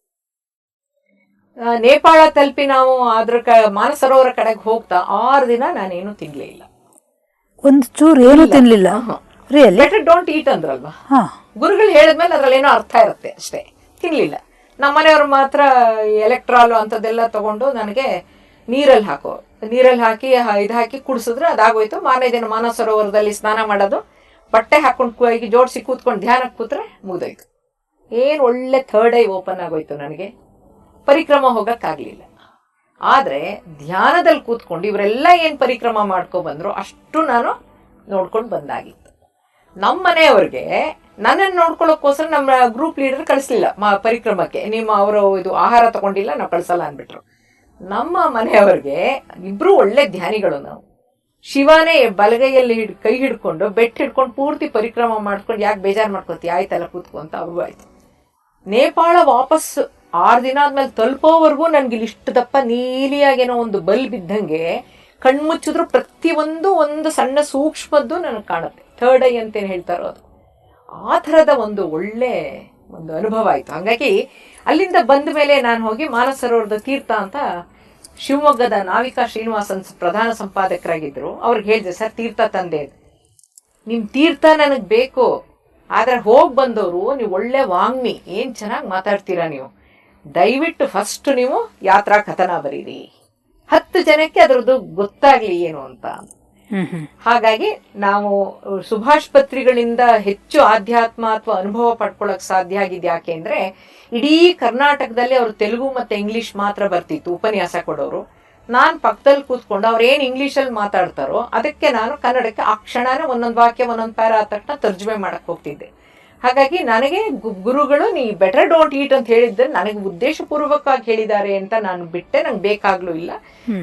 ನೇಪಾಳ ತಲುಪಿ ನಾವು ಮಾನಸ ಸರೋವರ ಕಡೆಗೆ ಹೋಗ್ತಾ 6 ದಿನ ನಾನೇನು ತಿನ್ಲೇ ಇಲ್ಲ, ಒಂದು ಚೂರು ಏನು ತಿನ್ಲಿಲ್ಲ. ಬೆಟರ್ ಡೋಂಟ್ ಈಟ್ ಅಂದ್ರಲ್ವಾ, ಗುರುಗಳು ಹೇಳಿದ್ಮೇಲೆ ಅದ್ರಲ್ಲಿ ಏನೋ ಅರ್ಥ ಇರುತ್ತೆ ಅಷ್ಟೇ. ತಿನ್ಲಿಲ್ಲ. ನಮ್ಮ ಮನೆಯವ್ರು ಮಾತ್ರ ಎಲೆಕ್ಟ್ರಾಲು ಅಂತದೆಲ್ಲ ತಗೊಂಡು ನನಗೆ ನೀರಲ್ಲಿ ಹಾಕಿ ಇದು ಹಾಕಿ ಕುಡಿಸಿದ್ರೆ ಅದಾಗೋಯ್ತು. ಮಾರನೇ ದಿನ ಮಾನಸ ಸರೋವರದಲ್ಲಿ ಸ್ನಾನ ಮಾಡೋದು, ಬಟ್ಟೆ ಹಾಕೊಂಡು ಕೈಗೆ ಜೋಡಿಸಿ ಕೂತ್ಕೊಂಡು ಧ್ಯಾನಕ್ಕೆ ಕೂತ್ರೆ ಮುಗ್ದೋಯ್ತು. ಏನು ಒಳ್ಳೆ ಥರ್ಡ್ ಐ ಓಪನ್ ಆಗೋಯ್ತು ನನಗೆ. ಪರಿಕ್ರಮ ಹೋಗಕ್ಕಾಗ್ಲಿಲ್ಲ. ಆದ್ರೆ ಧ್ಯಾನದಲ್ಲಿ ಕೂತ್ಕೊಂಡು ಇವರೆಲ್ಲ ಏನು ಪರಿಕ್ರಮ ಮಾಡ್ಕೊಬಂದ್ರು ಅಷ್ಟು ನಾನು ನೋಡ್ಕೊಂಡು ಬಂದಾಗಿತ್ತು. ನಮ್ಮ ಮನೆಯವ್ರಿಗೆ ನನ್ನನ್ನು ನೋಡ್ಕೊಳ್ಳೋಕ್ಕೋಸ್ಕರ ನಮ್ಮ ಗ್ರೂಪ್ ಲೀಡರ್ ಕಳಿಸ್ಲಿಲ್ಲ ಪರಿಕ್ರಮಕ್ಕೆ. ಅವರು ಇದು ಆಹಾರ ತಗೊಂಡಿಲ್ಲ, ನಾವು ಕಳ್ಸಲ್ಲ ಅಂದ್ಬಿಟ್ರು. ನಮ್ಮ ಮನೆಯವ್ರಿಗೆ ಇಬ್ರು ಒಳ್ಳೆ ಧ್ಯಾನಿಗಳು. ನಾವು ಶಿವನೇ ಬಲಗೈಯಲ್ಲಿ ಕೈ ಹಿಡ್ಕೊಂಡು ಬೆಟ್ ಹಿಡ್ಕೊಂಡು ಪೂರ್ತಿ ಪರಿಕ್ರಮ ಮಾಡ್ಕೊಂಡು ಯಾಕೆ ಬೇಜಾರು ಮಾಡ್ಕೊತೀವಿ, ಆಯ್ತಲ್ಲ ಕೂತ್ಕೊ ಅಂತ ಅವ್ರಿಗೂ ಆಯ್ತು. ನೇಪಾಳ ವಾಪಸ್ 6 ದಿನ ಆದ್ಮೇಲೆ ತಲುಪೋವರೆಗೂ ನನ್ಗೆ ಇಷ್ಟು ದಪ್ಪ ನೀಲಿಯಾಗೇನೋ ಒಂದು ಬಲ್ಬ್ ಇದ್ದಂಗೆ ಕಣ್ಮುಚ್ಚಿದ್ರು ಪ್ರತಿಯೊಂದು ಒಂದು ಸಣ್ಣ ಸೂಕ್ಷ್ಮದ್ದು ನನಗೆ ಕಾಣುತ್ತೆ. ಥರ್ಡ್ ಐ ಅಂತೇನು ಹೇಳ್ತಾರೋ ಅದು. ಆ ಥರದ ಒಂದು ಒಳ್ಳೆ ಅನುಭವ ಆಯಿತು. ಹಾಗಾಗಿ ಅಲ್ಲಿಂದ ಬಂದ ಮೇಲೆ ನಾನು ಹೋಗಿ ಮಾನಸ ಸರೋವರದ ತೀರ್ಥ ಅಂತ ಶಿವಮೊಗ್ಗದ ನಾವಿಕಾ ಶ್ರೀನಿವಾಸನ್ ಪ್ರಧಾನ ಸಂಪಾದಕರಾಗಿದ್ರು. ಅವ್ರಿಗೆ ಹೇಳಿದೆ, ಸರ್ ತೀರ್ಥ ತಂದೆ, ನಿಮ್ಮ ತೀರ್ಥ ನನಗೆ ಬೇಕು, ಆದರೆ ಹೋಗಿ ಬಂದವರು ನೀವು ಒಳ್ಳೆ ವಾಂಗ್ಮಿ, ಏನು ಚೆನ್ನಾಗಿ ಮಾತಾಡ್ತೀರಾ ನೀವು, ದಯವಿಟ್ಟು ಫಸ್ಟ್ ನೀವು ಯಾತ್ರಾ ಕಥನ ಬರೀರಿ, 10 ಜನಕ್ಕೆ ಅದರದ್ದು ಗೊತ್ತಾಗ್ಲಿ ಏನು ಅಂತ. ಹಾಗಾಗಿ ನಾವು ಸುಭಾಷ್ ಪತ್ರಿಗಳಿಂದ ಹೆಚ್ಚು ಆಧ್ಯಾತ್ಮ ಅಥವಾ ಅನುಭವ ಪಡ್ಕೊಳ್ಳಕ್ ಸಾಧ್ಯ ಆಗಿದೆ. ಯಾಕೆ ಅಂದ್ರೆ ಇಡೀ ಕರ್ನಾಟಕದಲ್ಲಿ ಅವರು ತೆಲುಗು ಮತ್ತೆ ಇಂಗ್ಲಿಷ್ ಮಾತ್ರ ಬರ್ತಿತ್ತು ಉಪನ್ಯಾಸ ಕೊಡೋರು. ನಾನ್ ಪಕ್ಕದಲ್ಲಿ ಕೂತ್ಕೊಂಡು ಅವ್ರು ಏನ್ ಇಂಗ್ಲಿಷಲ್ಲಿ ಮಾತಾಡ್ತಾರೋ ಅದಕ್ಕೆ ನಾನು ಕನ್ನಡಕ್ಕೆ ಆ ಕ್ಷಣನೇ ಒಂದೊಂದು ವಾಕ್ಯ ಒಂದೊಂದು ಪ್ಯಾರ ಆದ ತಕ್ಷಣ ತರ್ಜುಮೆ ಮಾಡಕ್ ಹೋಗ್ತಿದ್ದೆ. ಹಾಗಾಗಿ ನನಗೆ ಗುರುಗಳು ನೀ ಬೆಟರ್ ಡೋಂಟ್ ಈಟ್ ಅಂತ ಹೇಳಿದ್ರೆ ನನಗೆ ಉದ್ದೇಶಪೂರ್ವಕವಾಗಿ ಹೇಳಿದ್ದಾರೆ ಅಂತ ನಾನು ಬಿಟ್ಟೆ, ನಂಗೆ ಬೇಕಾಗ್ಲೂ ಇಲ್ಲ.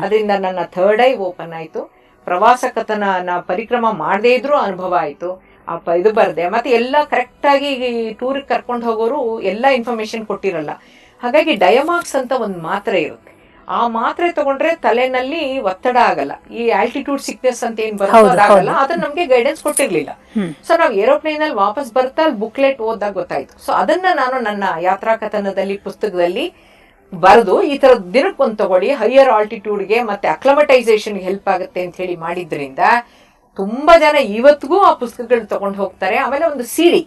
ಅದರಿಂದ ನನ್ನ ಥರ್ಡ್ ಐ ಓಪನ್ ಆಯ್ತು. ಪ್ರವಾಸ ಕಥನ ಪರಿಕ್ರಮ ಮಾಡದೇ ಇದ್ರೂ ಅನುಭವ ಆಯ್ತು. ಇದು ಬರ್ದೆ ಮತ್ತೆ ಎಲ್ಲ ಕರೆಕ್ಟ್ ಆಗಿ ಟೂರಿಗೆ ಕರ್ಕೊಂಡು ಹೋಗೋರು ಎಲ್ಲ ಇನ್ಫಾರ್ಮೇಶನ್ ಕೊಟ್ಟಿರಲ್ಲ. ಹಾಗಾಗಿ ಡಯಮಾಕ್ಸ್ ಅಂತ ಒಂದು ಮಾತ್ರೆ ಇರುತ್ತೆ. ಆ ಮಾತ್ರೆ ತಗೊಂಡ್ರೆ ತಲೆನಲ್ಲಿ ಒತ್ತಡ ಆಗಲ್ಲ. ಈ ಆಲ್ಟಿಟ್ಯೂಡ್ ಸಿಕ್ನೆಸ್ ಅಂತ ಏನ್ ಬರೋದಾಗಲ್ಲ, ಅದನ್ನ ನಮ್ಗೆ ಗೈಡೆನ್ಸ್ ಕೊಟ್ಟಿರ್ಲಿಲ್ಲ. ಸೊ ನಾವು ಏರೋಪ್ಲೇನ್ ಅಲ್ಲಿ ವಾಪಸ್ ಬರ್ತಾ ಅಲ್ಲಿ ಬುಕ್ಲೆಟ್ ಓದಾಗ ಗೊತ್ತಾಯ್ತು. ಸೊ ಅದನ್ನ ನಾನು ನನ್ನ ಯಾತ್ರಾ ಕಥನದಲ್ಲಿ ಪುಸ್ತಕದಲ್ಲಿ ಬರೆದು ಈ ತರ ದಿನಕ್ಕೊಂದು ತಗೊಳ್ಳಿ, ಹೈಯರ್ ಆಲ್ಟಿಟ್ಯೂಡ್ಗೆ ಮತ್ತೆ ಅಕ್ಲಮಟೈಸೇಷನ್ಗೆ ಹೆಲ್ಪ್ ಆಗುತ್ತೆ ಅಂತ ಹೇಳಿ ಮಾಡಿದ್ರಿಂದ ತುಂಬಾ ಜನ ಇವತ್ತಿಗೂ ಆ ಪುಸ್ತಕಗಳು ತಗೊಂಡು ಹೋಗ್ತಾರೆ. ಆಮೇಲೆ ಒಂದು ಸಿಡಿ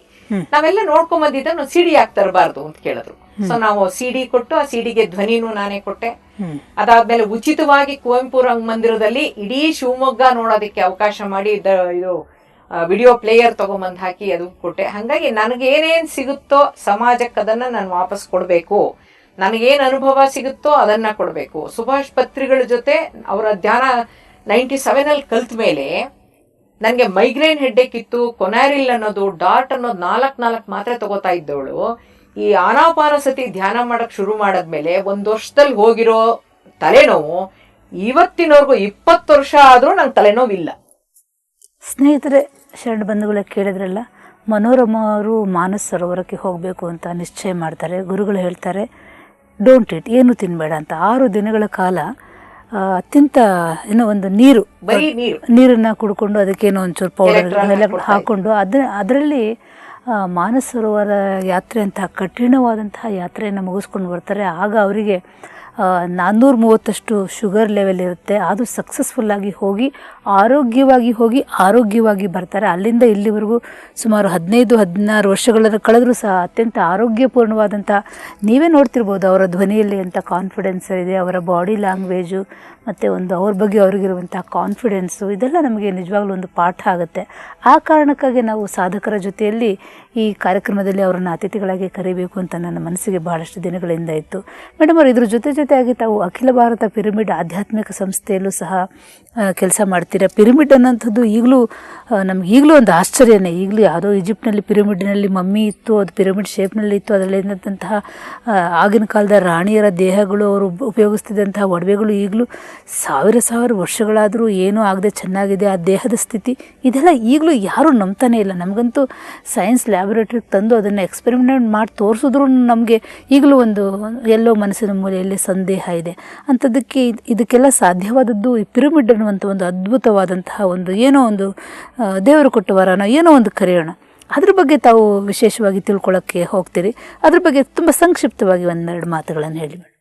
ನಾವೆಲ್ಲ ನೋಡ್ಕೊಂಡ್ ಬಂದಿದ್ದ ನಾವು ಸಿಡಿ ಯಾಕೆ ತರಬಾರ್ದು ಅಂತ ಕೇಳಿದ್ರು. ಸೊ ನಾವು ಸಿಡಿ ಕೊಟ್ಟು ಆ ಸಿಡಿಗೆ ಧ್ವನಿನೂ ನಾನೇ ಕೊಟ್ಟೆ. ಅದಾದ್ಮೇಲೆ ಉಚಿತವಾಗಿ ಕುವೆಂಪು ರಂಗಮಂದಿರದಲ್ಲಿ ಇಡೀ ಶಿವಮೊಗ್ಗ ನೋಡೋದಕ್ಕೆ ಅವಕಾಶ ಮಾಡಿ ಇದು ವಿಡಿಯೋ ಪ್ಲೇಯರ್ ತಗೊಂಬಂದ್ ಹಾಕಿ ಅದು ಕೊಟ್ಟೆ. ಹಂಗಾಗಿ ನನಗೆ ಏನೇನ್ ಸಿಗುತ್ತೋ ಸಮಾಜಕ್ಕೆ ಅದನ್ನ ನಾನು ವಾಪಸ್ ಕೊಡ್ಬೇಕು, ನನಗೇನ್ ಅನುಭವ ಸಿಗುತ್ತೋ ಅದನ್ನ ಕೊಡ್ಬೇಕು. ಸುಭಾಷ್ ಪತ್ರಿಗಳ ಜೊತೆ ಅವರ ಧ್ಯಾನ 97 ಅಲ್ಲಿ ಕಲ್ತ ಮೇಲೆ ನನಗೆ ಮೈಗ್ರೇನ್ ಹೆಡ್ಡೇಕ್ ಇತ್ತು. ಕೊನಾರಿಲ್ ಅನ್ನೋದು ಡಾರ್ಟ್ ಅನ್ನೋದು 4 ಮಾತ್ರೆ ತಗೋತಾ ಇದ್ದವಳು ಈ ಆನಾಪಾನಸತಿ ಧ್ಯಾನ ಮಾಡಕ್ ಶುರು ಮಾಡದ್ಮೇಲೆ 1 ವರ್ಷದಲ್ಲಿ ಹೋಗಿರೋ ತಲೆನೋವು ಇವತ್ತಿನವರೆಗೂ 20 ವರ್ಷ ಆದ್ರೂ ನಂಗೆ ತಲೆನೋವಿಲ್ಲ. ಸ್ನೇಹಿತರೆ, ಶರಣ ಬಂಧುಗಳ ಕೇಳಿದ್ರಲ್ಲ, ಮನೋರಮ ಅವರು ಮಾನಸ ಸರೋವರಕ್ಕೆ ಹೋಗಬೇಕು ಅಂತ ನಿಶ್ಚಯ ಮಾಡ್ತಾರೆ. ಗುರುಗಳು ಹೇಳ್ತಾರೆ ಡೋಂಟ್ ಈಟ್, ಏನು ತಿನ್ನಬೇಡ ಅಂತ. 6 ದಿನಗಳ ಕಾಲ ಅತ್ಯಂತ ಏನೋ ಒಂದು ನೀರು ಬರೀ ನೀರನ್ನು ಕುಡ್ಕೊಂಡು ಅದಕ್ಕೇನೋ ಒಂಚೂರು ಪೌಡರ್ ಹಾಕ್ಕೊಂಡು ಅದರಲ್ಲಿ ಮಾನಸ ಸರೋವರ ಯಾತ್ರೆ ಅಂತ ಕಠಿಣವಾದಂತಹ ಯಾತ್ರೆಯನ್ನು ಮುಗಿಸ್ಕೊಂಡು ಬರ್ತಾರೆ. ಆಗ ಅವರಿಗೆ 430 ಶುಗರ್ ಲೆವೆಲ್ ಇರುತ್ತೆ. ಅದು ಸಕ್ಸಸ್ಫುಲ್ಲಾಗಿ ಹೋಗಿ ಆರೋಗ್ಯವಾಗಿ ಬರ್ತಾರೆ. ಅಲ್ಲಿಂದ ಇಲ್ಲಿವರೆಗೂ ಸುಮಾರು 15-16 ವರ್ಷಗಳನ್ನು ಕಳೆದರೂ ಸಹ ಅತ್ಯಂತ ಆರೋಗ್ಯಪೂರ್ಣವಾದಂಥ, ನೀವೇ ನೋಡ್ತಿರ್ಬೋದು ಅವರ ಧ್ವನಿಯಲ್ಲಿ ಅಂತ ಕಾನ್ಫಿಡೆನ್ಸ್ ಇದೆ, ಅವರ ಬಾಡಿ ಲ್ಯಾಂಗ್ವೇಜು ಮತ್ತು ಒಂದು ಅವ್ರ ಬಗ್ಗೆ ಅವ್ರಿಗಿರುವಂಥ ಕಾನ್ಫಿಡೆನ್ಸು, ಇದೆಲ್ಲ ನಮಗೆ ನಿಜವಾಗ್ಲೂ ಒಂದು ಪಾಠ ಆಗುತ್ತೆ. ಆ ಕಾರಣಕ್ಕಾಗಿ ನಾವು ಸಾಧಕರ ಜೊತೆಯಲ್ಲಿ ಈ ಕಾರ್ಯಕ್ರಮದಲ್ಲಿ ಅವರನ್ನು ಅತಿಥಿಗಳಾಗಿ ಕರೀಬೇಕು ಅಂತ ನನ್ನ ಮನಸ್ಸಿಗೆ ಬಹಳಷ್ಟು ದಿನಗಳಿಂದ ಇತ್ತು. ಮೇಡಮ್ ಅವರು ಇದ್ರ ಜೊತೆಯಾಗಿ ತಾವು ಅಖಿಲ ಭಾರತ ಪಿರಮಿಡ್ ಆಧ್ಯಾತ್ಮಿಕ ಸಂಸ್ಥೆಯಲ್ಲೂ ಸಹ ಕೆಲಸ ಮಾಡ್ತೀರಾ. ಪಿರಮಿಡ್ ಅನ್ನೋಂಥದ್ದು ನಮಗೀಗಲೂ ಒಂದು ಆಶ್ಚರ್ಯನೇ. ಈಗಲೂ ಯಾವುದೋ ಈಜಿಪ್ಟ್ನಲ್ಲಿ ಪಿರಮಿಡ್ನಲ್ಲಿ ಮಮ್ಮಿ ಇತ್ತು, ಅದು ಪಿರಮಿಡ್ ಶೇಪ್ನಲ್ಲಿ ಇತ್ತು. ಅದರಲ್ಲಿದ್ದಂತಹ ಆಗಿನ ಕಾಲದ ರಾಣಿಯರ ದೇಹಗಳು, ಅವರು ಉಪಯೋಗಿಸ್ತಿದ್ದಂತಹ ಒಡವೆಗಳು ಈಗಲೂ ಸಾವಿರ ವರ್ಷಗಳಾದರೂ ಏನೂ ಆಗದೆ ಚೆನ್ನಾಗಿದೆ ಆ ದೇಹದ ಸ್ಥಿತಿ. ಇದೆಲ್ಲ ಈಗಲೂ ಯಾರೂ ನಂಬ್ತಾನೇ ಇಲ್ಲ. ನಮಗಂತೂ ಸೈನ್ಸ್ ಲ್ಯಾಬೊರೇಟ್ರಿಗೆ ತಂದು ಅದನ್ನು ಎಕ್ಸ್ಪೆರಿಮೆಂಟ್ ಮಾಡಿ ತೋರಿಸಿದ್ರು ನಮಗೆ ಈಗಲೂ ಒಂದು ಎಲ್ಲೋ ಮನಸ್ಸಿನ ಮೂಲೆಯಲ್ಲಿ ಸಂದೇಹ ಇದೆ. ಅಂಥದ್ದಕ್ಕೆ ಇದಕ್ಕೆಲ್ಲ ಸಾಧ್ಯವಾದದ್ದು ಈ ಪಿರಮಿಡ್ ಅನ್ನುವಂಥ ಒಂದು ಅದ್ಭುತವಾದಂತಹ ಏನೋ ಒಂದು ದೇವರು ಕೊಟ್ಟ ವರನೋ ಏನೋ ಒಂದು ಕರೆಯೋಣ. ಅದ್ರ ಬಗ್ಗೆ ತಾವು ವಿಶೇಷವಾಗಿ ತಿಳ್ಕೊಳ್ಳೋಕ್ಕೆ ಹೋಗ್ತೀರಿ. ಅದ್ರ ಬಗ್ಗೆ ತುಂಬ ಸಂಕ್ಷಿಪ್ತವಾಗಿ ಒಂದೆರಡು ಮಾತುಗಳನ್ನು ಹೇಳಿ ಮೇಡಮ್.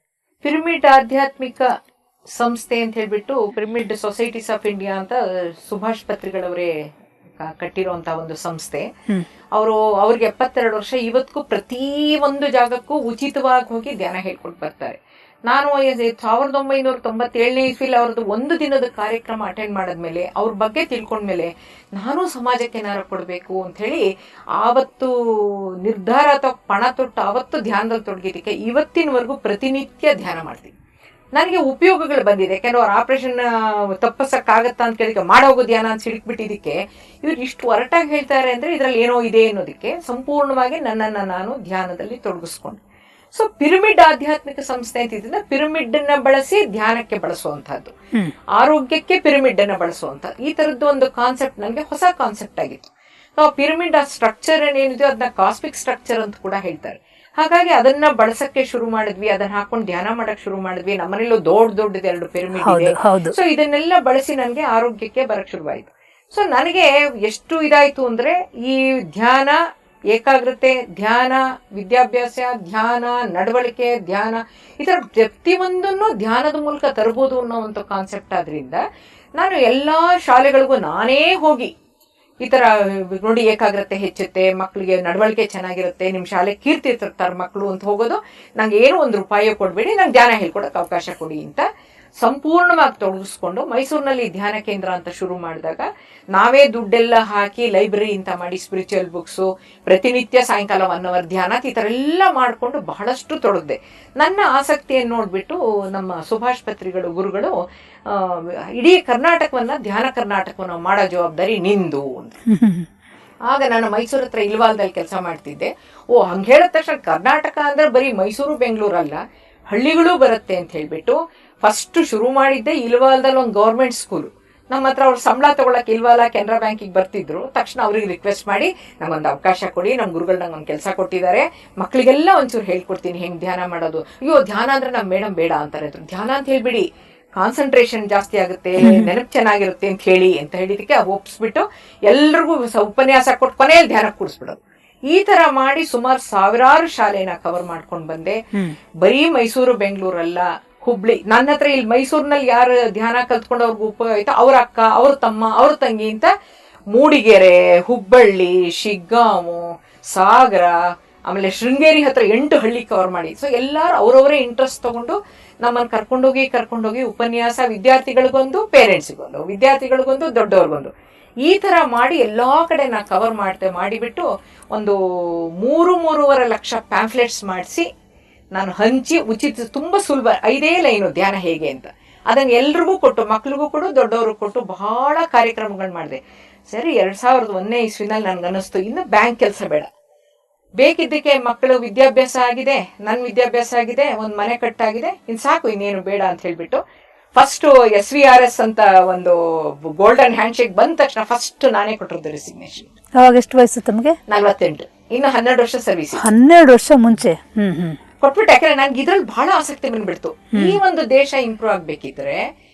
ಪಿರಮಿಡ್ ಆಧ್ಯಾತ್ಮಿಕ ಸಂಸ್ಥೆ ಅಂತ ಹೇಳ್ಬಿಟ್ಟು ಪಿರಮಿಡ್ ಸೊಸೈಟೀಸ್ ಆಫ್ ಇಂಡಿಯಾ ಅಂತ ಸುಭಾಷ್ ಪತ್ರಿಗಳವರೇ ಕಟ್ಟಿರುವಂತಹ ಒಂದು ಸಂಸ್ಥೆ. ಅವ್ರಿಗೆ 72 ವರ್ಷ. ಇವತ್ತಿಗೂ ಪ್ರತಿ ಒಂದು ಜಾಗಕ್ಕೂ ಉಚಿತವಾಗಿ ಹೋಗಿ ಧ್ಯಾನ ಹೇಳ್ಕೊಂಡು ಬರ್ತಾರೆ. ನಾನು 1997ನೇ ಇಸ್ವಿಲಿ ಅವ್ರದ್ದು 1 ದಿನದ ಕಾರ್ಯಕ್ರಮ ಅಟೆಂಡ್ ಮಾಡಿದ್ಮೇಲೆ, ಅವ್ರ ಬಗ್ಗೆ ತಿಳ್ಕೊಂಡ್ಮೇಲೆ ನಾನು ಸಮಾಜಕ್ಕೆ ಏನಾರು ಕೊಡಬೇಕು ಅಂತ ಹೇಳಿ ಆವತ್ತು ನಿರ್ಧಾರ ಅಥವಾ ಪಣ ತೊಟ್ಟು ಆವತ್ತು ಧ್ಯಾನದಲ್ಲಿ ತೊಡಗಿದ್ದಕ್ಕೆ ಇವತ್ತಿನವರೆಗೂ ಪ್ರತಿನಿತ್ಯ ಧ್ಯಾನ ಮಾಡ್ತೀನಿ. ನನಗೆ ಉಪಯೋಗಗಳು ಬಂದಿದೆ. ಯಾಕೆಂದ್ರೆ ಅವ್ರ ಆಪರೇಷನ್ ತಪ್ಪಿಸಕ್ಕಾಗತ್ತಾ ಅಂತ ಕೇಳಿಕ್ಕೆ ಮಾಡೋಗೋ ಧ್ಯಾನ ಅಂತ ಸಿಡಿಕ್ಬಿಟ್ಟಿದ್ದಕ್ಕೆ ಇವ್ರು ಇಷ್ಟು ಹೊರಟಾಗಿ ಹೇಳ್ತಾರೆ ಅಂದ್ರೆ ಇದರಲ್ಲಿ ಏನೋ ಇದೆ ಅನ್ನೋದಕ್ಕೆ ಸಂಪೂರ್ಣವಾಗಿ ನನ್ನನ್ನು ನಾನು ಧ್ಯಾನದಲ್ಲಿ ತೊಡಗಿಸ್ಕೊಂಡೆ. ಸೊ ಪಿರಮಿಡ್ ಆಧ್ಯಾತ್ಮಿಕ ಸಂಸ್ಥೆ ಅಂತಿದ್ರೆ ಪಿರಮಿಡ್ ಅನ್ನ ಬಳಸಿ ಧ್ಯಾನಕ್ಕೆ ಬಳಸುವಂತಹದ್ದು, ಆರೋಗ್ಯಕ್ಕೆ ಪಿರಮಿಡ್ ಅನ್ನ ಬಳಸುವಂತ ಈ ತರದ್ದು ಒಂದು ಕಾನ್ಸೆಪ್ಟ್ ನನಗೆ ಹೊಸ ಕಾನ್ಸೆಪ್ಟ್ ಆಗಿತ್ತು. ನಾವು ಪಿರಮಿಡ್ ಆ ಸ್ಟ್ರಕ್ಚರ್ ಏನಿದೆ ಅದನ್ನ ಕಾಸ್ಮಿಕ್ ಸ್ಟ್ರಕ್ಚರ್ ಅಂತ ಕೂಡ ಹೇಳ್ತಾರೆ. ಹಾಗಾಗಿ ಅದನ್ನ ಬಳಸಕ್ಕೆ ಶುರು ಮಾಡಿದ್ವಿ, ಅದನ್ನ ಹಾಕೊಂಡು ಧ್ಯಾನ ಮಾಡಕ್ ಶುರು ಮಾಡಿದ್ವಿ. ನಮ್ಮನೇಲೂ ದೊಡ್ಡದು 2 ಪಿರಮಿಡ್ ಇದೆ. ಸೊ ಇದನ್ನೆಲ್ಲ ಬಳಸಿ ನನಗೆ ಆರೋಗ್ಯಕ್ಕೆ ಬರಕ್ ಶುರುವಾಯಿತು. ಸೊ ನನಗೆ ಎಷ್ಟು ಇದಾಯ್ತು ಅಂದ್ರೆ ಈ ಧ್ಯಾನ, ಏಕಾಗ್ರತೆ, ಧ್ಯಾನ, ವಿದ್ಯಾಭ್ಯಾಸ, ಧ್ಯಾನ, ನಡವಳಿಕೆ, ಧ್ಯಾನ, ಈ ತರ ಪ್ರತಿಯೊಂದನ್ನು ಧ್ಯಾನದ ಮೂಲಕ ತರಬಹುದು ಅನ್ನೋ ಒಂದು ಕಾನ್ಸೆಪ್ಟ್ ಆದ್ರಿಂದ ನಾನು ಎಲ್ಲಾ ಶಾಲೆಗಳಿಗೂ ನಾನೇ ಹೋಗಿ ಈ ತರ ನೋಡಿ ಏಕಾಗ್ರತೆ ಹೆಚ್ಚುತ್ತೆ, ಮಕ್ಕಳಿಗೆ ನಡವಳಿಕೆ ಚೆನ್ನಾಗಿರುತ್ತೆ, ನಿಮ್ ಶಾಲೆ ಕೀರ್ತಿ ತರ್ತಾರೆ ಮಕ್ಕಳು ಅಂತ ಹೋಗೋದು. ನಂಗೆ ಏನು 1 ರೂಪಾಯಿ ಕೊಡ್ಬೇಡಿ, ನಂಗೆ ಧ್ಯಾನ ಹೇಳ್ಕೊಡಕ್ಕೆ ಅವಕಾಶ ಕೊಡಿ ಅಂತ ಸಂಪೂರ್ಣವಾಗಿ ತೊಡಗಿಸ್ಕೊಂಡು ಮೈಸೂರಿನಲ್ಲಿ ಧ್ಯಾನ ಕೇಂದ್ರ ಅಂತ ಶುರು ಮಾಡಿದಾಗ ನಾವೇ ದುಡ್ಡೆಲ್ಲ ಹಾಕಿ ಲೈಬ್ರರಿ ಅಂತ ಮಾಡಿ ಸ್ಪಿರಿಚುವಲ್ ಬುಕ್ಸು, ಪ್ರತಿನಿತ್ಯ ಸಾಯಂಕಾಲ 1 ಅವರ್ ಧ್ಯಾನ, ಈ ಥರ ಎಲ್ಲ ಮಾಡಿಕೊಂಡು ಬಹಳಷ್ಟು ತೊಡಗಿದೆ. ನನ್ನ ಆಸಕ್ತಿಯನ್ನು ನೋಡ್ಬಿಟ್ಟು ನಮ್ಮ ಸುಭಾಷ್ ಪತ್ರಿಗಳು ಗುರುಗಳು ಇಡೀ ಕರ್ನಾಟಕವನ್ನ ಧ್ಯಾನ ಕರ್ನಾಟಕವನ್ನ ಮಾಡೋ ಜವಾಬ್ದಾರಿ ನಿಂದು ಅಂತ. ಆಗ ನಾನು ಮೈಸೂರು ಹತ್ರ ಇಲ್ವಾಲ್ದಲ್ಲಿ ಕೆಲಸ ಮಾಡ್ತಿದ್ದೆ. ಹಂಗೆ ಹೇಳಿದ ತಕ್ಷಣ ಕರ್ನಾಟಕ ಅಂದ್ರೆ ಬರೀ ಮೈಸೂರು ಬೆಂಗಳೂರಲ್ಲ, ಹಳ್ಳಿಗಳು ಬರುತ್ತೆ ಅಂತ ಹೇಳ್ಬಿಟ್ಟು ಫಸ್ಟ್ ಶುರು ಮಾಡಿದ್ದೆ ಇಲ್ವಾಲ್ದಲ್ಲಿ ಒಂದು ಗೌರ್ಮೆಂಟ್ ಸ್ಕೂಲು. ನಮ್ಮ ಹತ್ರ ಅವ್ರು ಸಂಬಳ ತಗೊಳಕ್ ಇಲ್ವಾಲ ಕೆನರಾ ಬ್ಯಾಂಕಿಗೆ ಬರ್ತಿದ್ರು. ತಕ್ಷಣ ಅವ್ರಿಗೆ ರಿಕ್ವೆಸ್ಟ್ ಮಾಡಿ ನಮಗೊಂದು ಅವಕಾಶ ಕೊಡಿ, ನಮ್ಮ ಗುರುಗಳು ನಂಗೆ ಒಂದು ಕೆಲಸ ಕೊಟ್ಟಿದ್ದಾರೆ, ಮಕ್ಳಿಗೆಲ್ಲ ಒಂಚೂರು ಹೇಳ್ಕೊಡ್ತೀನಿ ಹೆಂಗ್ ಧ್ಯಾನ ಮಾಡೋದು. ಅಯ್ಯೋ ಧ್ಯಾನ ಅಂದ್ರೆ ನಮ್ಮ ಮೇಡಮ್ ಬೇಡ ಅಂತಾರೆ. ಧ್ಯಾನ ಅಂತ ಹೇಳ್ಬಿಡಿ, ಕಾನ್ಸಂಟ್ರೇಷನ್ ಜಾಸ್ತಿ ಆಗುತ್ತೆ, ನೆನಪು ಚೆನ್ನಾಗಿರುತ್ತೆ ಅಂತ ಹೇಳಿದಕ್ಕೆ ಒಪ್ಪಿಸ್ಬಿಟ್ಟು ಎಲ್ರಿಗೂ ಉಪನ್ಯಾಸ ಕೊಟ್ಟು ಕೊನೆಯಲ್ಲಿ ಧ್ಯಾನ ಕೂರಿಸ್ಬಿಡೋದು. ಈ ತರ ಮಾಡಿ ಸುಮಾರು ಸಾವಿರಾರು ಶಾಲೆನ ಕವರ್ ಮಾಡ್ಕೊಂಡು ಬಂದೆ. ಬರೀ ಮೈಸೂರು ಬೆಂಗಳೂರಲ್ಲ, ಹುಬ್ಳಿ. ನನ್ನ ಹತ್ರ ಇಲ್ಲಿ ಮೈಸೂರಿನಲ್ಲಿ ಯಾರು ಧ್ಯಾನ ಕಲ್ತ್ಕೊಂಡು ಅವ್ರಿಗೆ ಉಪಯೋಗ ಆಯ್ತು, ಅವ್ರ ಅಕ್ಕ, ಅವ್ರ ತಮ್ಮ, ಅವ್ರ ತಂಗಿ ಅಂತ ಮೂಡಿಗೆರೆ, ಹುಬ್ಬಳ್ಳಿ, ಶಿಗ್ಗಾಂವು, ಸಾಗರ, ಆಮೇಲೆ ಶೃಂಗೇರಿ ಹತ್ರ 8 ಹಳ್ಳಿ ಕವರ್ ಮಾಡಿ. ಸೊ ಎಲ್ಲಾರು ಅವ್ರವರೇ ಇಂಟ್ರೆಸ್ಟ್ ತಗೊಂಡು ನಮ್ಮನ್ನು ಕರ್ಕೊಂಡೋಗಿ ಉಪನ್ಯಾಸ, ವಿದ್ಯಾರ್ಥಿಗಳಿಗೊಂದು, ಪೇರೆಂಟ್ಸಿಗೊಂದು, ವಿದ್ಯಾರ್ಥಿಗಳಿಗೊಂದು, ದೊಡ್ಡವ್ರಿಗೊಂದು, ಈ ತರ ಮಾಡಿ ಎಲ್ಲಾ ಕಡೆ ನಾ ಕವರ್ ಮಾಡಿಬಿಟ್ಟು ಒಂದು 3-3.5 ಲಕ್ಷ ಪ್ಯಾಂಫ್ಲೆಟ್ಸ್ ಮಾಡಿಸಿ ನಾನು ಹಂಚಿ ಉಚಿತ, ತುಂಬಾ ಸುಲಭ, 5 ಲೈನು ಧ್ಯಾನ ಹೇಗೆ ಅಂತ ಅದನ್ನ ಎಲ್ರಿಗೂ ಕೊಟ್ಟು, ಮಕ್ಳಿಗೂ ಕೊಟ್ಟು, ದೊಡ್ಡವ್ರಿಗೂ ಕೊಟ್ಟು ಬಹಳ ಕಾರ್ಯಕ್ರಮಗಳು ಮಾಡಿದೆ. ಸರಿ 2001ನೇ ಇಸ್ವಿನಲ್ಲಿ ನನ್ಗನ್ನಿಸ್ತು ಇನ್ನು ಬ್ಯಾಂಕ್ ಕೆಲಸ ಬೇಡ, ಬೇಕಿದ್ದಕ್ಕೆ ಮಕ್ಕಳು ವಿದ್ಯಾಭ್ಯಾಸ ಆಗಿದೆ, ನನ್ನ ವಿದ್ಯಾಭ್ಯಾಸ ಆಗಿದೆ, ಒಂದು ಮನೆ ಕಟ್ಟಾಗಿದೆ, ಇನ್ ಸಾಕು, ಇನ್ನೇನು ಬೇಡ ಅಂತ ಹೇಳ್ಬಿಟ್ಟು ಫಸ್ಟ್ SVRS ಅಂತ ಒಂದು ಗೋಲ್ಡನ್ ಹ್ಯಾಂಡ್ ಶೇಕ್ ಬಂದ ತಕ್ಷಣ ಫಸ್ಟ್ ನಾನೇ ಕೊಟ್ಟಿರೋದು ರೆಸಿಗ್ನೇಷನ್. ಅವಾಗ ಎಷ್ಟು ವಯಸ್ಸು ತಮಗೆ? 48. ಇನ್ನು 12 ವರ್ಷ ಸರ್ವಿಸ್. 12 ವರ್ಷ ಮುಂಚೆ. ಕೊಟ್ಬಿಟ್ಟು, ಯಾಕಂದ್ರೆ ನನ್ಗೆ ಇದ್ರಲ್ಲಿ ಬಹಳ ಆಸಕ್ತಿ ಬಂದ್ಬಿಡ್ತು. ಈ ಒಂದು ದೇಶ ಇಂಪ್ರೂವ್ ಆಗ್ಬೇಕಿದ್ರೆ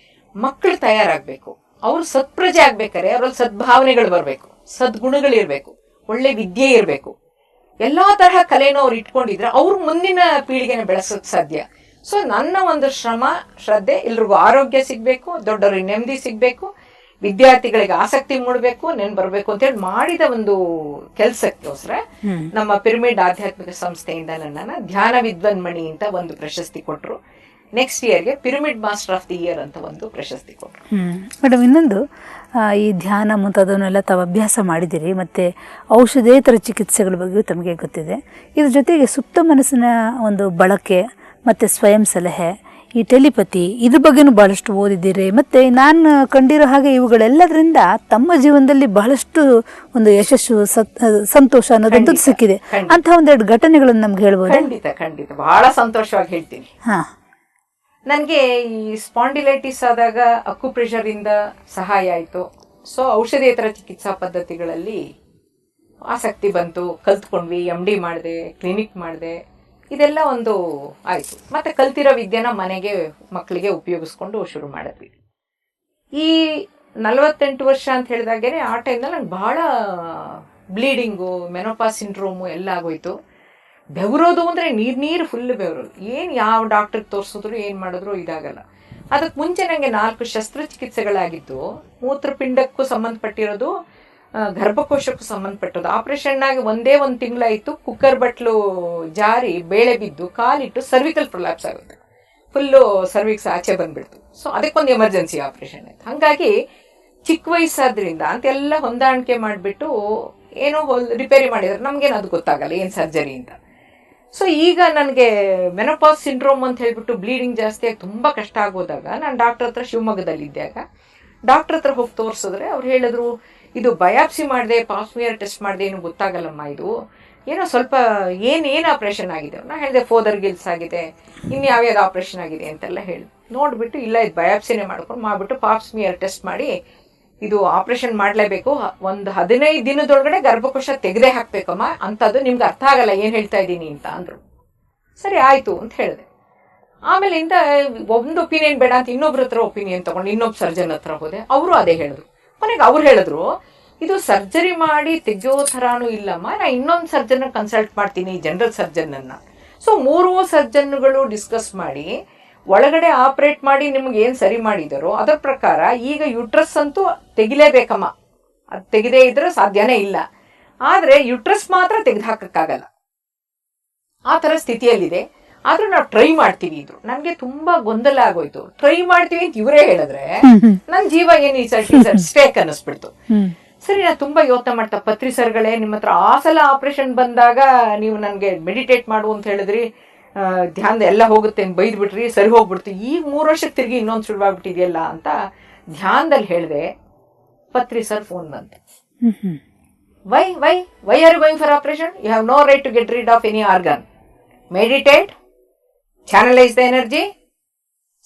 ಮಕ್ಕಳು ತಯಾರಾಗ್ಬೇಕು, ಅವ್ರು ಸತ್ಪ್ರಜೆ ಆಗ್ಬೇಕಾರೆ ಅವ್ರಲ್ಲಿ ಸದ್ಭಾವನೆಗಳು ಬರ್ಬೇಕು, ಸದ್ಗುಣಗಳಿರ್ಬೇಕು, ಒಳ್ಳೆ ವಿದ್ಯೆ ಇರ್ಬೇಕು, ಎಲ್ಲಾ ತರಹ ಕಲೆನೂ ಅವ್ರು ಇಟ್ಕೊಂಡಿದ್ರೆ ಅವ್ರು ಮುಂದಿನ ಪೀಳಿಗೆನ ಬೆಳೆಸೋಕ್ ಸಾಧ್ಯ. ಸೊ ನನ್ನ ಒಂದು ಶ್ರದ್ಧೆ ಎಲ್ರಿಗೂ ಆರೋಗ್ಯ ಸಿಗ್ಬೇಕು, ದೊಡ್ಡವ್ರಿಗೆ ನೆಮ್ಮದಿ ಸಿಗ್ಬೇಕು, ವಿದ್ಯಾರ್ಥಿಗಳಿಗೆ ಆಸಕ್ತಿ ಮೂಡಬೇಕು, ನೆನ್ ಬರ್ಬೇಕು ಅಂತ ಹೇಳಿ ಮಾಡಿದ ಒಂದು ಕೆಲ್ಸಕ್ಕೋಸ್ಕರ ನಮ್ಮ ಪಿರಮಿಡ್ ಆಧ್ಯಾತ್ಮಿಕ ಸಂಸ್ಥೆಯಿಂದ ನನ್ನನ್ನ ಧ್ಯಾನ ವಿದ್ವನ್ಮಣಿ ಅಂತ ಒಂದು ಪ್ರಶಸ್ತಿ ಕೊಟ್ರು. ನೆಕ್ಸ್ಟ್ ಇಯರ್ಗೆ pyramid master of the year ಅಂತ ಒಂದು ಪ್ರಶಸ್ತಿ ಕೊಟ್ರು. ಮೇಡಮ್, ಇನ್ನೊಂದು ಈ ಧ್ಯಾನ ಮುಂತಾದವನ್ನೆಲ್ಲ ತಾವು ಅಭ್ಯಾಸ ಮಾಡಿದ್ದೀರಿ, ಮತ್ತು ಔಷಧೇತರ ಚಿಕಿತ್ಸೆಗಳ ಬಗ್ಗೆಯೂ ತಮಗೆ ಗೊತ್ತಿದೆ. ಇದ್ರ ಜೊತೆಗೆ ಸುಪ್ತ ಮನಸ್ಸಿನ ಒಂದು ಬಳಕೆ ಮತ್ತು ಸ್ವಯಂ ಸಲಹೆ, ಈ ಟೆಲಿಪತಿ, ಇದ್ರ ಬಗ್ಗೆನೂ ಬಹಳಷ್ಟು ಓದಿದ್ದೀರಿ. ಮತ್ತು ನಾನು ಕಂಡಿರೋ ಹಾಗೆ ಇವುಗಳೆಲ್ಲದರಿಂದ ತಮ್ಮ ಜೀವನದಲ್ಲಿ ಬಹಳಷ್ಟು ಒಂದು ಯಶಸ್ಸು, ಸಂತೋಷ ಅನ್ನೋದಂತೂ ಸಿಕ್ಕಿದೆ. ಅಂತ ಒಂದೆರಡು ಘಟನೆಗಳನ್ನು ನಮ್ಗೆ ಹೇಳ್ಬೋದು? ಖಂಡಿತ ಬಹಳ ಸಂತೋಷವಾಗಿ ಹೇಳ್ತೀನಿ. ನನಗೆ ಈ ಸ್ಪಾಂಡಿಲೈಟಿಸ್ ಆದಾಗ ಅಕ್ಯುಪ್ರೆಷರ್ ಇಂದ ಸಹಾಯ ಆಯಿತು. ಸೊ ಔಷಧೇತರ ಚಿಕಿತ್ಸಾ ಪದ್ಧತಿಗಳಲ್ಲಿ ಆಸಕ್ತಿ ಬಂತು, ಕಲ್ತ್ಕೊಂಡ್ವಿ, MD ಮಾಡಿದೆ, ಕ್ಲಿನಿಕ್ ಮಾಡಿದೆ, ಇದೆಲ್ಲ ಒಂದು ಆಯಿತು. ಮತ್ತೆ ಕಲ್ತಿರೋ ವಿದ್ಯೆನ ಮನೆಗೆ ಮಕ್ಕಳಿಗೆ ಉಪಯೋಗಿಸ್ಕೊಂಡು ಶುರು ಮಾಡಿದ್ವಿ. ಈ 48 ವರ್ಷ ಅಂತ ಹೇಳಿದಾಗೇನೆ ಆ ಟೈಮ್ನಲ್ಲಿ ನಂಗೆ ಬಹಳ ಬ್ಲೀಡಿಂಗು, ಮೆನೋಪಾಸ್ ಸಿಂಡ್ರೋಮು ಎಲ್ಲ ಆಗೋಯ್ತು. ಬೆವರೋದು ಅಂದರೆ ನೀರು ಫುಲ್ ಬೆವರೋದು. ಏನು ಯಾವ ಡಾಕ್ಟ್ರಿಗೆ ತೋರಿಸಿದ್ರು ಏನು ಮಾಡಿದ್ರು ಇದಾಗಲ್ಲ. ಅದಕ್ಕೆ ಮುಂಚೆ ನನಗೆ 4 ಶಸ್ತ್ರಚಿಕಿತ್ಸೆಗಳಾಗಿದ್ದು, ಮೂತ್ರಪಿಂಡಕ್ಕೂ ಸಂಬಂಧಪಟ್ಟಿರೋದು, ಗರ್ಭಕೋಶಕ್ಕೂ ಸಂಬಂಧಪಟ್ಟದ್ದು. ಆಪರೇಷನ್ ಆಗಿ ಒಂದೇ ಒಂದು ತಿಂಗಳಾಯಿತು, ಕುಕ್ಕರ್ ಬಟ್ಲು ಜಾರಿ ಬೇಳೆ ಬಿದ್ದು ಕಾಲಿಟ್ಟು ಸರ್ವಿಕಲ್ ಪ್ರೊಲ್ಯಾಪ್ಸ್ ಆಗುತ್ತೆ, ಫುಲ್ಲು ಸರ್ವಿಕ್ಸ್ ಆಚೆ ಬಂದ್ಬಿಡ್ತು. ಸೊ ಅದಕ್ಕೊಂದು ಎಮರ್ಜೆನ್ಸಿ ಆಪರೇಷನ್ ಆಯ್ತು. ಹಾಗಾಗಿ ಚಿಕ್ಕ ವಯಸ್ಸಾದ್ರಿಂದ ಅಂತೆಲ್ಲ ಹೊಂದಾಣಿಕೆ ಮಾಡಿಬಿಟ್ಟು ಏನೋ ರಿಪೇರಿ ಮಾಡಿದ್ರೆ ನಮ್ಗೇನು ಅದು ಗೊತ್ತಾಗಲ್ಲ ಏನು ಸರ್ಜರಿ ಅಂತ. ಸೊ ಈಗ ನನಗೆ ಮೆನೋಪಾಸ್ ಸಿಂಡ್ರೋಮ್ ಅಂತ ಹೇಳ್ಬಿಟ್ಟು ಬ್ಲೀಡಿಂಗ್ ಜಾಸ್ತಿ ಆಗಿ ತುಂಬ ಕಷ್ಟ ಆಗೋದಾಗ ನಾನು ಡಾಕ್ಟರ್ ಹತ್ರ ಶಿವಮೊಗ್ಗದಲ್ಲಿದ್ದಾಗ ಡಾಕ್ಟರ್ ಹತ್ರ ಹೋಗಿ ತೋರಿಸಿದ್ರೆ ಅವ್ರು ಹೇಳಿದ್ರು, ಇದು ಬಯಾಪ್ಸಿ ಮಾಡಿದೆ, ಪಾಸ್ಮಿಯರ್ ಟೆಸ್ಟ್ ಮಾಡಿದೆ, ಏನು ಗೊತ್ತಾಗಲ್ಲಮ್ಮ, ಇದು ಏನೋ ಸ್ವಲ್ಪ ಏನೇನು ಆಪ್ರೇಷನ್ ಆಗಿದೆ. ನಾನು ಹೇಳಿದೆ ಫೋದರ್ ಗಿಲ್ಸ್ ಆಗಿದೆ, ಇನ್ಯಾವ್ಯಾವ್ದು ಆಪ್ರೇಷನ್ ಆಗಿದೆ ಅಂತೆಲ್ಲ ಹೇಳಿ ನೋಡಿಬಿಟ್ಟು, ಇಲ್ಲ ಇದು ಬಯಾಪ್ಸಿನೇ ಮಾಡಿಬಿಟ್ಟು ಪಾಸ್ಮಿಯರ್ ಟೆಸ್ಟ್ ಮಾಡಿ ಇದು ಆಪರೇಷನ್ ಮಾಡಲೇಬೇಕು, ಒಂದು 15 ದಿನದೊಳಗಡೆ ಗರ್ಭಕೋಶ ತೆಗೆದೇ ಹಾಕ್ಬೇಕಮ್ಮ, ಅಂಥದ್ದು ನಿಮ್ಗೆ ಅರ್ಥ ಆಗಲ್ಲ ಏನು ಹೇಳ್ತಾ ಇದ್ದೀನಿ ಅಂತ ಅಂದರು. ಸರಿ ಆಯಿತು ಅಂತ ಹೇಳಿದೆ. ಆಮೇಲಿಂದ ಒಂದು ಒಪಿನಿಯನ್ ಬೇಡ ಅಂತ ಇನ್ನೊಬ್ರ ಹತ್ರ ಒಪಿನಿಯನ್ ತಗೊಂಡು ಇನ್ನೊಬ್ಬ ಸರ್ಜನ್ ಹತ್ರ ಹೋದೆ, ಅವರು ಅದೇ ಹೇಳಿದ್ರು. ಕೊನೆಗೆ ಅವ್ರು ಹೇಳಿದ್ರು, ಇದು ಸರ್ಜರಿ ಮಾಡಿ ತೆಗೆಯೋ ಥರಾನು ಇಲ್ಲಮ್ಮ, ನಾ ಇನ್ನೊಂದು ಸರ್ಜನ್ ಕನ್ಸಲ್ಟ್ ಮಾಡ್ತೀನಿ, ಜನರಲ್ ಸರ್ಜನ್ನ. ಸೊ 3 ಸರ್ಜನ್ಗಳು ಡಿಸ್ಕಸ್ ಮಾಡಿ ಒಳಗಡೆ ಆಪರೇಟ್ ಮಾಡಿ ನಿಮ್ಗೆ ಏನು ಸರಿ ಮಾಡಿದಾರೋ ಅದರ ಪ್ರಕಾರ ಈಗ ಯುಟ್ರಸ್ ಅಂತೂ ತೆಗಿಲೇಬೇಕಮ್ಮ, ಅದು ತೆಗೆದೇ ಇದ್ರೆ ಸಾಧ್ಯನೇ ಇಲ್ಲ. ಆದರೆ ಯುಟ್ರಸ್ ಮಾತ್ರ ತೆಗೆದು ಹಾಕಕ್ಕಾಗಲ್ಲ, ಆ ಥರ ಸ್ಥಿತಿಯಲ್ಲಿದೆ. ಆದ್ರೂ ನಾವು ಟ್ರೈ ಮಾಡ್ತೀವಿ ಇದ್ರು. ನನಗೆ ತುಂಬಾ ಗೊಂದಲ ಆಗೋಯ್ತು. ಟ್ರೈ ಮಾಡ್ತೀವಿ ಅಂತ ಇವರೇ ಹೇಳಿದ್ರೆ ನನ್ನ ಜೀವ ಏನು ಸ್ಟೇಕ್ ಅನ್ನಿಸ್ಬಿಡ್ತು. ಸರಿ, ನಾನು ತುಂಬಾ ಯೋಚನೆ ಮಾಡ್ತಾ, ಪತ್ರಿ ಸರ್ಗಳೇ ನಿಮ್ಮ ಹತ್ರ ಆ ಸಲ ಆಪರೇಷನ್ ಬಂದಾಗ ನೀವು ನನಗೆ ಮೆಡಿಟೇಟ್ ಮಾಡು ಅಂತ ಹೇಳಿದ್ರಿ, ಧ್ಯಾನದ ಎಲ್ಲ ಹೋಗುತ್ತೆ ಅಂತ ಬೈದ್ ಬಿಟ್ರಿ, ಸರಿ ಹೋಗ್ಬಿಡ್ತು, ಈಗ 3 ವರ್ಷಕ್ಕೆ ತಿರುಗಿ ಇನ್ನೊಂದು ಶುರುವಾಗ್ಬಿಟ್ಟಿದೆಯಲ್ಲ ಅಂತ ಧ್ಯಾನದಲ್ಲಿ ಹೇಳಿದೆ. ಪತ್ರಿ ಸರ್ ಫೋನ್ ಬಂತೆ, why why why are you going for operation, you have no right to get rid of any organ, meditate, channelise the energy,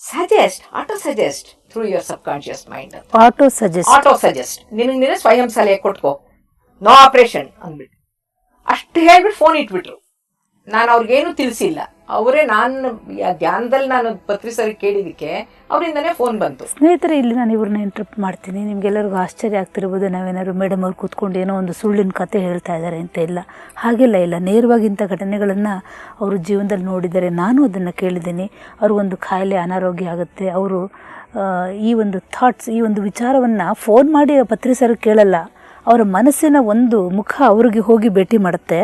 suggest, auto suggest through your subconscious mind. Auto suggest ನಿನಗೆ ಸ್ವಯಂ ಸಲಹೆ ಕೊಟ್ಕೋ, ನೋ ಆಪರೇಷನ್ ಅಂದ್ಬಿಟ್ಟು ಅಷ್ಟು ಹೇಳ್ಬಿಟ್ಟು ಫೋನ್ ಇಟ್ಬಿಟ್ರು. ನಾನು ಅವ್ರಿಗೇನು ತಿಳಿಸಿಲ್ಲ, ಅವರೇ ನಾನು ಧ್ಯಾನದಲ್ಲಿ ನಾನು ಪತ್ರಿ ಸರಿ ಕೇಳಿದಕ್ಕೆ ಅವರಿಂದನೇ ಫೋನ್ ಬಂತು. ಸ್ನೇಹಿತರೆ, ಇಲ್ಲಿ ನಾನು ಇವ್ರನ್ನ ಇಂಟರಪ್ಟ್ ಮಾಡ್ತೀನಿ. ನಿಮ್ಗೆಲ್ಲರಿಗೂ ಆಶ್ಚರ್ಯ ಆಗ್ತಿರ್ಬೋದು, ನಾವೇನಾದ್ರು ಮೇಡಮ್ ಅವ್ರು ಕೂತ್ಕೊಂಡು ಏನೋ ಒಂದು ಸುಳ್ಳಿನ ಕತೆ ಹೇಳ್ತಾ ಇದ್ದಾರೆ ಅಂತ. ಇಲ್ಲ, ಹಾಗೆಲ್ಲ ಇಲ್ಲ. ನೇರವಾಗಿ ಇಂಥ ಘಟನೆಗಳನ್ನು ಅವರು ಜೀವನದಲ್ಲಿ ನೋಡಿದ್ದಾರೆ, ನಾನು ಅದನ್ನು ಕೇಳಿದ್ದೀನಿ. ಅವ್ರಿಗೊಂದು ಕಾಯಿಲೆ, ಅನಾರೋಗ್ಯ ಆಗುತ್ತೆ, ಅವರು ಈ ಒಂದು ಥಾಟ್ಸ್, ಈ ಒಂದು ವಿಚಾರವನ್ನು ಫೋನ್ ಮಾಡಿ ಪತ್ರಿ ಸರ್ ಕೇಳಲ್ಲ, ಅವರ ಮನಸ್ಸಿನ ಒಂದು ಮುಖ ಅವ್ರಿಗೆ ಹೋಗಿ ಭೇಟಿ ಮಾಡುತ್ತೆ.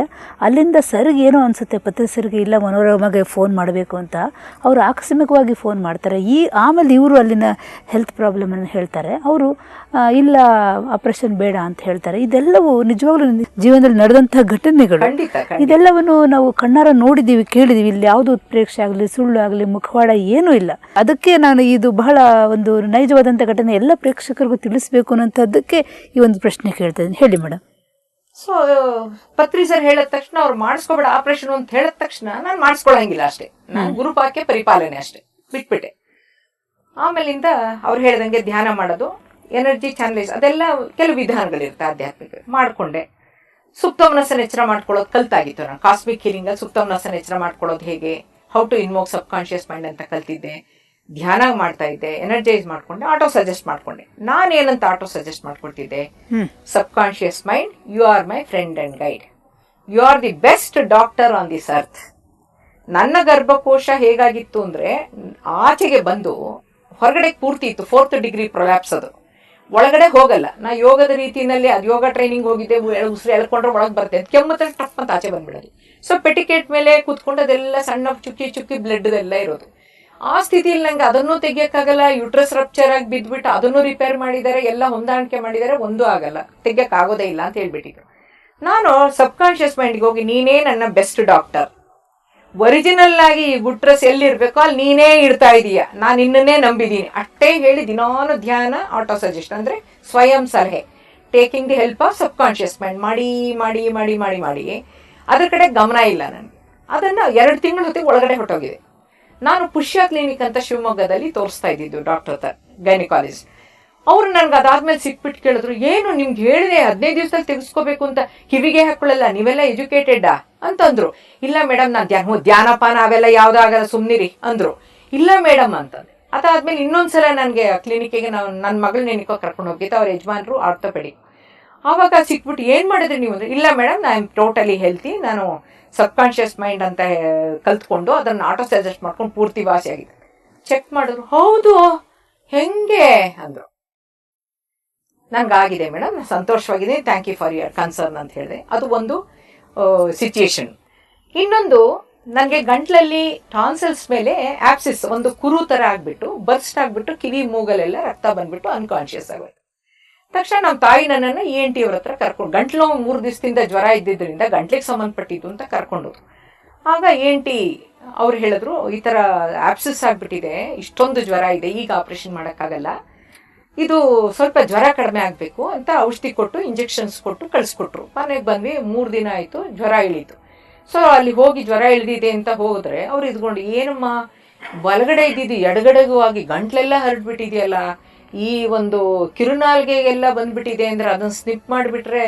ಅಲ್ಲಿಂದ ಸರ್ಗೆ ಏನೋ ಅನಿಸುತ್ತೆ, ಪತ್ರಿ ಸರ್ಗೆ ಇಲ್ಲ ಮನೋರಮಗೆ ಫೋನ್ ಮಾಡಬೇಕು ಅಂತ. ಅವರು ಆಕಸ್ಮಿಕವಾಗಿ ಫೋನ್ ಮಾಡ್ತಾರೆ. ಆಮೇಲೆ ಇವರು ಅಲ್ಲಿನ ಹೆಲ್ತ್ ಪ್ರಾಬ್ಲಮನ್ನು ಹೇಳ್ತಾರೆ. ಅವರು ಇಲ್ಲ ಆಪರೇಷನ್ ಬೇಡ ಅಂತ ಹೇಳ್ತಾರೆ. ಇದೆಲ್ಲವೂ ನಿಜವಾಗ್ಲೂ ಜೀವನದಲ್ಲಿ ನಡೆದಂಥ ಘಟನೆಗಳು. ಇದೆಲ್ಲವನ್ನು ನಾವು ಕಣ್ಣಾರ ನೋಡಿದ್ದೀವಿ, ಕೇಳಿದ್ದೀವಿ. ಇಲ್ಲಿ ಯಾವುದು ಉತ್ಪ್ರೇಕ್ಷೆ ಆಗಲಿ, ಸುಳ್ಳು ಆಗಲಿ, ಮುಖವಾಡ ಏನೂ ಇಲ್ಲ. ಅದಕ್ಕೆ ನಾನು ಇದು ಬಹಳ ಒಂದು ನೈಜವಾದಂಥ ಘಟನೆ ಎಲ್ಲ ಪ್ರೇಕ್ಷಕರಿಗೂ ತಿಳಿಸ್ಬೇಕು ಅನ್ನೋಂಥದ್ದಕ್ಕೆ ಈ ಒಂದು ಪ್ರಶ್ನೆ ಕೇಳ್ತೀನಿ. ಹೇಳಿ ಮೇಡಮ್. ಸೊ ಪತ್ರಿ ಸರ್ ಹೇಳಿದ ತಕ್ಷಣ ಅವ್ರು ಮಾಡಿಸ್ಕೋಬೇಡ ಆಪರೇಷನ್ ಅಂತ ಹೇಳಿದ ತಕ್ಷಣ ನಾನು ಮಾಡಿಸ್ಕೊಳಂಗಿಲ್ಲ ಅಷ್ಟೇ, ನಾನು ಗುರುಪಾಕೆ ಪರಿಪಾಲನೆ ಅಷ್ಟೇ ಬಿಟ್ಬಿಟ್ಟೆ. ಆಮೇಲಿಂದ ಅವ್ರು ಹೇಳ್ದಂಗೆ ಧ್ಯಾನ ಮಾಡೋದು, ಎನರ್ಜಿ ಚಾನಲೈಸ್, ಅದೆಲ್ಲ ಕೆಲವು ವಿಧಾನಗಳಿರುತ್ತೆ ಆಧ್ಯಾತ್ಮಿಕ ಮಾಡ್ಕೊಂಡೆ. ಸುಪ್ತಮನಸ್ಸನ್ನ ಎಚ್ಚರ ಮಾಡ್ಕೊಳ್ಳೋದು ಕಲ್ತಾಗಿತ್ತು. ನಾನು ಕಾಸ್ಮಿಕ್ ಹೀಲಿಂಗ್ ಅಲ್ಲಿ ಸುಪ್ತಮನಸ್ಸನ್ನ ಎಚ್ಚರ ಮಾಡ್ಕೊಳ್ಳೋದು ಹೇಗೆ, how to invoke subconscious mind ಅಂತ ಕಲ್ತಿದ್ದೆ. ಧ್ಯಾನ ಮಾಡ್ತಾ ಇದ್ದೆ, ಎನರ್ಜೈಸ್ ಮಾಡ್ಕೊಂಡೆ, ಆಟೋ ಸಜೆಸ್ಟ್ ಮಾಡ್ಕೊಂಡೆ. ನಾನೇನಂತ ಆಟೋ ಸಜೆಸ್ಟ್ ಮಾಡ್ಕೊಳ್ತಿದ್ದೆ, subconscious mind, you are my friend and guide, you are the best doctor on this earth. ನನ್ನ ಗರ್ಭಕೋಶ ಹೇಗಾಗಿತ್ತು ಅಂದ್ರೆ ಆಚೆಗೆ ಬಂದು ಹೊರಗಡೆ ಪೂರ್ತಿ ಇತ್ತು, 4th ಡಿಗ್ರಿ ಪ್ರೊಲ್ಯಾಪ್ಸ್. ಅದು ಒಳಗಡೆ ಹೋಗಲ್ಲ. ನಾ ಯೋಗದ ರೀತಿಯಲ್ಲಿ ಅದು ಯೋಗ ಟ್ರೈನಿಂಗ್ ಹೋಗಿದ್ದೆ, ಉಸಿರು ಎಳ್ಕೊಂಡ್ರೆ ಒಳಗೆ ಬರ್ತೇನೆ, ಕೆಮ್ಮತ್ತ ಟಪ್ ಅಂತ ಆಚೆ ಬಂದ್ಬಿಡೋದು. ಸೊ ಪೆಟಿಕೇಟ್ ಮೇಲೆ ಕೂತ್ಕೊಂಡು ಅದೆಲ್ಲ ಸಣ್ಣ ಚುಕ್ಕಿ ಚುಕ್ಕಿ ಬ್ಲಡ್ ಎಲ್ಲ ಇರೋದು. ಆ ಸ್ಥಿತಿಯಲ್ಲಿ ನಂಗೆ ಅದನ್ನೂ ತೆಗಿಯಕ್ಕಾಗಲ್ಲ. ಯೂಟ್ರಸ್ ರಪ್ಚರ್ ಆಗಿ ಬಿದ್ಬಿಟ್ಟು ಅದನ್ನು ರಿಪೇರ್ ಮಾಡಿದ್ದಾರೆ, ಎಲ್ಲ ಹೊಂದಾಣಿಕೆ ಮಾಡಿದ್ದಾರೆ, ಒಂದೂ ಆಗಲ್ಲ, ತೆಗಿಯಕ್ ಆಗೋದೇ ಇಲ್ಲ ಅಂತ ಹೇಳ್ಬಿಟ್ಟಿದ್ರು. ನಾನು ಸಬ್ ಕಾನ್ಶಿಯಸ್ ಮೈಂಡ್ಗೆ ಹೋಗಿ, ನೀನೇ ನನ್ನ ಬೆಸ್ಟ್ ಡಾಕ್ಟರ್, ಒರಿಜಿನಲ್ ಆಗಿ ಈ ಗುಟ್ರಸ್ ಎಲ್ಲಿರ್ಬೇಕೋ ಅಲ್ಲಿ ನೀನೇ ಇಡ್ತಾ ಇದೀಯ, ನಾನು ನಿನ್ನನ್ನೇ ನಂಬಿದ್ದೀನಿ ಅಷ್ಟೇ ಹೇಳಿ ದಿನಾನು ಧ್ಯಾನ, ಆಟೋ ಸಜೆಸ್ಟ್ ಅಂದ್ರೆ ಸ್ವಯಂ ಸಲಹೆ, taking the help of sub conscious mind ಮಾಡಿ ಮಾಡಿ ಮಾಡಿ ಮಾಡಿ ಮಾಡಿ ಅದ್ರ ಕಡೆ ಗಮನ ಇಲ್ಲ ನನಗೆ. ಅದನ್ನ 2 ತಿಂಗಳ ಹೊತ್ತಿಗೆ ಒಳಗಡೆ ಹೊಟ್ಟೋಗಿದೆ. ನಾನು ಪುಷ್ಯ ಕ್ಲಿನಿಕ್ ಅಂತ ಶಿವಮೊಗ್ಗದಲ್ಲಿ ತೋರಿಸ್ತಾ ಇದ್ದಿದ್ದು ಡಾಕ್ಟರ್ ಗೈನಿಕಾಲಜಿಸ್ಟ್. ಅವ್ರು ನನ್ಗೆ ಅದಾದ್ಮೇಲೆ ಸಿಕ್ಬಿಟ್ಟು ಕೇಳಿದ್ರು, ಏನು ನಿಮ್ಗೆ ಹೇಳಿದೆ 15 ದಿವಸದಲ್ಲಿ ತೆಗೆಸ್ಕೋಬೇಕು ಅಂತ, ಕಿವಿಗೆ ಹಾಕೊಳ್ಳಲ್ಲ, ನೀವೆಲ್ಲ ಎಜುಕೇಟೆಡಾ ಅಂತಂದ್ರು. ಇಲ್ಲ ಮೇಡಮ್, ನಾನು ಧ್ಯಾನಪಾನ ಅವೆಲ್ಲ ಯಾವ್ದು ಆಗಲ್ಲ, ಸುಮ್ನಿರಿ ಅಂದ್ರು. ಇಲ್ಲ ಮೇಡಮ್ ಅಂತಂದೆ. ಅದಾದ್ಮೇಲೆ ಇನ್ನೊಂದ್ಸಲ ನನಗೆ ಕ್ಲಿನಿಕ್ಗೆ ನಾವು ನನ್ನ ಮಗಳನ್ನ ನೆನಕೋ ಕರ್ಕೊಂಡು ಹೋಗಿದ್ದೆ, ಅವ್ರ ಯಜಮಾನ್ರು ಆರ್ಥೋಪೆಡಿಕ್. ಆವಾಗ ಸಿಕ್ಬಿಟ್ಟು ಏನ್ ಮಾಡಿದ್ರಿ ನೀವು ಅಂದ್ರೆ, ಇಲ್ಲ madam, I am totally healthy, ನಾನು ಸಬ್ ಕಾನ್ಶಿಯಸ್ ಮೈಂಡ್ ಅಂತ ಕಲ್ತ್ಕೊಂಡು ಅದನ್ನ ಆಟೋ ಸಜೆಸ್ಟ್ ಮಾಡ್ಕೊಂಡು ಪೂರ್ತಿ ವಾಸಿ ಆಗಿದೆ. ಚೆಕ್ ಮಾಡಿದ್ರು, ಹೌದು ಹೆಂಗೆ ಅಂದ್ರು. ನಂಗಾಗಿದೆ ಮೇಡಮ್, ಸಂತೋಷವಾಗಿದೆ, thank you for your concern ಅಂತ ಹೇಳಿದೆ. ಅದು ಒಂದು ಸಿಚುಯೇಷನ್. ಇನ್ನೊಂದು, ನನಗೆ ಗಂಟ್ಲಲ್ಲಿ ಟಾನ್ಸಲ್ಸ್ ಮೇಲೆ ಆಪ್ಸಿಸ್ ಒಂದು ಕುರು ತರ ಆಗ್ಬಿಟ್ಟು ಬರ್ಸ್ಟ್ ಆಗ್ಬಿಟ್ಟು ಕಿವಿ ಮೂಗಲೆಲ್ಲ ರಕ್ತ ಬಂದ್ಬಿಟ್ಟು ಅನ್ಕಾನ್ಶಿಯಸ್ ಆಗೋಯ್ತು. ತಕ್ಷಣ ನಮ್ಮ ತಾಯಿ ನನ್ನನ್ನು ENT ಅವ್ರ ಹತ್ರ ಕರ್ಕೊಂಡು, ಗಂಟ್ಲು 3 ದಿವಸದಿಂದ ಜ್ವರ ಇದ್ದಿದ್ದರಿಂದ ಗಂಟ್ಲಿಗೆ ಸಂಬಂಧಪಟ್ಟಿದ್ದು ಅಂತ ಕರ್ಕೊಂಡೋದು. ಆಗ ENT ಅವ್ರು ಹೇಳಿದ್ರು, ಈ ತರ ಆಪ್ಸಿಸ್ ಆಗ್ಬಿಟ್ಟಿದೆ, ಇಷ್ಟೊಂದು ಜ್ವರ ಇದೆ, ಈಗ ಆಪರೇಷನ್ ಮಾಡೋಕ್ಕಾಗಲ್ಲ, ಇದು ಸ್ವಲ್ಪ ಜ್ವರ ಕಡಿಮೆ ಆಗಬೇಕು ಅಂತ ಔಷಧಿ ಕೊಟ್ಟು ಇಂಜೆಕ್ಷನ್ಸ್ ಕೊಟ್ಟು ಕಳಿಸ್ಕೊಟ್ರು. ಮನೆಗೆ ಬಂದ್ವಿ, 3 ದಿನ ಆಯಿತು, ಜ್ವರ ಇಳೀತು. ಸೊ ಅಲ್ಲಿ ಹೋಗಿ ಜ್ವರ ಇಳಿದಿದೆ ಅಂತ ಹೋದ್ರೆ ಅವ್ರು ಇದ್ಕೊಂಡು, ಏನಮ್ಮ ಬಲಗಡೆ ಇದ್ದಿದ್ದು ಎಡಗಡೆಗೂ ಆಗಿ ಗಂಟ್ಲೆಲ್ಲ ಹರಡ್ಬಿಟ್ಟಿದೆಯಲ್ಲ, ಈ ಒಂದು ಕಿರುನಾಲ್ಗೆಗೆಲ್ಲ ಬಂದ್ಬಿಟ್ಟಿದೆ ಅಂದ್ರೆ ಅದನ್ನ ಸ್ನಿಪ್ ಮಾಡಿಬಿಟ್ರೆ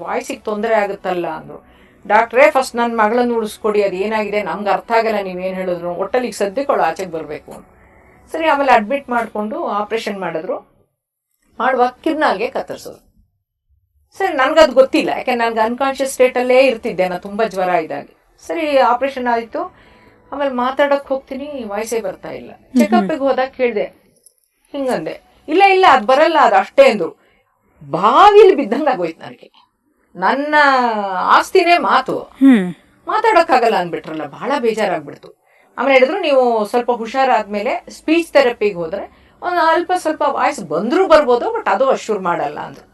ವಾಯ್ಸಿಗೆ ತೊಂದರೆ ಆಗುತ್ತಲ್ಲ ಅಂದರು. ಡಾಕ್ಟ್ರೇ, ಫಸ್ಟ್ ನನ್ನ ಮಗಳನ್ನ ಉಳಿಸ್ಕೊಡಿ, ಅದು ಏನಾಗಿದೆ ನಮ್ಗೆ ಅರ್ಥ ಆಗಲ್ಲ ನೀವೇನು ಹೇಳಿದ್ರು, ಒಟ್ಟಲ್ಲಿ ಸದ್ಯಕ್ಕೆ ಆಚೆಗೆ ಬರಬೇಕು. ಸರಿ, ಆಮೇಲೆ ಅಡ್ಮಿಟ್ ಮಾಡಿಕೊಂಡು ಆಪ್ರೇಷನ್ ಮಾಡಿದ್ರು. ಮಾಡುವಾಗ ಕಿರುನಾಲ್ಗೆ ಕತ್ತರಿಸೋದು. ಸರಿ, ನನಗದು ಗೊತ್ತಿಲ್ಲ, ಯಾಕೆಂದ್ರೆ ನನಗೆ ಅನ್ಕಾನ್ಷಿಯಸ್ ಸ್ಟೇಟಲ್ಲೇ ಇರ್ತಿದ್ದೆ ನಾನು, ತುಂಬ ಜ್ವರ ಇದ್ದಾಗ. ಸರಿ, ಆಪ್ರೇಷನ್ ಆಯಿತು. ಆಮೇಲೆ ಮಾತಾಡೋಕೆ ಹೋಗ್ತೀನಿ, ವಾಯ್ಸೇ ಬರ್ತಾ ಇಲ್ಲ. ಚೆಕಪ್ಪಿಗೆ ಹೋದಾಗ ಕೇಳಿದೆ, ಹಿಂಗಂದೆ, ಇಲ್ಲ ಇಲ್ಲ ಅದು ಬರಲ್ಲ, ಅದು ಅಷ್ಟೇ ಅಂದರು. ಬಾವಿಲಿ ಬಿದ್ದಂಗೆ ಆಗೋಯ್ತು ನನಗೆ. ನನ್ನ ಆಸ್ತಿನೇ ಮಾತು, ಮಾತಾಡೋಕ್ಕಾಗಲ್ಲ ಅಂದ್ಬಿಟ್ರಲ್ಲ, ಬಹಳ ಬೇಜಾರಾಗ್ಬಿಡ್ತು. ಆಮೇಲೆ ಹೇಳಿದ್ರು, ನೀವು ಸ್ವಲ್ಪ ಹುಷಾರಾದ್ಮೇಲೆ ಸ್ಪೀಚ್ ಥೆರಪಿಗೆ ಹೋದರೆ ಒಂದು ಸ್ವಲ್ಪ ವಾಯ್ಸ್ ಬಂದರೂ ಬರ್ಬೋದು, ಬಟ್ ಅದು ಅಶ್ಯೂರ್ ಮಾಡಲ್ಲ ಅಂದರು.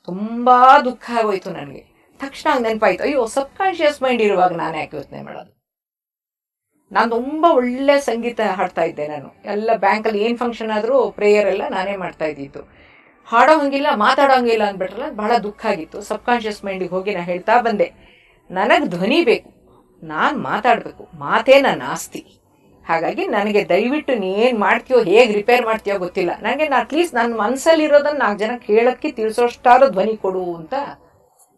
ತುಂಬ ದುಃಖ ಆಗೋಯ್ತು ನನಗೆ. ತಕ್ಷಣ ನೆನಪಾಯ್ತು, ಅಯ್ಯೋ ಸಬ್ ಕಾನ್ಶಿಯಸ್ ಮೈಂಡ್ ಇರುವಾಗ ನಾನು ಯಾಕೆ ಯೋಚನೆ ಮಾಡೋದು. ನಾನು ತುಂಬ ಒಳ್ಳೆ ಸಂಗೀತ ಹಾಡ್ತಾ ಇದ್ದೆ. ನಾನು ಎಲ್ಲ ಬ್ಯಾಂಕಲ್ಲಿ ಏನು ಫಂಕ್ಷನ್ ಆದರೂ ಪ್ರೇಯರ್ ಎಲ್ಲ ನಾನೇ ಮಾಡ್ತಾ ಇದ್ದಿದ್ದು. ಹಾಡೋ ಹಂಗಿಲ್ಲ, ಮಾತಾಡೋ ಹಂಗಿಲ್ಲ ಅಂದ್ಬಿಟ್ರಲ್ಲ, ಬಹಳ ದುಃಖ ಆಗಿತ್ತು. ಸಬ್ ಕಾನ್ಶಿಯಸ್ ಮೈಂಡಿಗೆ ಹೋಗಿ ನಾನು ಹೇಳ್ತಾ ಬಂದೆ, ನನಗೆ ಧ್ವನಿ ಬೇಕು, ನಾನು ಮಾತಾಡಬೇಕು, ಮಾತೇ ನನ್ನ ಆಸ್ತಿ. ಹಾಗಾಗಿ ನನಗೆ ದಯವಿಟ್ಟು ನೀ ಏನು ಮಾಡ್ತೀಯೋ, ಹೇಗೆ ರಿಪೇರ್ ಮಾಡ್ತೀಯೋ ಗೊತ್ತಿಲ್ಲ, ನನಗೆ ಅಟ್ಲೀಸ್ಟ್ ನನ್ನ ಮನಸ್ಸಲ್ಲಿರೋದನ್ನು 4 ಜನಕ್ಕೆ ಹೇಳೋಕ್ಕೆ ತಿಳಿಸೋಷ್ಟಾದ್ರೂ ಧ್ವನಿ ಕೊಡು ಅಂತ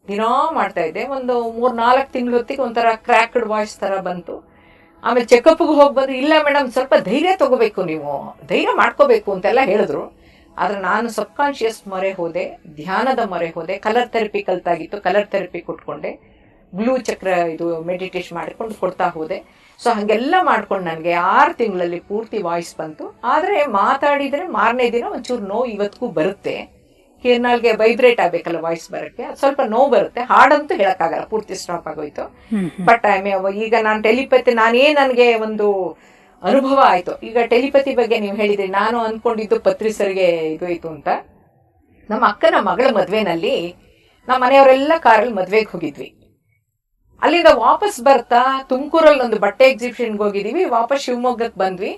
ದಿನಾ ಮಾಡ್ತಾ ಇದ್ದೆ. ಒಂದು 3-4 ತಿಂಗಳ ಹೊತ್ತಿಗೆ ಒಂಥರ ಕ್ರ್ಯಾಕ್ಡ್ ವಾಯ್ಸ್ ಥರ ಬಂತು. ಆಮೇಲೆ ಚೆಕಪ್ಗೆ ಹೋಗಿ ಬಂದು, ಇಲ್ಲ ಮೇಡಮ್ ಸ್ವಲ್ಪ ಧೈರ್ಯ ತಗೋಬೇಕು, ನೀವು ಧೈರ್ಯ ಮಾಡ್ಕೋಬೇಕು ಅಂತೆಲ್ಲ ಹೇಳಿದ್ರು. ಆದರೆ ನಾನು ಸಬ್ ಕಾನ್ಶಿಯಸ್ ಮೊರೆ ಹೋದೆ, ಧ್ಯಾನದ ಮೊರೆ ಹೋದೆ, ಕಲರ್ ಥೆರಪಿ ಕಲ್ತಾಗಿತ್ತು, ಕಲರ್ ಥೆರಪಿ ಕೊಟ್ಕೊಂಡೆ, ಬ್ಲೂ ಚಕ್ರ ಇದು ಮೆಡಿಟೇಷನ್ ಮಾಡಿಕೊಂಡು ಕೊಡ್ತಾ ಹೋದೆ. ಸೊ ಹಾಗೆಲ್ಲ ಮಾಡ್ಕೊಂಡು ನನಗೆ 6 ತಿಂಗಳಲ್ಲಿ ಪೂರ್ತಿ ವಾಯ್ಸ್ ಬಂತು. ಆದರೆ ಮಾತಾಡಿದರೆ ಮಾರನೇ ದಿನ ಒಂಚೂರು ನೋವು ಇವತ್ತಿಗೂ ಬರುತ್ತೆ. ಕಿರ್ನಾಲ್ಗೆ ವೈಬ್ರೇಟ್ ಆಗಬೇಕಲ್ಲ ವಾಯ್ಸ್ ಬರೋಕ್ಕೆ, ಸ್ವಲ್ಪ ನೋವು ಬರುತ್ತೆ. ಹಾಡಂತೂ ಹೇಳೋಕ್ಕಾಗಲ್ಲ, ಪೂರ್ತಿ ಸ್ಟಾಪ್ ಆಗೋಯ್ತು. ಬಟ್ ಈಗ ನಾನು ಟೆಲಿಪತಿ, ನನಗೆ ಒಂದು ಅನುಭವ ಆಯಿತು. ಈಗ ಟೆಲಿಪತಿ ಬಗ್ಗೆ ನೀವು ಹೇಳಿದ್ರಿ, ನಾನು ಅಂದ್ಕೊಂಡಿದ್ದು ಪತ್ರಿಸರಿಗೆ ಇದು ಆಯಿತು ಅಂತ. ನಮ್ಮ ಅಕ್ಕನ ಮಗಳ ಮದುವೆನಲ್ಲಿ ನಮ್ಮ ಮನೆಯವರೆಲ್ಲ ಕಾರಲ್ಲಿ ಮದುವೆಗೆ ಹೋಗಿದ್ವಿ. ಅಲ್ಲಿಂದ ವಾಪಸ್ ಬರ್ತಾ ತುಮಕೂರಲ್ಲಿ ಒಂದು ಬಟ್ಟೆ ಎಕ್ಸಿಬಿಷನ್ಗೆ ಹೋಗಿದ್ದೀವಿ. ವಾಪಸ್ ಶಿವಮೊಗ್ಗಕ್ಕೆ ಬಂದ್ವಿ.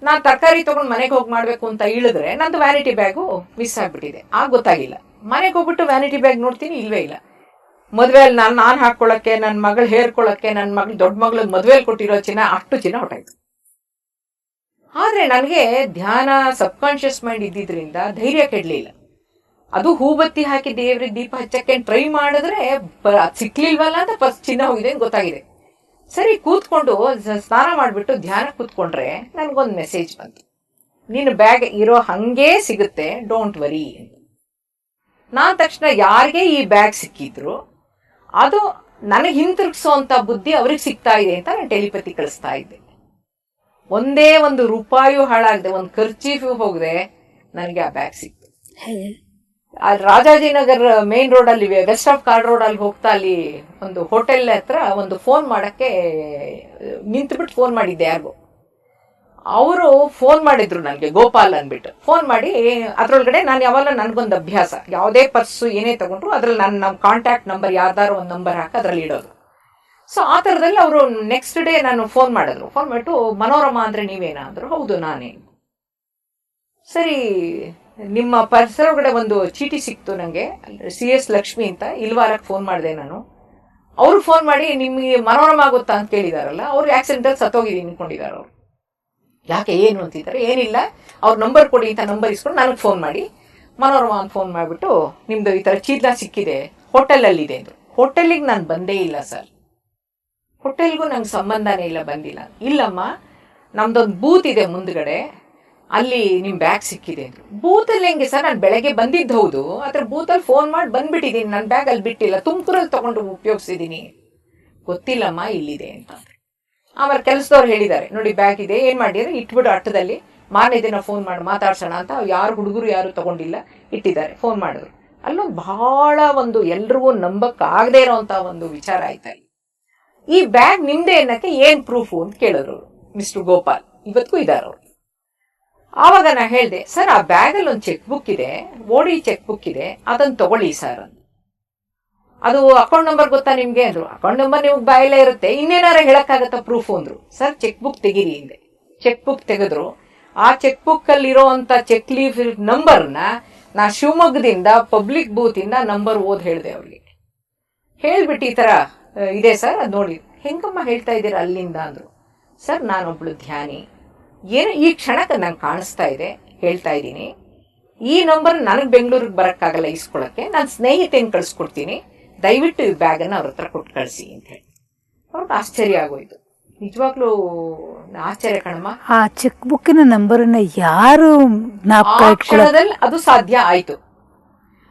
ನಾನು ತರಕಾರಿ ತೊಗೊಂಡು ಮನೆಗೆ ಹೋಗಿ ಮಾಡಬೇಕು ಅಂತ ಇಳಿದ್ರೆ ನಂದು ವ್ಯಾನಿಟಿ ಬ್ಯಾಗು ಮಿಸ್ ಆಗಿಬಿಟ್ಟಿದೆ. ಆಗ ಗೊತ್ತಾಗಿಲ್ಲ. ಮನೆಗೆ ಹೋಗ್ಬಿಟ್ಟು ವ್ಯಾನಿಟಿ ಬ್ಯಾಗ್ ನೋಡ್ತೀನಿ, ಇಲ್ವೇ ಇಲ್ಲ. ಮದುವೆಯಲ್ಲಿ ನಾನು ಹಾಕೊಳ್ಳೋಕ್ಕೆ, ನನ್ನ ಮಗಳು ಹೇರ್ಕೊಳ್ಳೋಕ್ಕೆ, ನನ್ನ ಮಗಳು ದೊಡ್ಡ ಮಗಳು ಮದುವೆಯಲ್ಲಿ ಕೊಟ್ಟಿರೋ ಅಷ್ಟು ಚಿನ್ನ ಹೊಟ್ಟಾಯ್ತು. ಆದರೆ ನನಗೆ ಧ್ಯಾನ, ಸಬ್ ಕಾನ್ಶಿಯಸ್ ಮೈಂಡ್ ಇದ್ದಿದ್ರಿಂದ ಧೈರ್ಯ ಕೆಡಲಿಲ್ಲ. ಅದು ಹೂಬತ್ತಿ ಹಾಕಿ ದೇವ್ರಿಗೆ ದೀಪ ಹಚ್ಚಕ್ಕೆ ಟ್ರೈ ಮಾಡಿದ್ರೆ ಅದ್ ಸಿಕ್ಲಿಲ್ವಲ್ಲ ಅಂತ ಚಿನ್ನ ಹೋಗಿದೆ ಅಂತ ಗೊತ್ತಾಗಿದೆ. ಸರಿ ಕೂತ್ಕೊಂಡು ಸ್ನಾನ ಮಾಡ್ಬಿಟ್ಟು ಧ್ಯಾನ ಕೂತ್ಕೊಂಡ್ರೆ ನನ್ಗೊಂದು ಮೆಸೇಜ್ ಬಂತು, ನಿನ್ನ ಬ್ಯಾಗ್ ಇರೋ ಹಂಗೇ ಸಿಗುತ್ತೆ, ಡೋಂಟ್ ವರಿ. ನಾನ್ ತಕ್ಷಣ ಯಾರಿಗೆ ಈ ಬ್ಯಾಗ್ ಸಿಕ್ಕಿದ್ರು ಅದು ನನಗೆ ಹಿಂತಿರುಗಿಸೋಂತ ಬುದ್ಧಿ ಅವ್ರಿಗೆ ಸಿಗ್ತಾ ಇದೆ ಅಂತ ನಾನು ಟೆಲಿಪತಿ ಕಳಿಸ್ತಾ ಇದ್ದೆ. ಒಂದೇ ಒಂದು ರೂಪಾಯು ಹಾಳಾಗದೆ, ಒಂದು ಖರ್ಚೀಫು ಹೋಗದೆ ನನಗೆ ಆ ಬ್ಯಾಗ್ ಸಿಕ್ತು. ರಾಜಾಜಿನಗರ್ ಮೇನ್ ರೋಡ್ ಅಲ್ಲಿ ವೆಸ್ಟ್ ಆಫ್ ಕಾರ್ಡ್ ರೋಡ್ ಅಲ್ಲಿ ಹೋಗ್ತಾ ಅಲ್ಲಿ ಒಂದು ಹೋಟೆಲ್ ಹತ್ರ ಒಂದು ಫೋನ್ ಮಾಡಕ್ಕೆ ನಿಂತುಬಿಟ್ಟು ಫೋನ್ ಮಾಡಿದ್ದೆ ಯಾರಿಗೂ. ಅವರು ಫೋನ್ ಮಾಡಿದ್ರು ನನಗೆ, ಗೋಪಾಲ್ ಅಂದ್ಬಿಟ್ಟು ಫೋನ್ ಮಾಡಿ. ಅದ್ರೊಳಗಡೆ ನಾನು ಯಾವಾಗ ನನ್ಗೊಂದು ಅಭ್ಯಾಸ, ಯಾವುದೇ ಪರ್ಸು ಏನೇ ತಗೊಂಡ್ರು ಅದ್ರಲ್ಲಿ ನಮ್ಮ ಕಾಂಟ್ಯಾಕ್ಟ್ ನಂಬರ್ ಯಾವ್ದಾರು ಒಂದು ನಂಬರ್ ಹಾಕಿ ಅದ್ರಲ್ಲಿ ಇಡೋದು. ಸೊ ಆ ಥರದಲ್ಲಿ ಅವರು ನೆಕ್ಸ್ಟ್ ಡೇ ನಾನು ಫೋನ್ ಮಾಡಿದ್ರು. ಫೋನ್ ಮಾಡಿಟ್ಟು ಮನೋರಮಾ ಅಂದ್ರೆ ನೀವೇನಾ ಅಂದ್ರು. ಹೌದು ನಾನೇ. ಸರಿ, ನಿಮ್ಮ ಪರ್ಸರೊಳಗಡೆ ಒಂದು ಚೀಟಿ ಸಿಕ್ತು ನನಗೆ, CS ಲಕ್ಷ್ಮಿ ಅಂತ, ಇಲ್ವಾರಕ್ಕೆ ಫೋನ್ ಮಾಡಿದೆ ನಾನು. ಅವ್ರು ಫೋನ್ ಮಾಡಿ ನಿಮಗೆ ಮನೋರಮಾ ಗೊತ್ತಾ ಅಂತ ಕೇಳಿದಾರಲ್ಲ, ಅವ್ರು ಆಕ್ಸಿಡೆಂಟಲ್ಲಿ ಸತ್ತೋಗಿದ್ದೀನಿ ಅನ್ಕೊಂಡಿದ್ದಾರೆ. ಅವ್ರು ಯಾಕೆ ಏನು ಅಂತಿದ್ದಾರೆ, ಏನಿಲ್ಲ ಅವ್ರ ನಂಬರ್ ಕೊಡಿ ಅಂತ ನಂಬರ್ ಇಸ್ಕೊಂಡು ನನಗೆ ಫೋನ್ ಮಾಡಿ ಮನೋರಮಾ ಅಂತ ಫೋನ್ ಮಾಡಿಬಿಟ್ಟು ನಿಮ್ದು ಈ ಥರ ಚೀಲ ಸಿಕ್ಕಿದೆ ಹೋಟೆಲಲ್ಲಿದೆ ಅಂದರು. ಹೋಟೆಲಿಗೆ ನಾನು ಬಂದೇ ಇಲ್ಲ ಸರ್, ಹೋಟೆಲ್ಗೂ ನಂಗೆ ಸಂಬಂಧನೇ ಇಲ್ಲ, ಬಂದಿಲ್ಲ. ಇಲ್ಲಮ್ಮ ನಮ್ದೊಂದು ಬೂತ್ ಇದೆ ಮುಂದ್ಗಡೆ, ಅಲ್ಲಿ ನಿಮ್ಮ ಬ್ಯಾಗ್ ಸಿಕ್ಕಿದೆ ಅಂದರು. ಬೂತಲ್ಲಿ ಹೆಂಗೆ ಸರ್, ನಾನು ಬೆಳಗ್ಗೆ ಬಂದಿದ್ದು ಹೌದು, ಆದರೆ ಬೂತಲ್ಲಿ ಫೋನ್ ಮಾಡಿ ಬಂದ್ಬಿಟ್ಟಿದ್ದೀನಿ, ನನ್ನ ಬ್ಯಾಗ್ ಅಲ್ಲಿ ಬಿಟ್ಟಿಲ್ಲ, ತುಮಕೂರಲ್ಲಿ ತೊಗೊಂಡು ಉಪಯೋಗಿಸಿದ್ದೀನಿ. ಗೊತ್ತಿಲ್ಲಮ್ಮ ಇಲ್ಲಿದೆ ಅಂತ. ಆಮೇಲೆ ಕೆಲಸದವ್ರು ಹೇಳಿದ್ದಾರೆ, ನೋಡಿ ಬ್ಯಾಗ್ ಇದೆ, ಏನು ಮಾಡಿದ್ರೆ ಇಟ್ಬಿಡು ಅಟ್ಟದಲ್ಲಿ, ಮಾರನೇ ದಿನ ಫೋನ್ ಮಾಡಿ ಮಾತಾಡ್ಸೋಣ ಅಂತ. ಯಾರು ಹುಡುಗರು ಯಾರು ತಗೊಂಡಿಲ್ಲ, ಇಟ್ಟಿದ್ದಾರೆ. ಫೋನ್ ಮಾಡಿದ್ರು. ಅಲ್ಲೊಂದು ಬಹಳ ಒಂದು ಎಲ್ರಿಗೂ ನಂಬಕ್ಕಾಗದೇ ಇರೋಂಥ ಒಂದು ವಿಚಾರ ಆಯ್ತು. ಈ ಬ್ಯಾಗ್ ನಿಮ್ದೇ ಅನ್ನಕ್ಕೆ ಏನು ಪ್ರೂಫು ಅಂತ ಕೇಳಿದ್ರು ಮಿಸ್ಟರ್ ಗೋಪಾಲ್. ಇವತ್ತಿಗೂ ಇದ್ದಾರೆ ಅವರು. ಆವಾಗ ನಾ ಹೇಳಿದೆ, ಸರ್ ಆ ಬ್ಯಾಗಲ್ಲಿ ಒಂದು ಚೆಕ್ ಬುಕ್ ಇದೆ, ಓಡಿ ಚೆಕ್ ಬುಕ್ ಇದೆ, ಅದನ್ನು ತಗೊಳ್ಳಿ ಸರ್ ಅಂತ. ಅದು ಅಕೌಂಟ್ ನಂಬರ್ ಗೊತ್ತಾ ನಿಮ್ಗೆ ಅಂದ್ರು. ಅಕೌಂಟ್ ನಂಬರ್ ನಿಮ್ಗೆ ಬಾಯಲ್ಲೇ ಇರುತ್ತೆ, ಇನ್ನೇನಾರ ಹೇಳಕ್ಕಾಗತ್ತಾ ಪ್ರೂಫ್ ಅಂದ್ರು. ಸರ್ ಚೆಕ್ ಬುಕ್ ತೆಗೀರಿ ಹಿಂದೆ. ಚೆಕ್ ಬುಕ್ ತೆಗೆದ್ರು. ಆ ಚೆಕ್ ಬುಕ್ ಅಲ್ಲಿ ಇರೋಂತ ಚೆಕ್ ಲೀಫ್ ನಂಬರ್ನ ನಾ ಶಿವಮೊಗ್ಗದಿಂದ ಪಬ್ಲಿಕ್ ಬೂತ್ ಇಂದ ನಂಬರ್ ಓದ್ ಹೇಳಿದೆ ಅವ್ರಿಗೆ. ಹೇಳ್ಬಿಟ್ಟು ಈ ತರ ಇದೆ ಸರ್, ಅದು ನೋಡಿ. ಹೆಂಗಮ್ಮ ಹೇಳ್ತಾ ಇದ್ದೀರಾ ಅಲ್ಲಿಂದ ಅಂದ್ರು. ಸರ್ ನಾನೊಬ್ಳು ಧ್ಯಾನಿ, ಏನು ಈ ಕ್ಷಣಕ್ಕೆ ನಂಗೆ ಕಾಣಿಸ್ತಾ ಇದೆ, ಹೇಳ್ತಾ ಇದ್ದೀನಿ. ಈ ನಂಬರ್ ನನಗೆ ಬೆಂಗಳೂರಿಗೆ ಬರೋಕ್ಕಾಗಲ್ಲ ಇಸ್ಕೊಳಕ್ಕೆ, ನಾನು ಸ್ನೇಹಿತೆಯನ್ನು ಕಳಿಸ್ಕೊಡ್ತೀನಿ, ದಯವಿಟ್ಟು ಈ ಬ್ಯಾಗನ್ನು ಅವ್ರ ಹತ್ರ ಕೊಟ್ಟು ಕಳಿಸಿ ಅಂತ ಹೇಳಿ. ಅವ್ರಿಗೆ ಆಶ್ಚರ್ಯ ಆಗೋಯ್ತು. ನಿಜವಾಗ್ಲೂ ಆಶ್ಚರ್ಯ ಕಣಮ್ಮ. ಆ ಚೆಕ್ ಬುಕ್ಕಿನ ನಂಬರನ್ನ ಯಾರು ಕ್ಷಣದಲ್ಲಿ ಅದು ಸಾಧ್ಯ ಆಯ್ತು.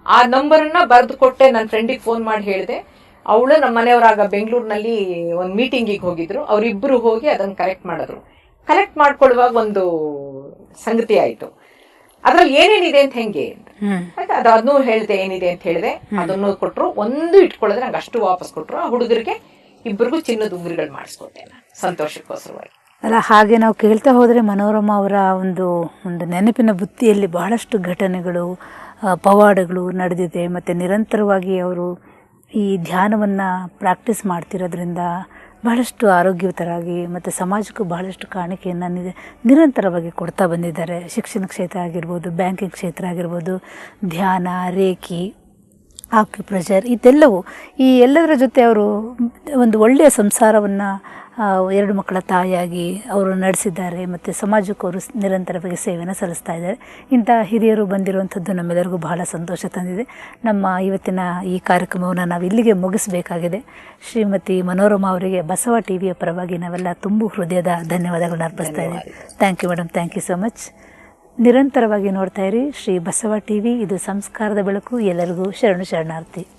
ಆ ನಂಬರನ್ನ ಬರೆದು ಕೊಟ್ಟೆ, ನನ್ನ ಫ್ರೆಂಡಿಗೆ ಫೋನ್ ಮಾಡಿ ಹೇಳಿದೆ. ಅವಳು ನಮ್ಮ ಮನೆಯವರಾಗ ಬೆಂಗಳೂರಿನಲ್ಲಿ ಒಂದು ಮೀಟಿಂಗಿಗೆ ಹೋಗಿದ್ರು. ಅವರಿಬ್ಬರು ಹೋಗಿ ಅದನ್ನು ಕಲೆಕ್ಟ್ ಮಾಡಿದ್ರು. ಕಲೆಕ್ಟ್ ಮಾಡ್ಕೊಳ್ಳುವಾಗ ಒಂದು ಸಂಗತಿ ಆಯ್ತು, ಅದ್ರಲ್ಲಿ ಏನೇನಿದೆ ಅಂತ ಹೆಂಗೆ ಅಂತ ಅದನ್ನು ಹೇಳಿದೆ, ಏನಿದೆ ಅಂತ ಹೇಳಿದೆ. ಅದನ್ನು ಕೊಟ್ಟರು. ಒಂದು ಇಟ್ಕೊಳ್ಳೋದ್ರೆ ನಂಗೆ ಅಷ್ಟು ವಾಪಸ್ ಕೊಟ್ಟರು. ಆ ಹುಡುಗರಿಗೆ ಇಬ್ಬರಿಗೂ ಚಿನ್ನದ ಉಂಗುರಿಗಳು ಮಾಡಿಸ್ಕೊಟ್ಟೆ ನಾನು, ಸಂತೋಷಕ್ಕೋಸ್ಕರವಾಗಿ. ಅಲ್ಲ, ಹಾಗೆ ನಾವು ಕೇಳ್ತಾ ಹೋದರೆ ಮನೋರಮಾ ಅವರ ಒಂದು ನೆನಪಿನ ಬುತ್ತಿಯಲ್ಲಿ ಬಹಳಷ್ಟು ಘಟನೆಗಳು, ಪವಾಡಗಳು ನಡೆದಿದೆ. ಮತ್ತು ನಿರಂತರವಾಗಿ ಅವರು ಈ ಧ್ಯಾನವನ್ನು ಪ್ರಾಕ್ಟೀಸ್ ಮಾಡ್ತಿರೋದ್ರಿಂದ ಬಹಳಷ್ಟು ಆರೋಗ್ಯಯುತರಾಗಿ ಮತ್ತು ಸಮಾಜಕ್ಕೂ ಬಹಳಷ್ಟು ಕಾಣಿಕೆಯನ್ನು ನಿರಂತರವಾಗಿ ಕೊಡ್ತಾ ಬಂದಿದ್ದಾರೆ. ಶಿಕ್ಷಣ ಕ್ಷೇತ್ರ ಆಗಿರ್ಬೋದು, ಬ್ಯಾಂಕಿಂಗ್ ಕ್ಷೇತ್ರ ಆಗಿರ್ಬೋದು, ಧ್ಯಾನ, ರೇಖಿ, ಆಕ್ಯುಪ್ರೆಷರ್, ಇದೆಲ್ಲವೂ ಈ ಎಲ್ಲದರ ಜೊತೆ ಅವರು ಒಂದು ಒಳ್ಳೆಯ ಸಂಸಾರವನ್ನು 2 ಮಕ್ಕಳ ತಾಯಿಯಾಗಿ ಅವರು ನಡೆಸಿದ್ದಾರೆ. ಮತ್ತು ಸಮಾಜಕ್ಕೂ ಅವರು ನಿರಂತರವಾಗಿ ಸೇವೆಯನ್ನು ಸಲ್ಲಿಸ್ತಾ ಇದ್ದಾರೆ. ಇಂಥ ಹಿರಿಯರು ಬಂದಿರುವಂಥದ್ದು ನಮ್ಮೆಲ್ಲರಿಗೂ ಬಹಳ ಸಂತೋಷ ತಂದಿದೆ. ನಮ್ಮ ಇವತ್ತಿನ ಈ ಕಾರ್ಯಕ್ರಮವನ್ನು ನಾವು ಇಲ್ಲಿಗೆ ಮುಗಿಸಬೇಕಾಗಿದೆ. ಶ್ರೀಮತಿ ಮನೋರಮಾ ಅವರಿಗೆ ಬಸವ ಟಿವಿಯ ಪರವಾಗಿ ನಾವೆಲ್ಲ ತುಂಬು ಹೃದಯದ ಧನ್ಯವಾದಗಳನ್ನ ಅರ್ಪಿಸ್ತಾ ಇದ್ದೀವಿ. Thank you madam, thank you so much. ನಿರಂತರವಾಗಿ ನೋಡ್ತಾ ಇರಿ ಶ್ರೀ ಬಸವ ಟಿವಿ. ಇದು ಸಂಸ್ಕಾರದ ಬೆಳಕು. ಎಲ್ಲರಿಗೂ ಶರಣು ಶರಣಾರ್ಥಿ.